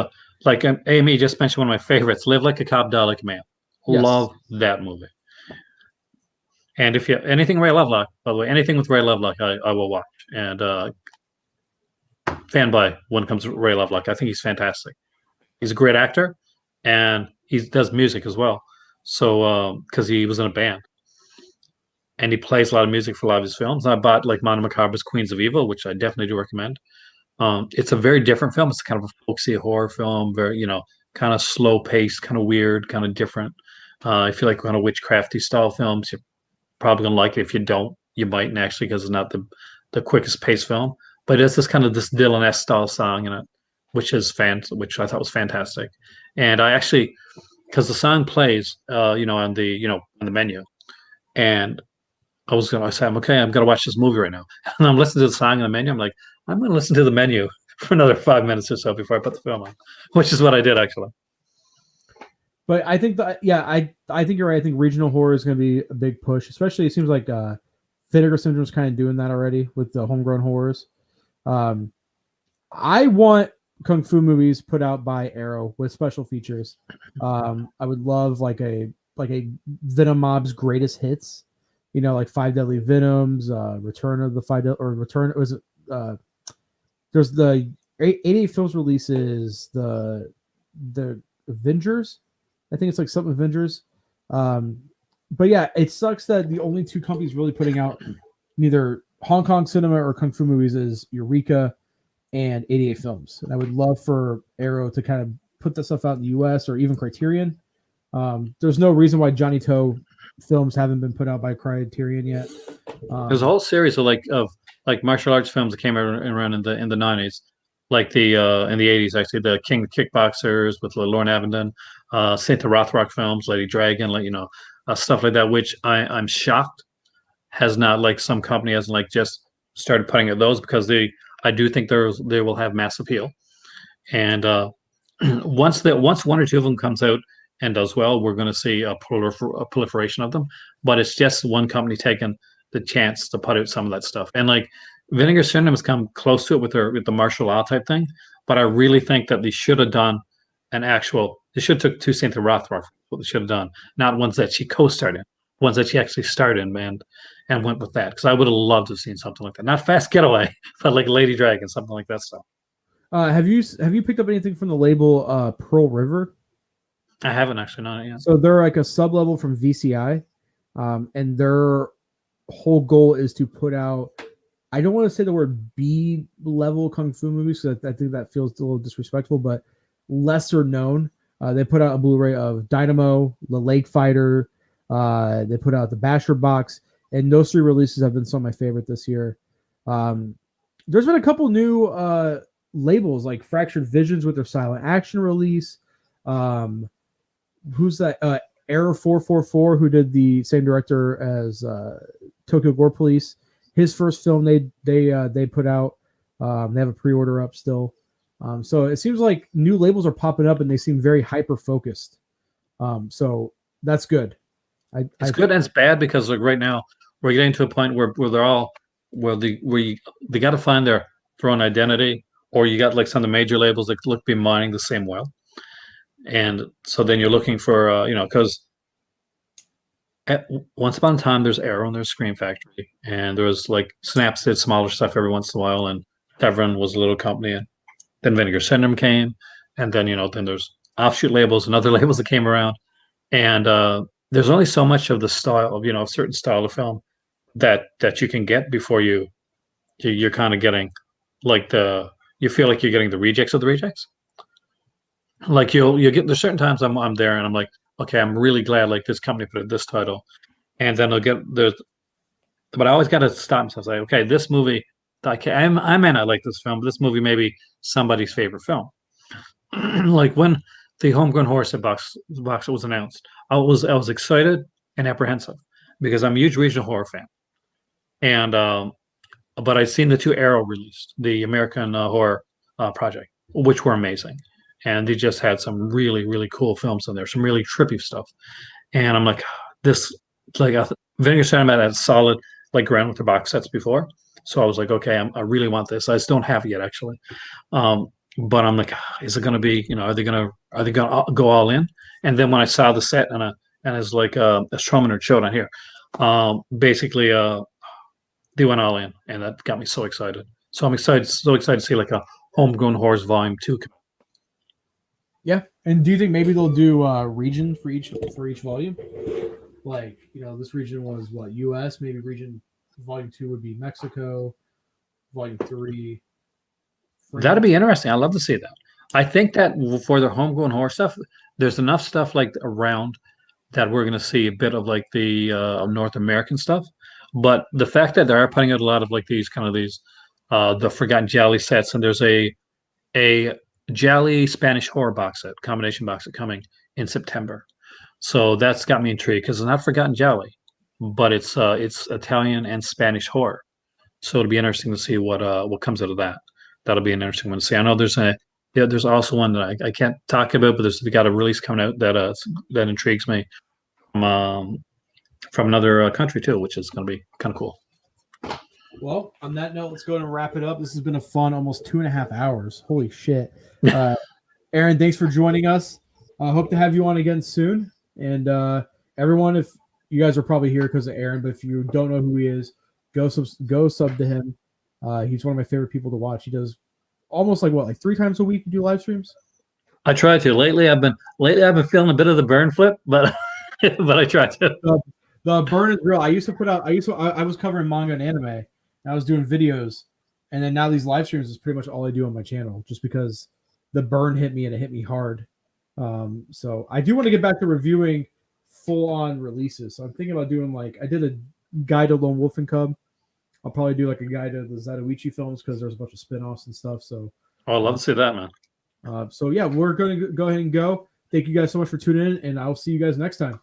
Amy just mentioned one of my favorites, Live Like a Cop, Die Like a Man. Yes. Love that movie. And if you anything Ray Lovelock, by the way, anything with Ray Lovelock, I will watch. And fanboy when it comes to Ray Lovelock. I think he's fantastic. He's a great actor, and he does music as well. So because he was in a band, and he plays a lot of music for a lot of his films. I bought Mondo Macabre's Queens of Evil, which I definitely do recommend. It's a very different film. It's kind of a folksy horror film, very kind of slow paced, kind of weird, kind of different. If you like kind of witchcrafty style films, you're probably gonna like it. If you don't, you mightn't actually, because it's not the quickest paced film. But it's this Dylan-esque style song in it, which I thought was fantastic. And I actually, because the song plays, on the menu, and I said, okay, I'm gonna watch this movie right now, and I'm listening to the song on the menu. I'm like, I'm gonna listen to the menu for another 5 minutes or so before I put the film on, which is what I did actually. But I think I think you're right. I think regional horror is going to be a big push, especially it seems like Vinegar Syndrome is kind of doing that already with the homegrown horrors. I want kung fu movies put out by Arrow with special features. I would love like a Venom Mob's greatest hits, like Five Deadly Venoms, Return of the Five or Return was it? There's the 88 Films releases the Avengers. I think it's like something Avengers. But yeah, it sucks that the only two companies really putting out neither Hong Kong cinema or kung fu movies is Eureka and 88 Films. And I would love for Arrow to kind of put that stuff out in the US or even Criterion. There's no reason why Johnny To films haven't been put out by Criterion yet. There's a whole series of martial arts films that came around in the 90s, like the in the 80s actually, the King of Kickboxers with Lorne Avendon, Saint the Rothrock films, Lady Dragon, stuff like that, which I'm shocked has not, like, some company hasn't like just started putting out those, because I do think they will have mass appeal. And once one or two of them comes out and does well, we're going to see a proliferation of them. But it's just one company taking the chance to put out some of that stuff. And like Vinegar Syndrome has come close to it with the martial law type thing. But I really think that they should have done they should have took two Saint Rothrock, what they should have done, not ones that she co-starred in, ones that she actually starred in, and went with that. Because I would have loved to have seen something like that. Not Fast Getaway, but like Lady Dragon, something like that stuff. Have you picked up anything from the label Pearl River? I haven't actually, not yet. So they're like a sub level from VCI, and their whole goal is to put out, I don't want to say the word B level kung fu movies, because I think that feels a little disrespectful, but lesser known. They put out a Blu-ray of Dynamo, The Lake Fighter. They put out the Basher box, and those three releases have been some of my favorite this year. There's been a couple new labels like Fractured Visions with their silent action release. Who's that? Error 444, who did the same director as Tokyo Gore Police. His first film they put out. They have a pre-order up still. So it seems like new labels are popping up, and they seem very hyper focused. So that's good. It's good and it's bad, because like right now we're getting to a point where they're all they got to find their own identity, or you got like some of the major labels that look be mining the same well. And so then you're looking for, because once upon a time there's Arrow and there's Scream Factory, and there was like Snaps did smaller stuff every once in a while, and Tevron was a little company, and then Vinegar Syndrome came, and then then there's offshoot labels and other labels that came around, and there's only so much of the style of a certain style of film that you can get before you're kind of getting like you feel like you're getting the rejects of the rejects. Like you'll get, there's certain times I'm there and I'm like, okay, I'm really glad like this company put out this title, and then but I always got to stop myself and say, okay, this movie, I may not like this film, but this movie may be somebody's favorite film. Like when the Homegrown Horse box was announced, I was excited and apprehensive, because I'm a huge regional horror fan, and but I'd seen the two Arrow released, the American Horror Project, which were amazing. And they just had some really, really cool films in there, some really trippy stuff. And I'm like, this, like, Vinegar Syndrome had solid, like, ground with the box sets before. So I was like, okay, I really want this. I just don't have it yet, actually. But I'm like, is it going to be, are they going to go all in? And then when I saw the set and it's like a Stroman showed on here, basically, they went all in, and that got me so excited. So I'm so excited to see like a Homegrown Horrors Volume 2. Yeah, and do you think maybe they'll do region for each volume? Like, this region was what, U.S. Maybe region volume 2 would be Mexico, volume 3. France. That'd be interesting. I'd love to see that. I think that for the Homegrown Horror stuff, there's enough stuff like around that we're going to see a bit of like the North American stuff. But the fact that they are putting out a lot of like these the Forgotten Jolly sets, and there's a Jolly Spanish horror box set, combination box set coming in September. So that's got me intrigued, because it's not Forgotten Jolly, but it's Italian and Spanish horror. So it'll be interesting to see what comes out of that. That'll be an interesting one to see. I know there's also one that I can't talk about, but we got a release coming out that intrigues me from another country too, which is going to be kind of cool. Well, on that note, let's go and wrap it up. This has been a fun almost 2.5 hours. Holy shit. Aaron, thanks for joining us. I hope to have you on again soon. And everyone, if you guys are probably here because of Aaron, but if you don't know who he is, go sub to him. He's one of my favorite people to watch. He does almost like 3 times a week you do live streams? I try to. Lately I've been feeling a bit of the burn flip, but but I try to. The burn is real. I was covering manga and anime, and I was doing videos, and then now these live streams is pretty much all I do on my channel, just because the burn hit me, and it hit me hard. So I do want to get back to reviewing full on releases. So I'm thinking about doing like I did a guide to Lone Wolf and Cub. I'll probably do like a guide to the Zatoichi films because there's a bunch of spin-offs and stuff. So Oh, I'd love to see that, man. so yeah, we're going to go ahead and go. Thank you guys so much for tuning in, and I'll see you guys next time.